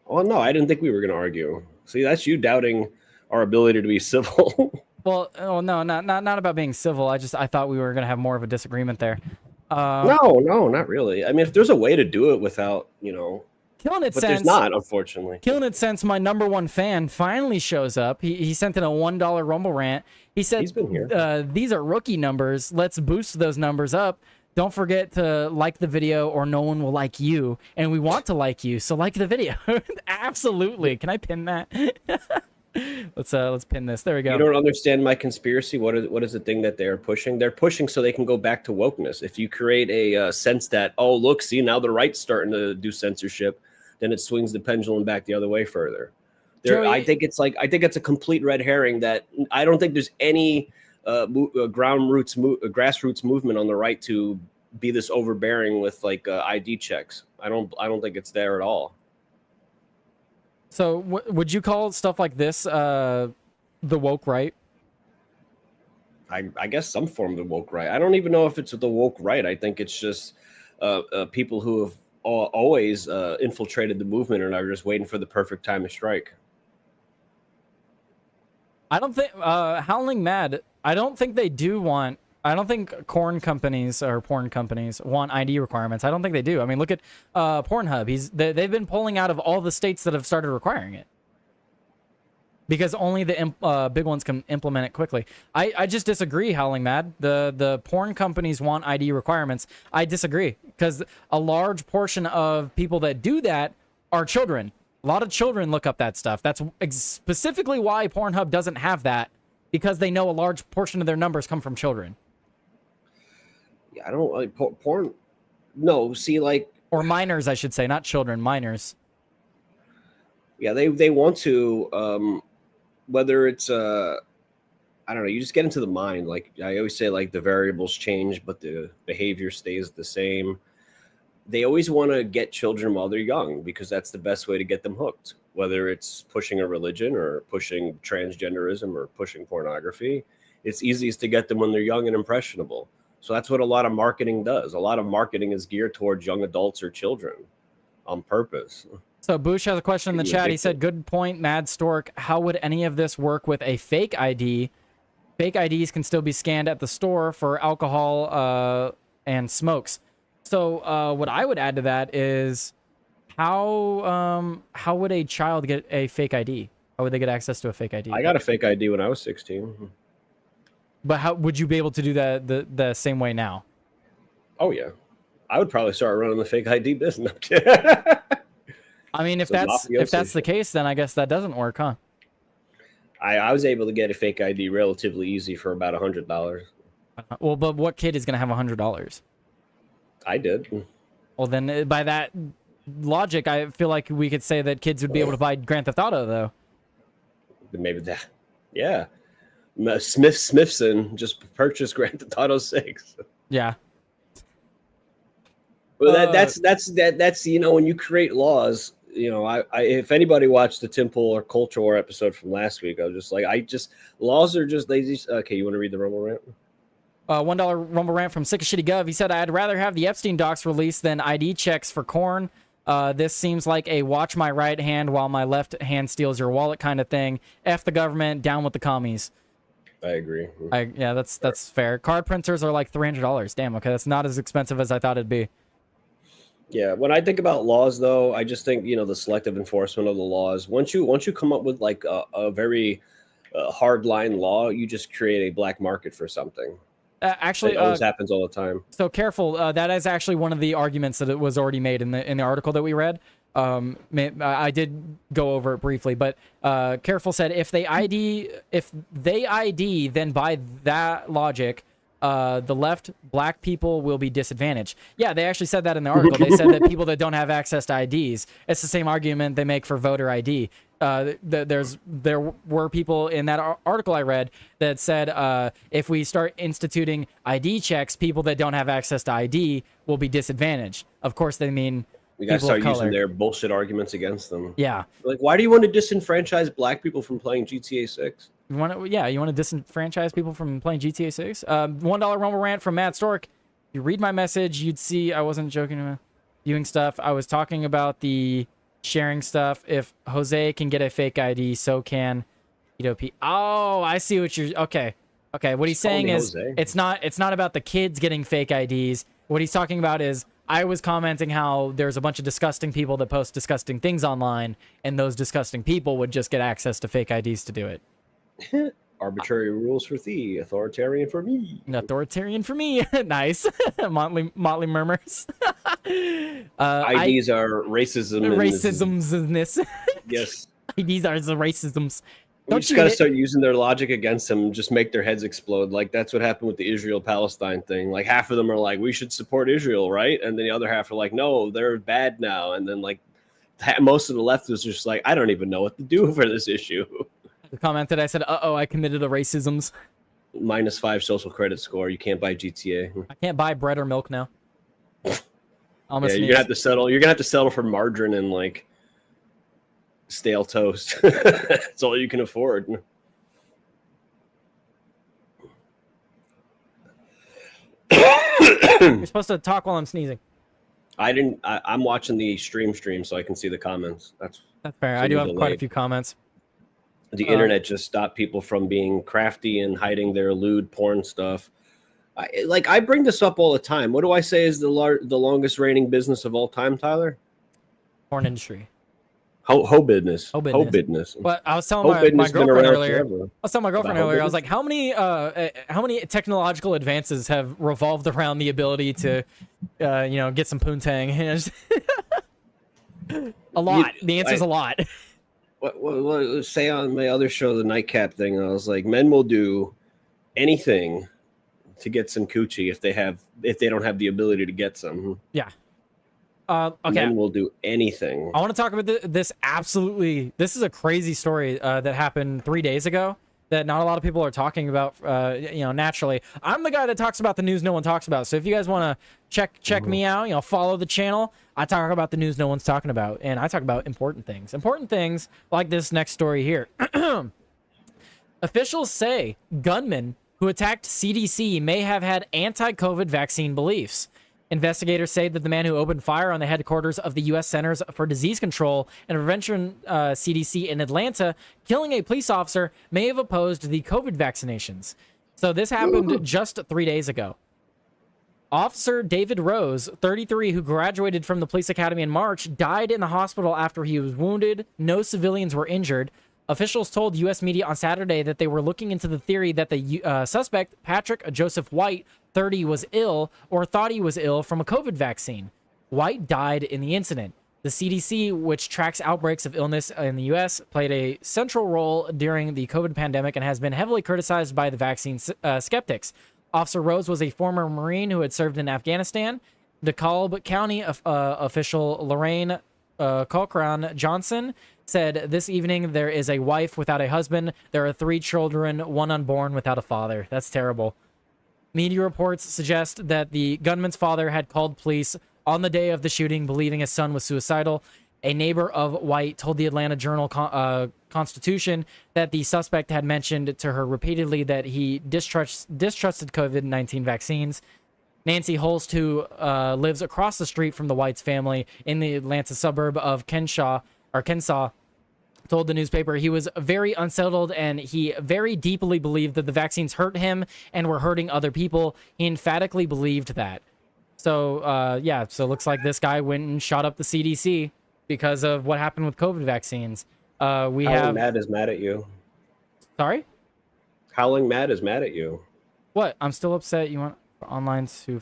Well, no, I didn't think we were going to argue. See, that's you doubting our ability to be civil. Well, oh no, not about being civil. I thought we were gonna have more of a disagreement there. No, not really. I mean, if there's a way to do it without, Killing it but sense. there's not, unfortunately. Killing it sense. My number one fan finally shows up. He sent in a $1 Rumble rant. He said, He's been here. These are rookie numbers. Let's boost those numbers up. Don't forget to like the video or no one will like you. And we want to like you, so like the video. Absolutely. Can I pin that? Let's pin this. There we go. You don't understand my conspiracy. What is the thing that they're pushing? They're pushing so they can go back to wokeness. If you create a sense that, oh, look, see, now the right's starting to do censorship, then it swings the pendulum back the other way further. I think it's a complete red herring that I don't think there's any grassroots movement on the right to be this overbearing with like ID checks. I don't think it's there at all. So would you call stuff like this the woke right? I guess some form of the woke right. I don't even know if it's the woke right. I think it's just people who have always infiltrated the movement and are just waiting for the perfect time to strike. I don't think Howling Mad. I don't think they do want. I don't think porn companies want ID requirements. I don't think they do. I mean, look at Pornhub. They've been pulling out of all the states that have started requiring it because only the big ones can implement it quickly. I just disagree, Howling Mad. The porn companies want ID requirements. I disagree because a large portion of people that do that are children. A lot of children look up that stuff. That's specifically why Pornhub doesn't have that, because they know a large portion of their numbers come from children. Yeah, I don't like porn. No, see, like, or minors, I should say, not children, minors. Yeah, they want to. Whether it's I don't know. You just get into the mind. Like I always say, like the variables change, but the behavior stays the same. They always want to get children while they're young because that's the best way to get them hooked. Whether it's pushing a religion or pushing transgenderism or pushing pornography, it's easiest to get them when they're young and impressionable. So that's what a lot of marketing does. A lot of marketing is geared towards young adults or children on purpose. So Boosh has a question in the chat. He said, good point, Mad Stork. How would any of this work with a fake ID? Fake IDs can still be scanned at the store for alcohol and smokes. So what I would add to that is how would a child get a fake ID? How would they get access to a fake ID? I got a fake ID when I was 16. But how would you be able to do that the same way now? Oh, yeah. I would probably start running the fake ID business. I mean, if that's the case, then I guess that doesn't work, huh? I was able to get a fake ID relatively easy for about $100. Well, but what kid is going to have $100? I did. Well, then by that logic, I feel like we could say that kids would be able to buy Grand Theft Auto, though. Maybe that. Yeah. Smithson just purchased Grand Theft Auto 6. Yeah. Well, that's when you create laws, I if anybody watched the Tim Pool or Culture War episode from last week, I was just like, laws are just lazy. Okay, you want to read the Rumble rant? $1 Rumble rant from Sick of Shitty Gov. He said, I'd rather have the Epstein docs released than ID checks for corn. This seems like a watch my right hand while my left hand steals your wallet kind of thing. F the government, down with the commies. I agree. Yeah, that's fair. Card printers are like $300. Damn, okay, that's not as expensive as I thought it'd be. Yeah, when I think about laws, though, I just think, the selective enforcement of the laws. Once you come up with like a very hard line law, you just create a black market for something. Actually, it always happens all the time. So careful. That is actually one of the arguments that it was already made in the article that we read. I did go over it briefly, but Careful said if they ID, then by that logic, the left, black people will be disadvantaged. Yeah, they actually said that in the article. They said that people that don't have access to IDs, it's the same argument they make for voter ID. There were people in that article I read that said if we start instituting ID checks, people that don't have access to ID will be disadvantaged. Of course, they mean We gotta people of start using color. their bullshit arguments against them. Yeah. Like, why do you want to disenfranchise black people from playing GTA 6? You want to disenfranchise people from playing GTA 6? $1 Rumble rant from Matt Stork. If you read my message, you'd see I wasn't joking about viewing stuff. I was talking about the sharing stuff. If Jose can get a fake ID, so can P. Oh, I see what you're. Okay. What he's saying is Jose. it's not about the kids getting fake IDs. What he's talking about is I was commenting how there's a bunch of disgusting people that post disgusting things online, and those disgusting people would just get access to fake IDs to do it. Arbitrary rules for thee, authoritarian for me. Authoritarian for me. Nice. Motley murmurs. IDs are racism. Racisms. Yes. IDs are the racisms. We just gotta start using their logic against them and just make their heads explode. Like, that's what happened with the Israel-Palestine thing. Like, half of them are like, we should support Israel, right? And then the other half are like, no, they're bad now. And then, like, most of the left was just like, I don't even know what to do for this issue. The comment that I said, I committed a racisms. -5 social credit score. You can't buy GTA. I can't buy bread or milk now. Yeah, you're gonna have to settle. You're gonna have to settle for margarine and like stale toast. That's all you can afford. You're supposed to talk while I'm sneezing. I'm watching the stream, so I can see the comments. That's fair. I do have quite a few comments. The internet just stopped people from being crafty and hiding their lewd porn stuff. I bring this up all the time. What do I say is the longest reigning business of all time, Tyler? Porn industry. Ho business. Ho business. But I was telling my girlfriend earlier. Forever. I was telling my girlfriend earlier. I was like, how many technological advances have revolved around the ability to, get some poontang? A lot. The answer's a lot. What say on my other show, the Nightcap thing? I was like, men will do anything to get some coochie if they don't have the ability to get some. Yeah. Okay. Men will do anything. I want to talk about this. This is a crazy story that happened 3 days ago that not a lot of people are talking about. Naturally, I'm the guy that talks about the news no one talks about. So if you guys want to check me out, follow the channel. I talk about the news no one's talking about, and I talk about important things like this next story here. Officials say gunmen who attacked CDC may have had anti-COVID vaccine beliefs. Investigators say that the man who opened fire on the headquarters of the U.S. Centers for Disease Control and Prevention CDC in Atlanta, killing a police officer, may have opposed the COVID vaccinations. So this happened just 3 days ago. Officer David Rose, 33, who graduated from the police academy in March, died in the hospital after he was wounded. No civilians were injured. Officials told U.S. media on Saturday that they were looking into the theory that the suspect, Patrick Joseph White, 30, was ill or thought he was ill from a COVID vaccine. White died in the incident. The CDC, which tracks outbreaks of illness in the U.S., played a central role during the COVID pandemic and has been heavily criticized by the vaccine skeptics. Officer Rose was a former Marine who had served in Afghanistan. DeKalb County official Lorraine Cochran Johnson said this evening there is a wife without a husband. There are 3 children, 1 unborn without a father. That's terrible. Media reports suggest that the gunman's father had called police on the day of the shooting, believing his son was suicidal. A neighbor of White told the Atlanta Journal-Constitution that the suspect had mentioned to her repeatedly that he distrusted COVID-19 vaccines. Nancy Holst, who lives across the street from the White's family in the Atlanta suburb of Kensaw, told the newspaper he was very unsettled and he very deeply believed that the vaccines hurt him and were hurting other people. He emphatically believed that. So, so it looks like this guy went and shot up the CDC because of what happened with COVID vaccines. Howling Matt is mad at you. Sorry? Howling Matt is mad at you. What? I'm still upset. You want online to...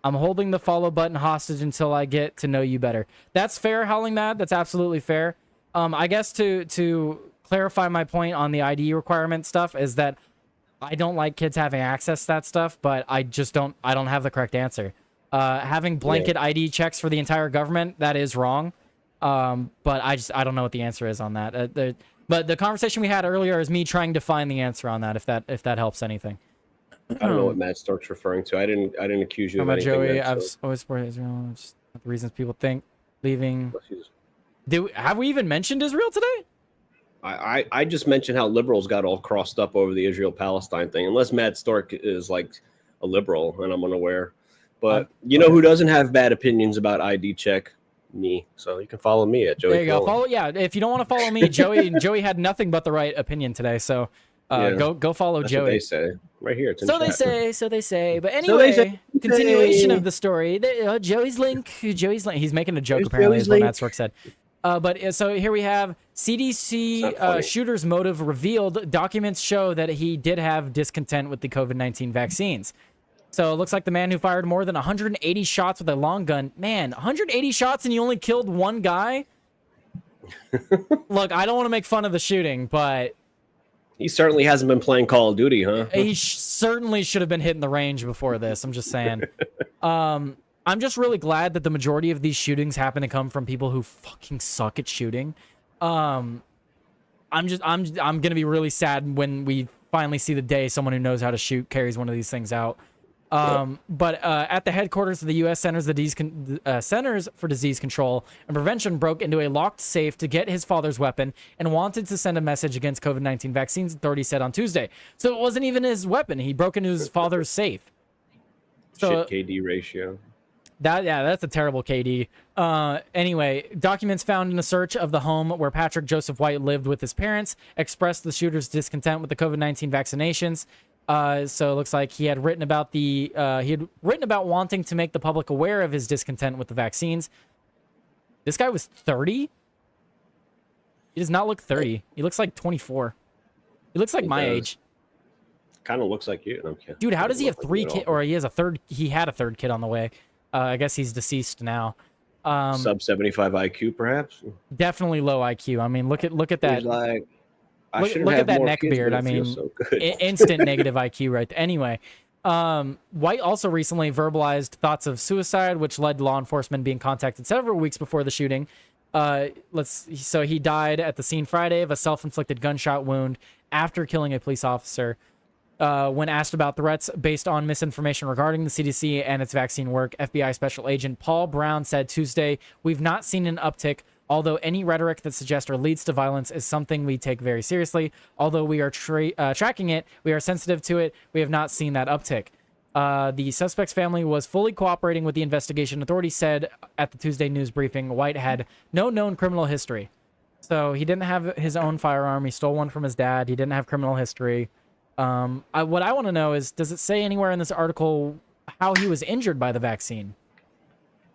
I'm holding the follow button hostage until I get to know you better. That's fair, Howling Mad. That's absolutely fair. I guess to clarify my point on the ID requirement stuff is that I don't like kids having access to that stuff, but I don't have the correct answer. Having blanket ID checks for the entire government, that is wrong. But I don't know what the answer is on that. But the conversation we had earlier is me trying to find the answer on that, if that helps anything. I don't know what Matt Stork's referring to. I didn't accuse you of anything. Joey, I've always supported Israel. Just the reasons people think leaving. Have we even mentioned Israel today? I just mentioned how liberals got all crossed up over the Israel-Palestine thing. Unless Matt Stork is like a liberal, and I'm unaware. But you know who doesn't have bad opinions about ID check? Me. So you can follow me at Joey. There you go. Follow. Yeah, if you don't want to follow me, Joey had nothing but the right opinion today. So go follow That's Joey. what they say right here. It's in So chat. they say. But anyway, continuation of the story. Joey's link. He's making a joke apparently, is what Matt Stork said. But so here we have CDC shooter's motive revealed. Documents show that he did have discontent with the COVID-19 vaccines. So it looks like the man who fired more than 180 shots with a long gun. Man, 180 shots and you only killed one guy? Look, I don't want to make fun of the shooting, but... He certainly hasn't been playing Call of Duty, huh? He certainly should have been hitting the range before this. I'm just saying. I'm just really glad that the majority of these shootings happen to come from people who fucking suck at shooting. I'm gonna be really sad when we finally see the day someone who knows how to shoot carries one of these things out. But at the headquarters of the U.S. Centers for Disease Control and Prevention broke into a locked safe to get his father's weapon and wanted to send a message against COVID-19 vaccines, authorities said on Tuesday. So it wasn't even his weapon. He broke into his father's safe. So, Shit KD ratio. That's a terrible KD. Anyway, documents found in a search of the home where Patrick Joseph White lived with his parents expressed the shooter's discontent with the COVID-19 vaccinations. So it looks like he had written about wanting to make the public aware of his discontent with the vaccines. This guy was 30. He does not look 30. He looks like 24. He looks like my age. Kind of looks like you. No, dude, how does he have 3 kids? Or he has a third. He had a third kid on the way. I guess he's deceased now. Sub 75 IQ, perhaps. Definitely low IQ. I mean, look at that. He's like, look at that neck beard. I mean, so instant negative IQ right there. Anyway, White also recently verbalized thoughts of suicide, which led to law enforcement being contacted several weeks before the shooting. So he died at the scene Friday of a self-inflicted gunshot wound after killing a police officer. When asked about threats based on misinformation regarding the CDC and its vaccine work, FBI Special Agent Paul Brown said Tuesday, "We've not seen an uptick, although any rhetoric that suggests or leads to violence is something we take very seriously. Although we are tracking it, we are sensitive to it, we have not seen that uptick." The suspect's family was fully cooperating with the investigation. Authorities said at the Tuesday news briefing, White had no known criminal history. So he didn't have his own firearm. He stole one from his dad. He didn't have criminal history. What I want to know is, does it say anywhere in this article how he was injured by the vaccine?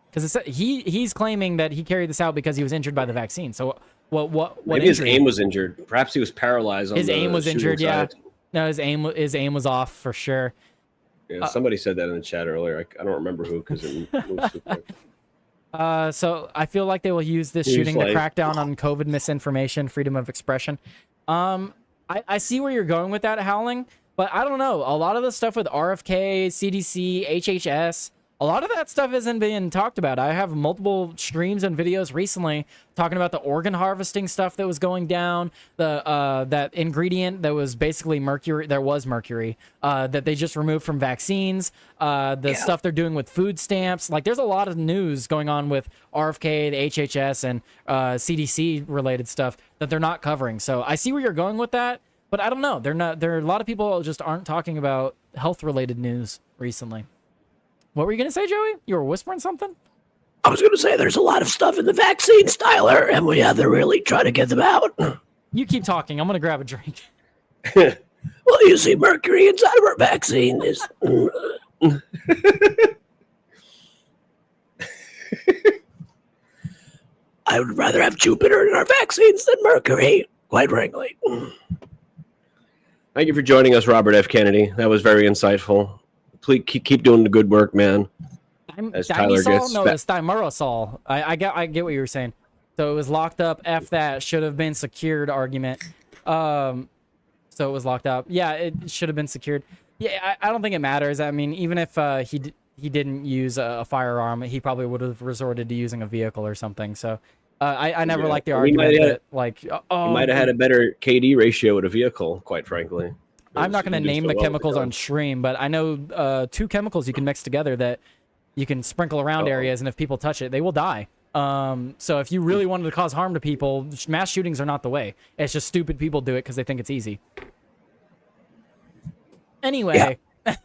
Because he's claiming that he carried this out because he was injured by the vaccine. So what maybe his aim was injured. Perhaps he was paralyzed. His aim was injured. Yeah. No, his aim was off for sure. Yeah, somebody said that in the chat earlier. I don't remember who because it moves too quick. So I feel like they will use this shooting to crack down on COVID misinformation, freedom of expression. I see where you're going with that, Howling, but I don't know. A lot of the stuff with RFK, CDC, HHS, a lot of that stuff isn't being talked about. I have multiple streams and videos recently talking about the organ harvesting stuff that was going down, that ingredient that was basically mercury. There was mercury that they just removed from vaccines. Stuff they're doing with food stamps. Like, there's a lot of news going on with RFK, the HHS, and CDC related stuff that they're not covering. So I see where you're going with that, but I don't know. There are a lot of people just aren't talking about health related news recently. What were you going to say, Joey? You were whispering something? I was going to say there's a lot of stuff in the vaccines, Tyler, and we have to really try to get them out. You keep talking. I'm going to grab a drink. Well, you see, mercury inside of our vaccine is... I would rather have Jupiter in our vaccines than mercury, quite frankly. Thank you for joining us, Robert F. Kennedy. That was very insightful. Please keep doing the good work, man. As Tyler gets no, it's thimerosal. I get what you were saying. So it was locked up. F that should have been secured argument. so it was locked up. Yeah, it should have been secured. Yeah, I don't think it matters. I mean, even if he didn't use a firearm, he probably would have resorted to using a vehicle or something. So I never liked the argument that like, oh, he might have had a better KD ratio with a vehicle, quite frankly. I'm not going to name the chemicals on stream, but I know 2 chemicals you can mix together that you can sprinkle around areas, and if people touch it, they will die. So if you really wanted to cause harm to people, mass shootings are not the way. It's just stupid people do it because they think it's easy. Anyway,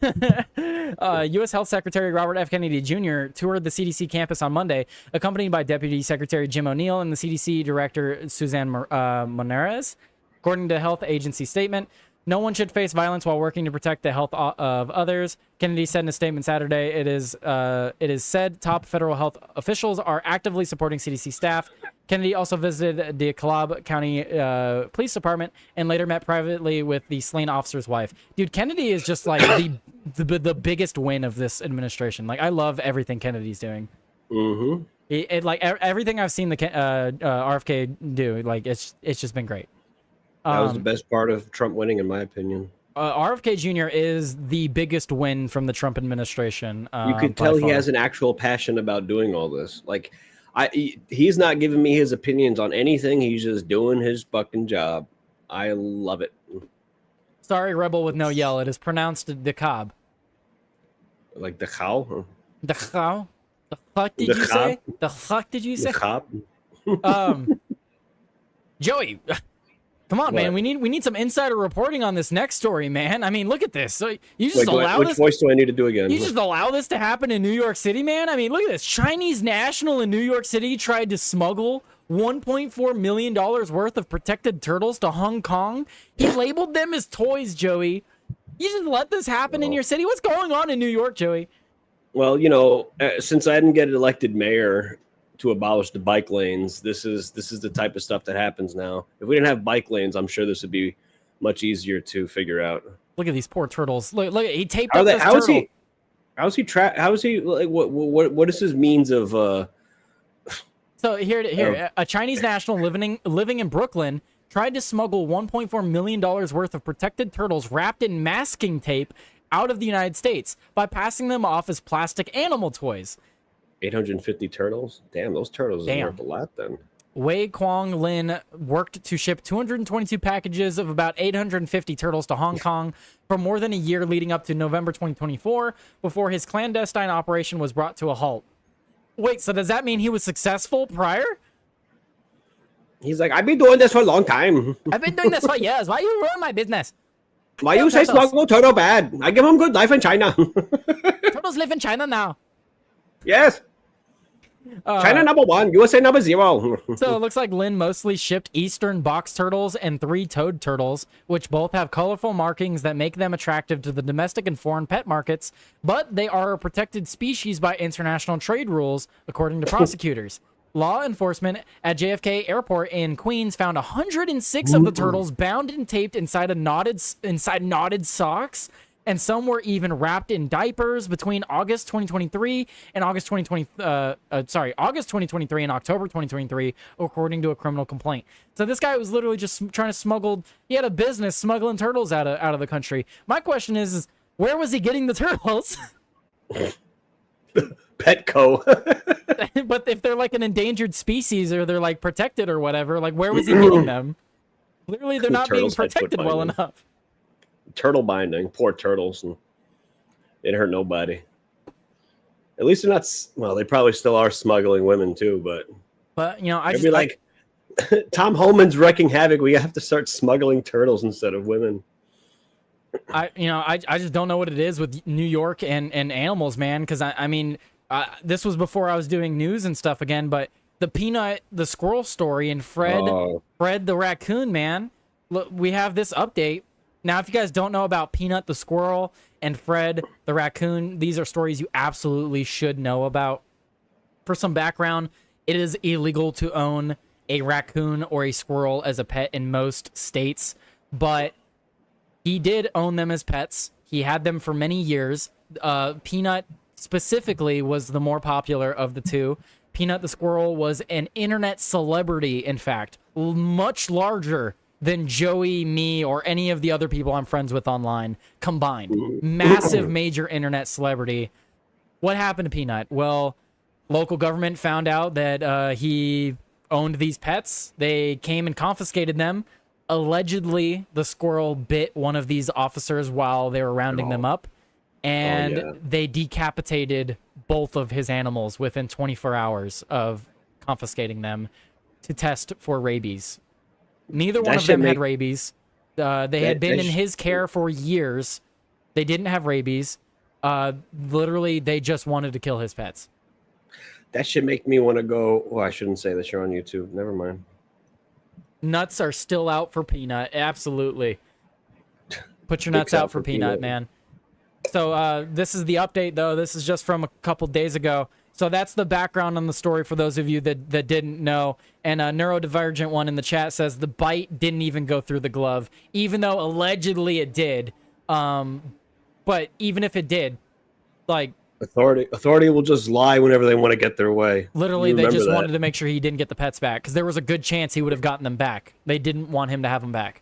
U.S. Health Secretary Robert F. Kennedy Jr. toured the CDC campus on Monday, accompanied by Deputy Secretary Jim O'Neill and the CDC Director Suzanne Monarez. According to health agency statement, no one should face violence while working to protect the health of others. Kennedy said in a statement Saturday, it is said top federal health officials are actively supporting CDC staff. Kennedy also visited the DeKalb County Police Department and later met privately with the slain officer's wife. Dude, Kennedy is just like the biggest win of this administration. Like, I love everything Kennedy's doing. Mm-hmm. Like everything I've seen the RFK do, like it's just been great. That was the best part of Trump winning, in my opinion. RFK Jr. is the biggest win from the Trump administration. You could tell he has an actual passion about doing all this. Like, he's not giving me his opinions on anything. He's just doing his fucking job. I love it. Sorry, Rebel with no yell. It is pronounced DeKalb. Like the cow? The cow? The fuck did you say? The fuck did you say? Joey. Come on, man. We need some insider reporting on this next story, man. I mean, look at this. So you just allow this. Which voice do I need to do again? You just allow this to happen in New York City, man. I mean, look at this. Chinese national in New York City tried to smuggle $1.4 million worth of protected turtles to Hong Kong. He labeled them as toys, Joey. You just let this happen in your city. What's going on in New York, Joey? Well, you know, since I didn't get elected mayor to abolish the bike lanes, this is the type of stuff that happens now. If we didn't have bike lanes, I'm sure this would be much easier to figure out. Look at these poor turtles. Look, he taped up this turtle. How is he like what is his means of So here a Chinese national living in Brooklyn tried to smuggle $1.4 million worth of protected turtles wrapped in masking tape out of the United States by passing them off as plastic animal toys. 850 turtles? Damn, those turtles are worth a lot then. Wei Kwong Lin worked to ship 222 packages of about 850 turtles to Hong Kong for more than a year leading up to November 2024 before his clandestine operation was brought to a halt. Wait, so does that mean he was successful prior? He's like, I've been doing this for a long time. I've been doing this for years. Why you ruin my business? Why you say smuggle turtle bad? I give him good life in China. Turtles live in China now. Yes. China number 1, USA number 0. So it looks like Lin mostly shipped eastern box turtles and 3 toad turtles, which both have colorful markings that make them attractive to the domestic and foreign pet markets, but they are a protected species by international trade rules, according to prosecutors. Law enforcement at JFK Airport in Queens found 106 of the turtles bound and taped inside knotted socks, and some were even wrapped in diapers between August 2023 and August 2023 and October 2023, according to a criminal complaint. So this guy was literally just trying to smuggle. He had a business smuggling turtles out of the country. My question is where was he getting the turtles? Petco. But if they're like an endangered species or they're like protected or whatever, like where was he getting them? Literally, they're not being protected well enough. Turtle binding, poor turtles, and it hurt nobody. At least they're not. Well, they probably still are smuggling women too, but you know, I'd be like, Tom Homan's wrecking havoc. We have to start smuggling turtles instead of women. I just don't know what it is with New York and animals, man. Because I mean, this was before I was doing news and stuff again. But the Peanut the squirrel story and Fred the raccoon, man. Look, we have this update. Now, if you guys don't know about Peanut the squirrel and Fred the raccoon, these are stories you absolutely should know about. For some background, it is illegal to own a raccoon or a squirrel as a pet in most states, but he did own them as pets. He had them for many years. Peanut specifically was the more popular of the two. Peanut the squirrel was an internet celebrity, in fact, much larger than Joey, me, or any of the other people I'm friends with online combined. Massive, major internet celebrity. What happened to Peanut? Well, local government found out that he owned these pets. They came and confiscated them. Allegedly, the squirrel bit one of these officers while they were rounding them up, and they decapitated both of his animals within 24 hours of confiscating them to test for rabies. Neither one of them had rabies. They had been in his care for years. They didn't have rabies. Literally, they just wanted to kill his pets. That should make me want to go. Oh, I shouldn't say this. You're on YouTube. Never mind. Nuts are still out for Peanut. Absolutely. Put your nuts out for Peanut, man. So this is the update, though. This is just from a couple days ago. So that's the background on the story for those of you that didn't know. And Neurodivergent one in the chat says the bite didn't even go through the glove, even though allegedly it did. But even if it did, like... Authority will just lie whenever they want to get their way. Literally, they just wanted to make sure he didn't get the pets back, because there was a good chance he would have gotten them back. They didn't want him to have them back.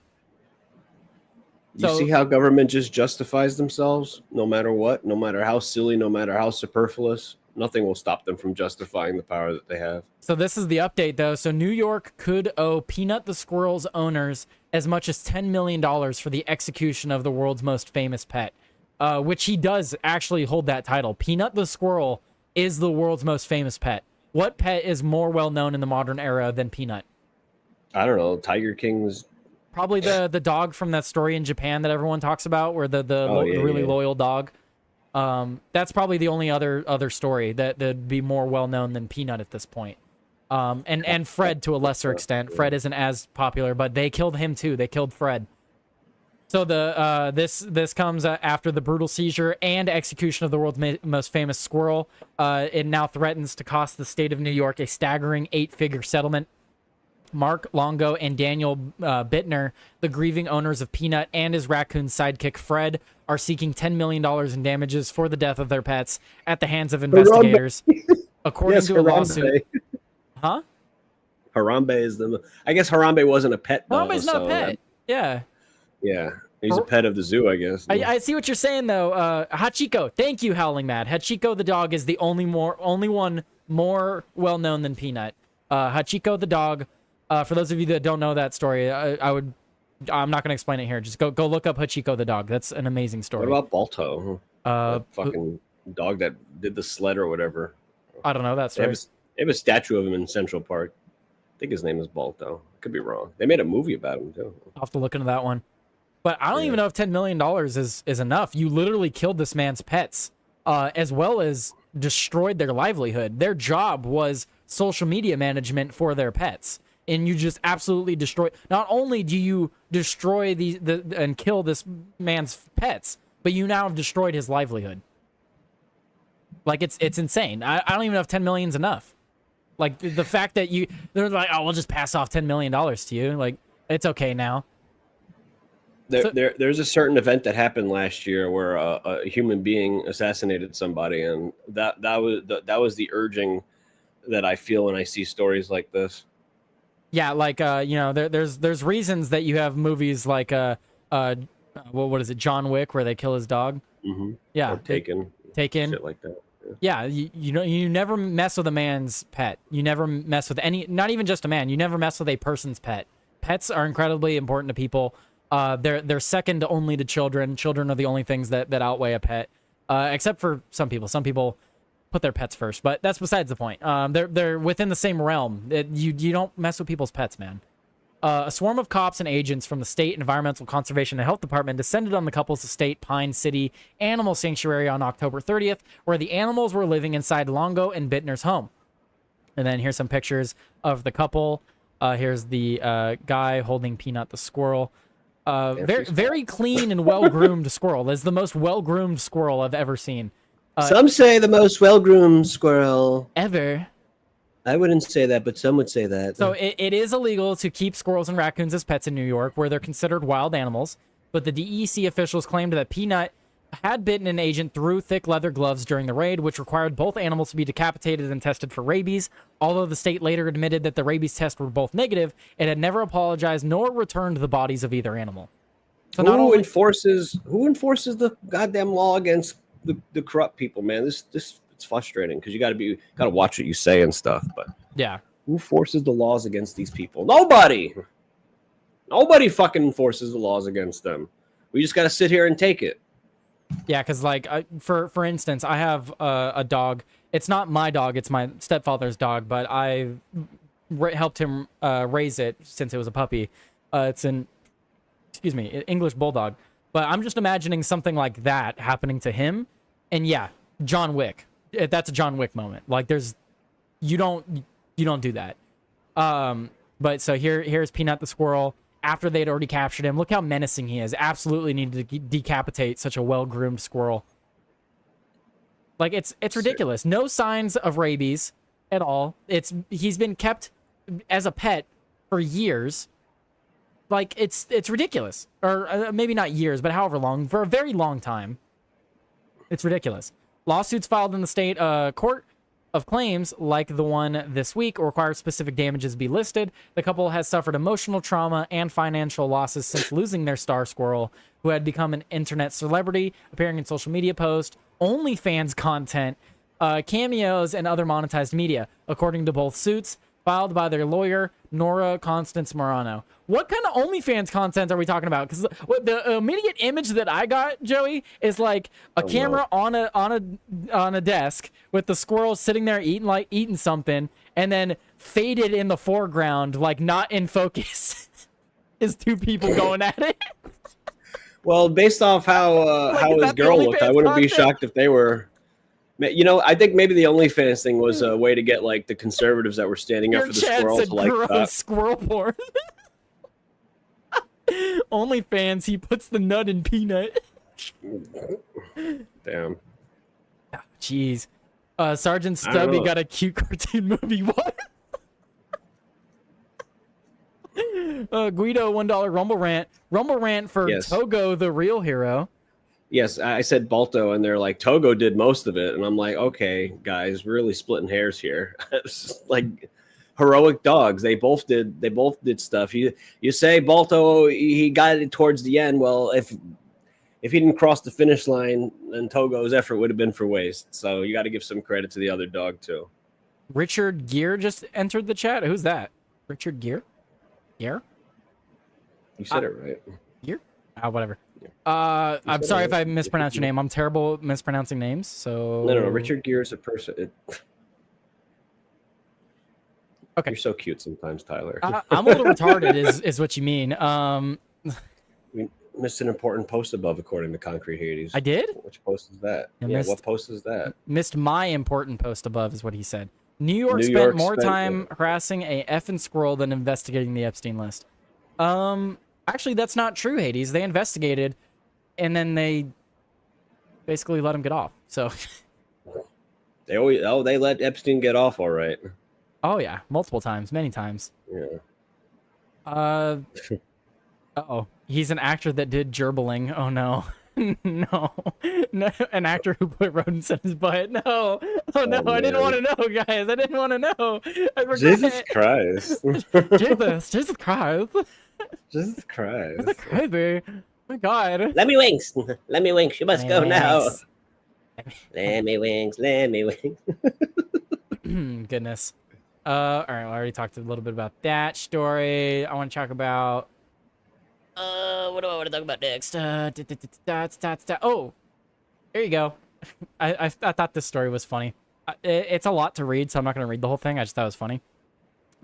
You see how government just justifies themselves no matter what, no matter how silly, no matter how superfluous? Nothing will stop them from justifying the power that they have. So this is the update, though. So New York could owe Peanut the squirrel's owners as much as $10 million for the execution of the world's most famous pet, which he does actually hold that title. Peanut the squirrel is the world's most famous pet. What pet is more well-known in the modern era than Peanut? I don't know. Tiger King's... Probably the dog from that story in Japan that everyone talks about, where the really loyal dog. That's probably the only other story that'd be more well known than Peanut at this point. And Fred to a lesser extent. Fred isn't as popular, but they killed him too. They killed Fred. So this comes after the brutal seizure and execution of the world's most famous squirrel. It now threatens to cost the state of New York a staggering 8-figure settlement. Mark Longo and Daniel Bittner, the grieving owners of Peanut and his raccoon sidekick Fred, are seeking $10 million in damages for the death of their pets at the hands of investigators. According to a lawsuit. Huh? Harambe is the... I guess Harambe wasn't a pet, though. Harambe's not a pet. Yeah. Yeah. He's a pet of the zoo, I guess. I see what you're saying, though. Hachiko. Thank you, Howling Mad. Hachiko the dog is the only one more well-known than Peanut. Hachiko the dog... for those of you that don't know that story, I'm not going to explain it here. Just go look up Hachiko the dog. That's an amazing story. What about Balto? Fucking dog that did the sled or whatever. I don't know that story. They have a statue of him in Central Park. I think his name is Balto. Could be wrong. They made a movie about him, too. I'll have to look into that one. But I don't even know if $10 million is enough. You literally killed this man's pets, as well as destroyed their livelihood. Their job was social media management for their pets. And you just absolutely destroy. Not only do you destroy and kill this man's pets, but you now have destroyed his livelihood. Like it's insane. I don't even know if $10 million's enough. Like the fact that they're like, oh, we'll just pass off $10 million to you. Like it's okay now. There's a certain event that happened last year where a human being assassinated somebody, and that was the urging that I feel when I see stories like this. Yeah, like there's reasons that you have movies like what is it, John Wick, where they kill his dog. Mm-hmm. Yeah, or Taken, shit like that. Yeah, you never mess with a man's pet. You never mess with not even just a man. You never mess with a person's pet. Pets are incredibly important to people. They're second only to children. Children are the only things that outweigh a pet, except for some people. Some people put their pets first, but that's besides the point. They're within the same realm. You don't mess with people's pets, man. A swarm of cops and agents from the State Environmental Conservation and Health Department descended on the couple's estate, Pine City Animal Sanctuary, on October 30th, where the animals were living inside Longo and Bittner's home. And then here's some pictures of the couple. Here's the guy holding Peanut the squirrel. Very clean and well-groomed squirrel. It's the most well-groomed squirrel I've ever seen. Some say the most well-groomed squirrel ever. I wouldn't say that, but some would say that. So it is illegal to keep squirrels and raccoons as pets in New York, where they're considered wild animals. But the DEC officials claimed that Peanut had bitten an agent through thick leather gloves during the raid, which required both animals to be decapitated and tested for rabies. Although the state later admitted that the rabies tests were both negative, it had never apologized nor returned the bodies of either animal. So who enforces the goddamn law against the corrupt people, man? This it's frustrating because you gotta watch what you say and stuff. But yeah, who forces the laws against these people? Nobody fucking enforces the laws against them. We just gotta sit here and take it. Yeah, because like for instance, I have a dog. It's not my dog; it's my stepfather's dog. But I helped him raise it since it was a puppy. It's an English bulldog. But I'm just imagining something like that happening to him. And yeah, John Wick. That's a John Wick moment. Like you don't do that. But so here's Peanut the squirrel. After they'd already captured him, look how menacing he is. Absolutely needed to decapitate such a well-groomed squirrel. Like it's ridiculous. No signs of rabies at all. He's been kept as a pet for years. Like it's ridiculous. Or maybe not years, but however long, for a very long time. It's ridiculous. Lawsuits filed in the state court of claims, like the one this week, require specific damages be listed. The couple has suffered emotional trauma and financial losses since losing their star squirrel, who had become an internet celebrity, appearing in social media posts, OnlyFans content, cameos, and other monetized media, according to both suits filed by their lawyer, Nora Constance Morano. What kind of OnlyFans content are we talking about? Because the immediate image that I got, Joey, is like a camera on a desk with the squirrel sitting there eating something, and then faded in the foreground, like not in focus, is two people going at it. Well, based off how his girl looked, I wouldn't be shocked if they were. You know, I think maybe the OnlyFans thing was a way to get like the conservatives that were standing up for the squirrels to like squirrel porn. OnlyFans, he puts the nut in Peanut. Damn. Jeez. Sergeant Stubby got a cute cartoon movie. What? Guido $1 Rumble Rant. Rumble Rant for Togo, the real hero. Yes, I said Balto, and they're like, Togo did most of it. And I'm like, okay, guys, really splitting hairs here. It's like heroic dogs. They both did stuff. You say Balto, he got it towards the end. Well, if he didn't cross the finish line, then Togo's effort would have been for waste. So you got to give some credit to the other dog, too. Richard Gere just entered the chat. Who's that? Richard Gere? Gere? You said it right. Gere? Whatever. I'm sorry if I mispronounced your name. I'm terrible at mispronouncing names. So no. Richard Gere is a person. Okay. You're so cute sometimes, Tyler. I'm a little retarded, is what you mean. We missed an important post above, according to Concrete Hades. I did? Which post is that? What post is that? Missed my important post above, is what he said. New York spent more time harassing a effing squirrel than investigating the Epstein list. Actually, that's not true, Hades. They investigated, and then they basically let him get off. So they let Epstein get off, all right. Oh yeah, multiple times, many times. Yeah. Uh-oh. He's an actor that did gerbling. Oh no. No, an actor who put rodents in his butt. No, oh no, I didn't want to know, guys. I didn't want to know. Jesus Christ. Jesus Christ. Jesus Christ. That's crazy. Oh my God. Let me winks. Let me winks. You must go now. Let me winks. Let me winks. Goodness. All right. I already talked a little bit about that story. I want to talk about. What do I want to talk about next? Oh, there you go. I thought this story was funny. It's a lot to read, so I'm not going to read the whole thing. I just thought it was funny.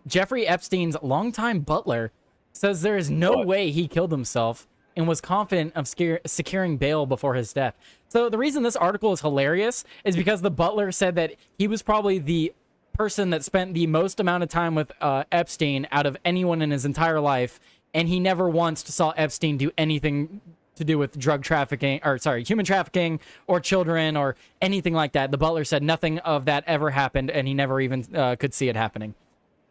Jeffrey Epstein's longtime butler says there is no way he killed himself and was confident of securing bail before his death. So the reason this article is hilarious is because the butler said that he was probably the person that spent the most amount of time with Epstein out of anyone in his entire life, and he never once saw Epstein do anything to do with human trafficking or children or anything like that. The butler said nothing of that ever happened, and he never even could see it happening.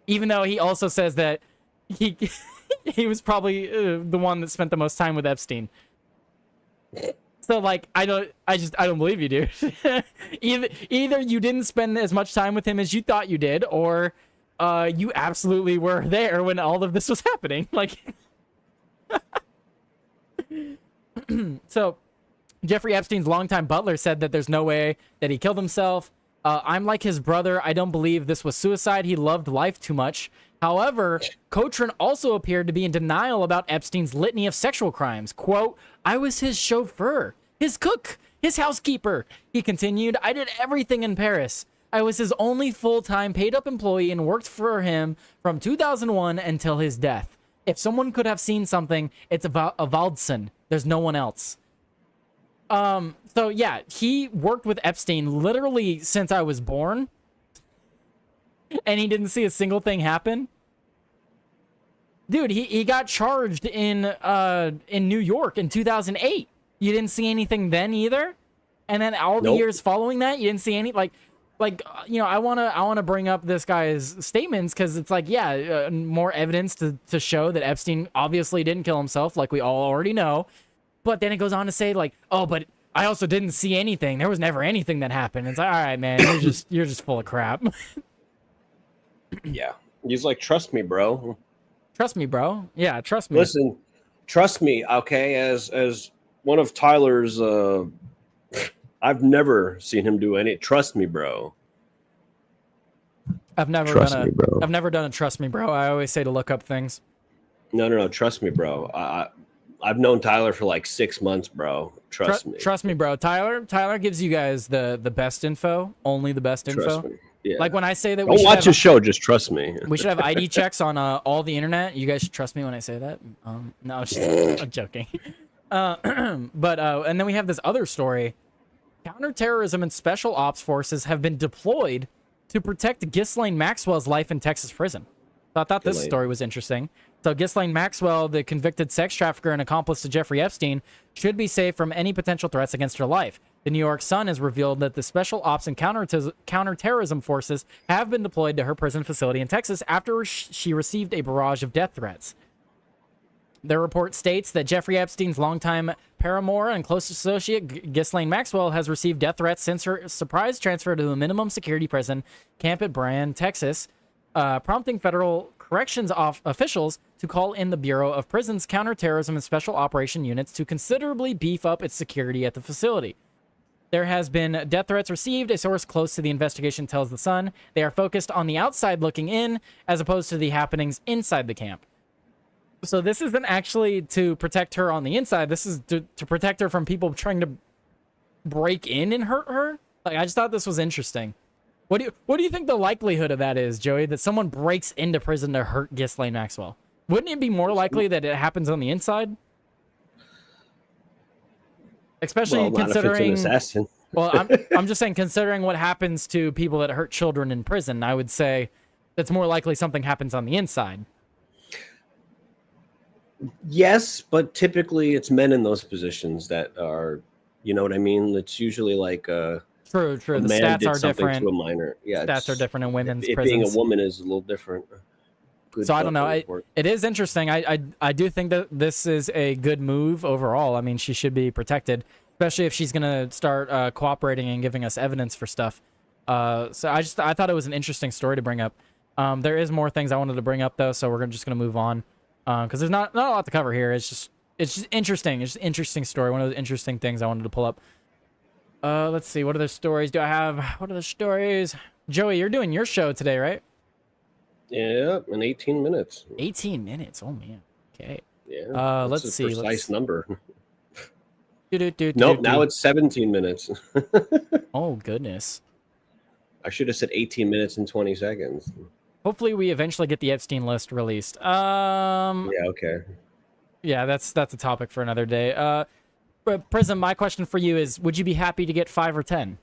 Even though he also says that he was probably the one that spent the most time with Epstein. So like I don't believe you, dude. either you didn't spend as much time with him as you thought you did, or you absolutely were there when all of this was happening. Like so Jeffrey Epstein's longtime butler said that there's no way that he killed himself. I'm like his brother. I don't believe this was suicide. He loved life too much. However, Cochran also appeared to be in denial about Epstein's litany of sexual crimes. Quote, I was his chauffeur, his cook, his housekeeper. He continued, I did everything in Paris. I was his only full-time paid-up employee and worked for him from 2001 until his death. If someone could have seen something, it's Avaldsen. There's no one else. So yeah, he worked with Epstein literally since I was born. And he didn't see a single thing happen. Dude, he got charged in New York in 2008. You didn't see anything then either? And then all the years following that, you didn't see any you know, I wanna bring up this guy's statements because it's like, yeah, more evidence to show that Epstein obviously didn't kill himself, like we all already know. But then it goes on to say like, oh, but I also didn't see anything. There was never anything that happened. It's like, all right, man, you're just full of crap. Yeah, he's like, trust me, bro. Trust me, bro. Yeah, trust me. Listen, trust me. Okay, as one of Tyler's, I've never seen him do any. Trust me, bro. I've never done a trust me, bro. I always say to look up things. No. Trust me, bro. I've known Tyler for like 6 months, bro. Trust me. Trust me, bro. Tyler gives you guys the best info, only the best info. Trust me. Yeah. Like when I say that don't watch his show, just trust me. We should have ID checks on all the internet. You guys should trust me when I say that. No, I'm joking. But and then we have this other story. Counterterrorism and special ops forces have been deployed to protect Ghislaine Maxwell's life in Texas prison. So I thought this story was interesting. So Ghislaine Maxwell, the convicted sex trafficker and accomplice to Jeffrey Epstein, should be safe from any potential threats against her life. The New York Sun has revealed that the Special Ops and Counterterrorism Forces have been deployed to her prison facility in Texas after she received a barrage of death threats. The report states that Jeffrey Epstein's longtime paramour and close associate, Ghislaine Maxwell, has received death threats since her surprise transfer to a minimum security prison camp at Bryan, Texas, prompting federal corrections officials to call in the Bureau of Prisons Counterterrorism and Special Operation Units to considerably beef up its security at the facility. There has been death threats received. A source close to the investigation tells The Sun they are focused on the outside looking in as opposed to the happenings inside the camp. So this isn't actually to protect her on the inside. This is to protect her from people trying to break in and hurt her. Like, I just thought this was interesting. What do you think the likelihood of that is, Joey? That someone breaks into prison to hurt Ghislaine Maxwell? Wouldn't it be more likely that it happens on the inside? Especially considering, well, I'm just saying, considering what happens to people that hurt children in prison, I would say that's more likely something happens on the inside. Yes, but typically it's men in those positions that are, you know what I mean? It's usually like true. The stats are different. To a minor. Yeah, stats are different in women's prisons. Being a woman is a little different. So I don't know. It is interesting. I do think that this is a good move overall. I mean, she should be protected, especially if she's gonna start cooperating and giving us evidence for stuff. So I thought it was an interesting story to bring up. There is more things I wanted to bring up though, so we're just gonna move on because there's not a lot to cover here. It's just interesting. It's just an interesting story. One of those interesting things I wanted to pull up. Let's see. What other stories do I have? What are the stories? Joey, you're doing your show today, right? Yeah, in 18 minutes. 18 minutes. Oh man. Okay. Yeah. Let's see. Precise number. Nope. Now it's 17 minutes. Oh goodness. I should have said 18 minutes and 20 seconds. Hopefully, we eventually get the Epstein list released. Yeah. Okay. Yeah, that's a topic for another day. But Prism, my question for you is: would you be happy to get 5 or 10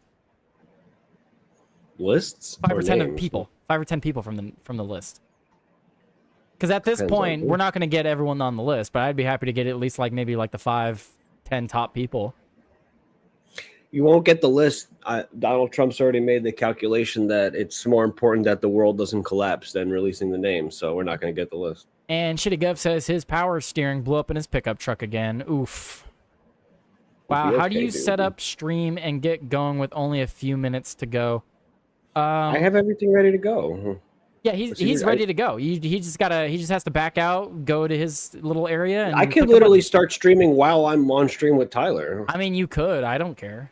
lists? 5 or 10 of people. 5 or 10 people from the list. Because at this point, we're not going to get everyone on the list, but I'd be happy to get at least maybe the 5, 10 top people. You won't get the list. Donald Trump's already made the calculation that it's more important that the world doesn't collapse than releasing the names, so we're not going to get the list. And Shitty Gov says his power steering blew up in his pickup truck again. Oof. Wow, be how do okay, you dude. set up stream and get going with only a few minutes to go? I have everything ready to go. Yeah, he's ready to go. He just has to back out, go to his little area, and I could click a literally button. start streaming while I'm on stream with Tyler. I mean, you could. I don't care.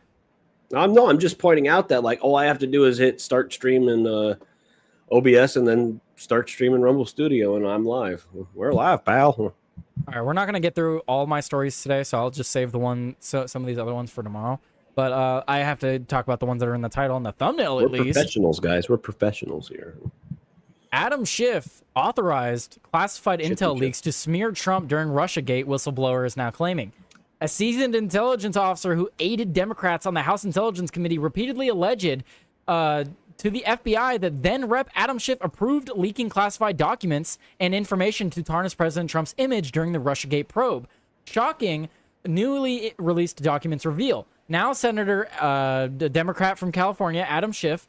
I'm just pointing out that like all I have to do is hit start stream in OBS and then start streaming Rumble Studio and I'm live. We're live, pal. All right, we're not gonna get through all my stories today, so I'll just save some of these other ones for tomorrow. But I have to talk about the ones that are in the title and the thumbnail at We're least. professionals, guys. We're professionals here. Adam Schiff authorized classified intel leaks to smear Trump during Russiagate, whistleblower is now claiming. A seasoned intelligence officer who aided Democrats on the House Intelligence Committee repeatedly alleged to the FBI that then Rep. Adam Schiff approved leaking classified documents and information to tarnish President Trump's image during the Russiagate probe. Shocking, newly released documents reveal. Now Senator, the Democrat from California, Adam Schiff,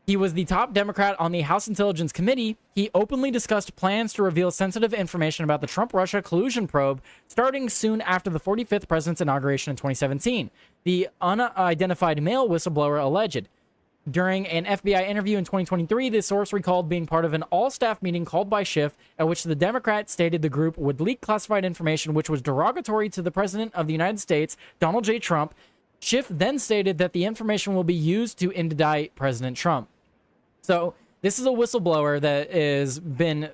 he was the top Democrat on the House Intelligence Committee. He openly discussed plans to reveal sensitive information about the Trump-Russia collusion probe starting soon after the 45th president's inauguration in 2017. The unidentified male whistleblower alleged. During an FBI interview in 2023, the source recalled being part of an all-staff meeting called by Schiff, at which the Democrat stated the group would leak classified information which was derogatory to the President of the United States, Donald J. Trump. Schiff then stated that the information will be used to indict President Trump. So this is a whistleblower that has been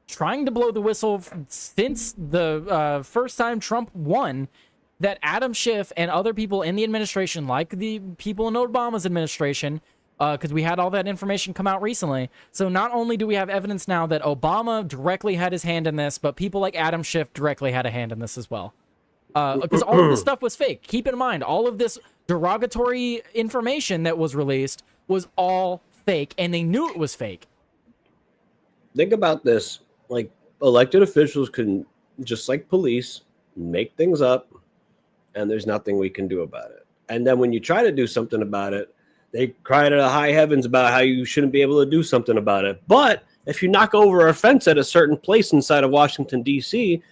trying to blow the whistle since the first time Trump won, that Adam Schiff and other people in the administration, like the people in Obama's administration, because we had all that information come out recently. So not only do we have evidence now that Obama directly had his hand in this, but people like Adam Schiff directly had a hand in this as well. Because all of this stuff was fake. Keep in mind, all of this derogatory information that was released was all fake, and they knew it was fake. Think about this. Like, elected officials can, just like police, make things up, and there's nothing we can do about it. And then when you try to do something about it, they cry to the high heavens about how you shouldn't be able to do something about it. But if you knock over a fence at a certain place inside of Washington, D.C.,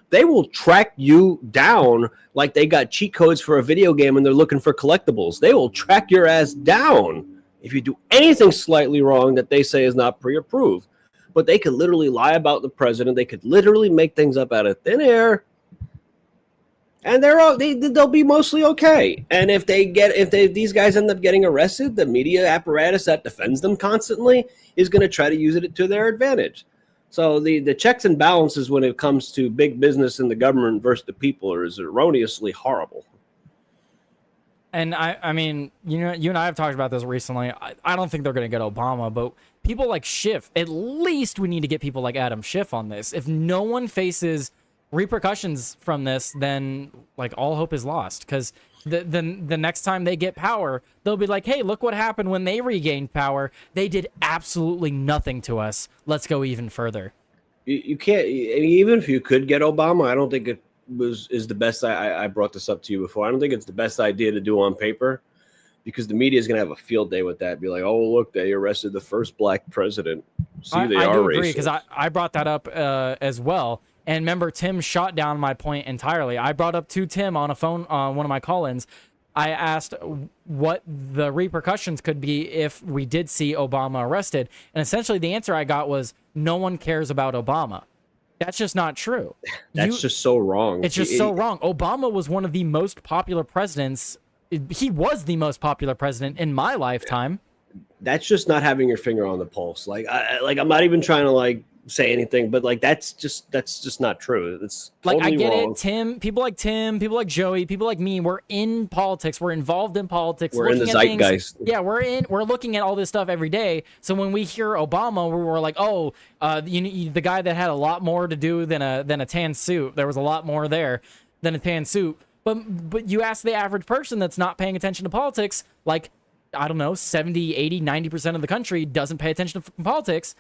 they will track you down like they got cheat codes for a video game and they're looking for collectibles. They will track your ass down if you do anything slightly wrong that they say is not pre-approved. But they could literally lie about the president. They could literally make things up out of thin air. And they'll be mostly okay. And if these guys end up getting arrested, the media apparatus that defends them constantly is going to try to use it to their advantage. So the checks and balances when it comes to big business and the government versus the people is erroneously horrible. And I mean, you and I have talked about this recently. I don't think they're going to get Obama, but people like Schiff, at least we need to get people like Adam Schiff on this. If no one faces repercussions from this, then like all hope is lost. Because the next time they get power, they'll be like, hey, look what happened when they regained power. They did absolutely nothing to us. Let's go even further. You can't, even if you could get Obama, I don't think it is the best. I brought this up to you before. I don't think it's the best idea to do on paper, because the media is going to have a field day with that. Be like, oh, look, they arrested the first black president. See, they I are do racist. agree, because I brought that up as well. And remember, Tim shot down my point entirely. I brought up to Tim on a phone on one of my call-ins. I asked what the repercussions could be if we did see Obama arrested. And essentially the answer I got was, no one cares about Obama. That's just not true. That's just so wrong. It's just so wrong. Obama was one of the most popular presidents. He was the most popular president in my lifetime. That's just not having your finger on the pulse. Like, I'm not even trying to like say anything, but like that's just not true. It's totally like I get wrong. it. Tim, people like Joey, people like me, we're in politics. We're involved in politics. We're in the looking at zeitgeist. Yeah, we're looking at all this stuff every day. So when we hear Obama, we're like, oh, the guy that had a lot more to do than a tan suit. There was a lot more there than a tan suit. But you ask the average person that's not paying attention to politics, like, I don't know, 70, 80, 90% of the country doesn't pay attention to politics.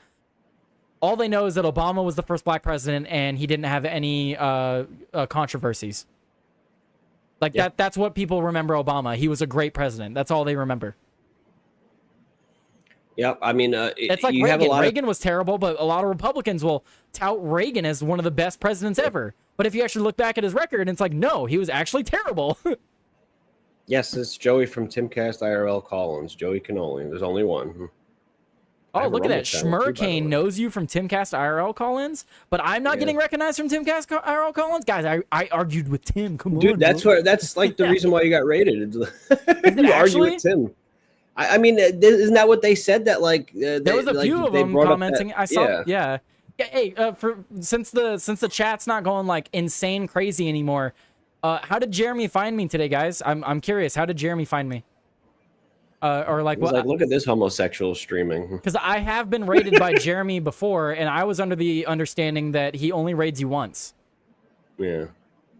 All they know is that Obama was the first black president and he didn't have any controversies. Like, yeah. that's what people remember Obama. He was a great president. That's all they remember. Yeah, I mean, it's like Reagan. Reagan was terrible, but a lot of Republicans will tout Reagan as one of the best presidents ever. But if you actually look back at his record, it's like, no, he was actually terrible. Yes, it's Joey from Timcast IRL Collins. Joey Cannoli. There's only one. I Oh, have a look at Rumble that. channel too, by the Schmurcane way. knows you from Timcast IRL Collins, but I'm not Yeah. getting recognized from Timcast IRL Collins? Guys, I argued with Tim. Come on, Dude, that's bro. where that's like the reason why you got rated. it You argue actually? with Tim. I mean, isn't that what they said? That like There was a few of them commenting. I saw, yeah. Hey, since the chat's not going like insane crazy anymore, how did Jeremy find me today, guys? I'm curious. How did Jeremy find me? Or like what? Like, look at this homosexual streaming. Because I have been raided by Jeremy before, and I was under the understanding that he only raids you once. Yeah,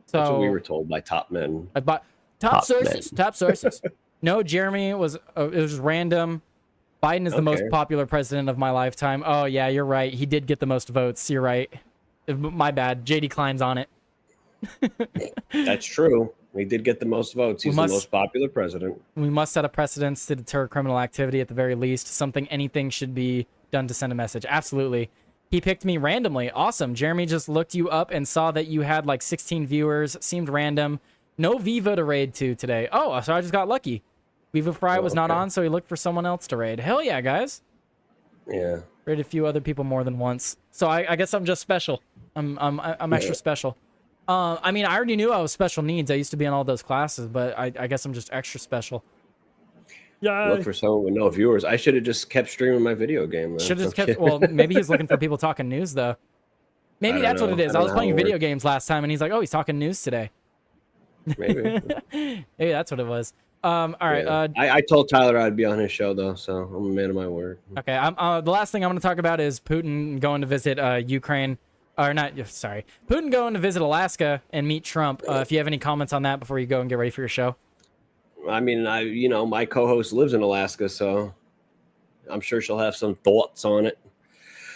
So that's what we were told by top men. But top sources, top sources. No, Jeremy was it was random. Biden is the most popular president of my lifetime. Oh yeah, you're right. He did get the most votes. You're right. My bad. JD Klein's on it. That's true. He did get the most votes. He's the most popular president. We must set a precedence to deter criminal activity at the very least. Anything should be done to send a message. Absolutely. He picked me randomly. Awesome. Jeremy just looked you up and saw that you had like 16 viewers. Seemed random. No Viva to raid to today. Oh, so I just got lucky. Viva Fry was not on, so he looked for someone else to raid. Hell yeah, guys. Yeah. Raided a few other people more than once. So I guess I'm just special. I'm extra special. I mean, I already knew I was special needs. I used to be in all those classes, but I guess I'm just extra special. Yeah. Look for someone with no viewers. I should have just kept streaming my video game. Should have just kept. Well, maybe he's looking for people talking news though. Maybe that's what it is. I was playing video games last time, and he's like, "Oh, he's talking news today." Maybe. Maybe that's what it was. All right. Yeah. I told Tyler I'd be on his show though, so I'm a man of my word. Okay. The last thing I'm going to talk about is Putin going to visit Ukraine. Or not, sorry. Putin going to visit Alaska and meet Trump. If you have any comments on that before you go and get ready for your show. I mean, my co-host lives in Alaska, so I'm sure she'll have some thoughts on it.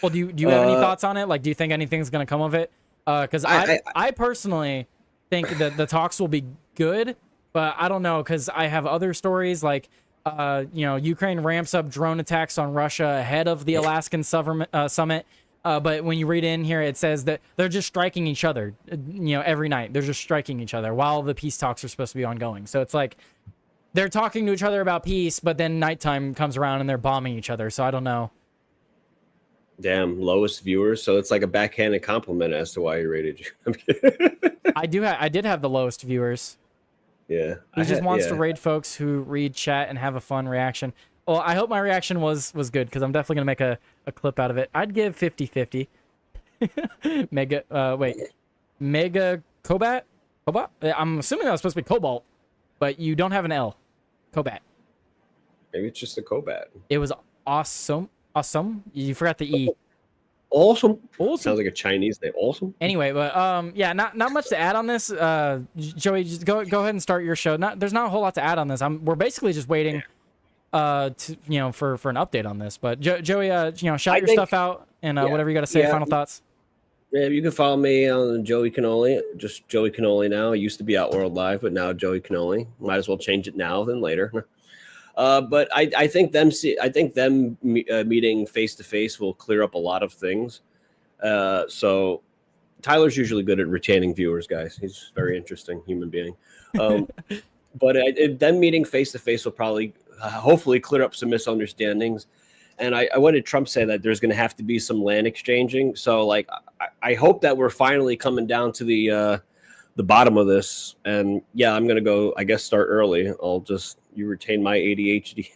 Well, do you have any thoughts on it? Like, do you think anything's going to come of it? Because I personally think that the talks will be good, but I don't know, because I have other stories like, Ukraine ramps up drone attacks on Russia ahead of the Alaskan summit. But when you read in here, it says that they're just striking each other, every night. They're just striking each other while the peace talks are supposed to be ongoing. So it's like they're talking to each other about peace, but then nighttime comes around and they're bombing each other. So I don't know. Damn, lowest viewers. So it's like a backhanded compliment as to why he rated you. I did have the lowest viewers. Yeah. He just wants to raid folks who read chat and have a fun reaction. Well, I hope my reaction was good, because I'm definitely going to make a clip out of it. I'd give 50-50. Mega Cobalt? Cobalt? I'm assuming that was supposed to be Cobalt, but you don't have an L. Cobalt. Maybe it's just a Cobat. It was awesome. Awesome? You forgot the E. Awesome. Awesome. Sounds like a Chinese name. Awesome. Anyway, but yeah, not much to add on this. Joey, just go ahead and start your show. There's not a whole lot to add on this. We're basically just waiting for an update on this. But Joey, shout your stuff out and whatever you got to say. Final thoughts. Yeah, you can follow me on Joey Cannoli. Just Joey Cannoli now. It used to be Outworld Live, but now Joey Cannoli. Might as well change it now than later. But I think them meeting face to face will clear up a lot of things. So Tyler's usually good at retaining viewers, guys. He's a very interesting human being. But them meeting face to face will probably hopefully clear up some misunderstandings. And what did Trump say? That there's going to have to be some land exchanging. So like I hope that we're finally coming down to the bottom of this. And yeah, I'm going to go, I guess, start early. You retain my ADHD.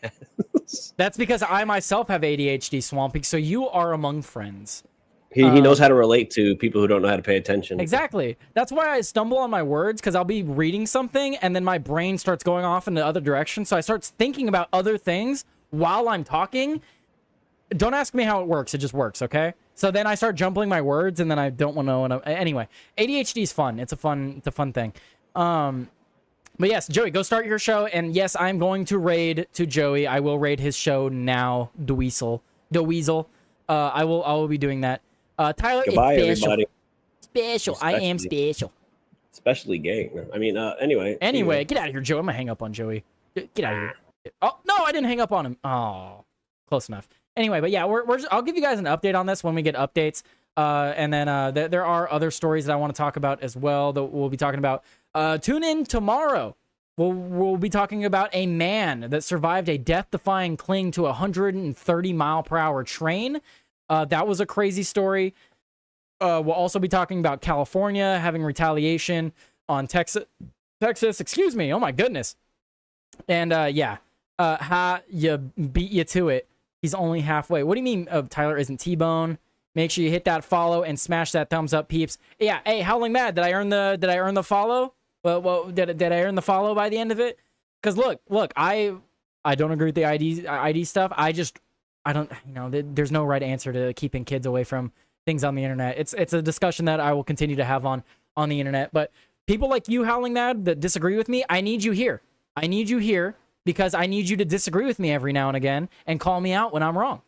That's because I myself have ADHD, Swampy. So you are among friends. He knows how to relate to people who don't know how to pay attention. Exactly. That's why I stumble on my words, because I'll be reading something and then my brain starts going off in the other direction. So I start thinking about other things while I'm talking. Don't ask me how it works. It just works, okay? So then I start jumbling my words and then I don't want to know. Anyway, ADHD is fun. It's a fun thing. But yes, Joey, go start your show. And yes, I'm going to raid to Joey. I will raid his show now, DeWeasel. I will be doing that. Tyler, goodbye, it's special. everybody. Special. I am special. Especially gay. I mean, anyway. Anyway, get out of here, Joey. I'm gonna hang up on Joey. Get out of here. Oh no, I didn't hang up on him. Oh, close enough. Anyway, but yeah, I'll give you guys an update on this when we get updates. And then there are other stories that I want to talk about as well that we'll be talking about. Tune in tomorrow. We'll be talking about a man that survived a death-defying cling to a 130-mile-per-hour train. That was a crazy story. We'll also be talking about California having retaliation on Texas. Excuse me. Oh my goodness. And yeah, how you beat you to it. He's only halfway. What do you mean Tyler isn't T-Bone? Make sure you hit that follow and smash that thumbs up, peeps. Yeah. Hey, Howling Mad, did I earn the follow? Well, did I earn the follow by the end of it? Because look, I don't agree with the ID stuff. I don't, there's no right answer to keeping kids away from things on the internet. It's a discussion that I will continue to have on the internet. But people like you, Howling Mad, that disagree with me, I need you here. I need you here because I need you to disagree with me every now and again and call me out when I'm wrong.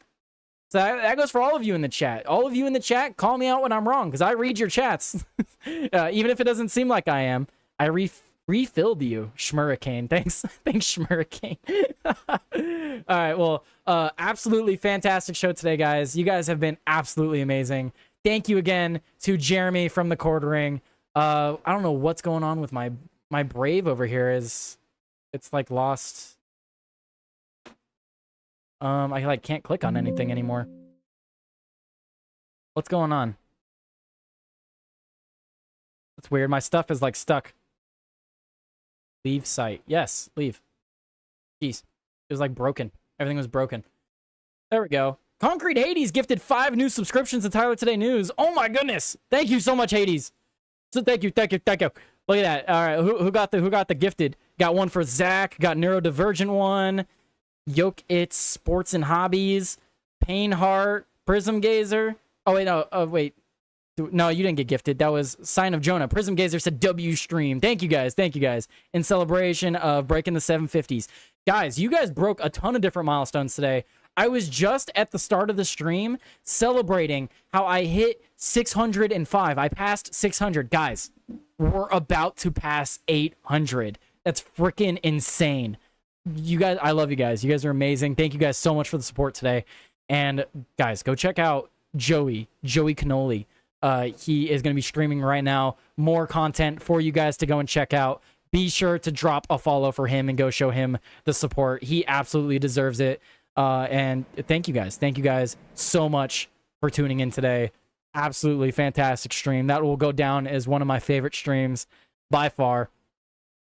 So that goes for all of you in the chat. All of you in the chat, call me out when I'm wrong because I read your chats. Even if it doesn't seem like I am. I refilled you, Schmurricane. Thanks, Schmurricane. All right, well, absolutely fantastic show today, guys. You guys have been absolutely amazing. Thank you again to Jeremy from the Quartering. I don't know what's going on with my Brave over here. It's like lost. I like can't click on anything anymore. What's going on? That's weird. My stuff is like stuck. Leave site. Yes, leave. Jeez. It was like broken. Everything was broken. There we go. Concrete Hades gifted 5 new subscriptions to Tyler Today News. Oh my goodness. Thank you so much, Hades. So thank you. Look at that. All right, who got the gifted? Got one for Zach, got Neurodivergent one, Yoke It Sports and Hobbies, Pain Heart, Prism Gazer. Oh wait, no, wait. No, you didn't get gifted. That was Sign of Jonah. Prism Gazer said W stream. Thank you guys. In celebration of breaking the 750s. Guys, you guys broke a ton of different milestones today. I was just at the start of the stream celebrating how I hit 605. I passed 600. Guys, we're about to pass 800. That's freaking insane. You guys, I love you guys. You guys are amazing. Thank you guys so much for the support today. And guys, go check out Joey Cannoli. He is going to be streaming right now. More content for you guys to go and check out. Be sure to drop a follow for him and go show him the support. He absolutely deserves it. And thank you guys. Thank you guys so much for tuning in today. Absolutely fantastic stream. That will go down as one of my favorite streams by far.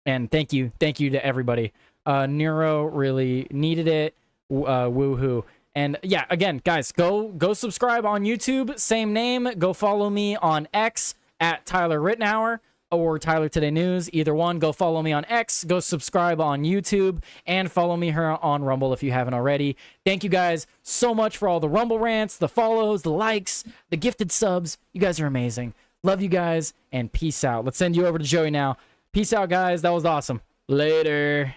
And thank you to everybody. Nero really needed it. Woohoo. And yeah, again, guys, go subscribe on YouTube. Same name. Go follow me on X at Tyler Rittenhour or Tyler Today News. Either one. Go follow me on X. Go subscribe on YouTube and follow me here on Rumble if you haven't already. Thank you guys so much for all the Rumble rants, the follows, the likes, the gifted subs. You guys are amazing. Love you guys and peace out. Let's send you over to Joey now. Peace out, guys. That was awesome. Later.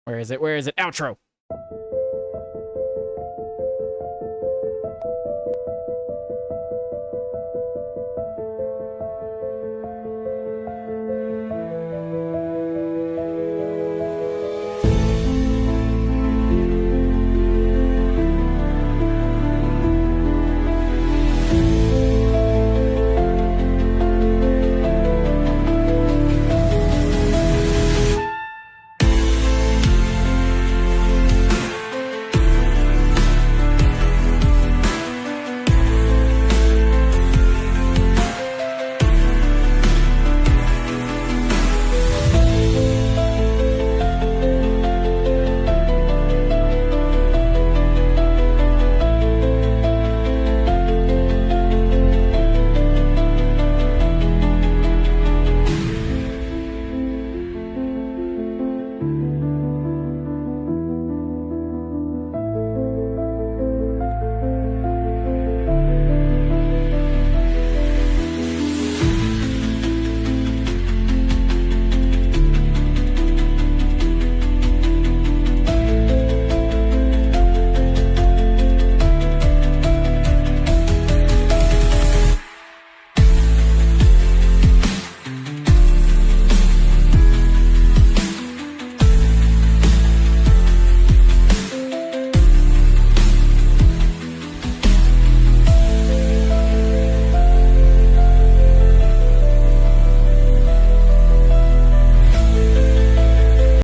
Where is it? Outro.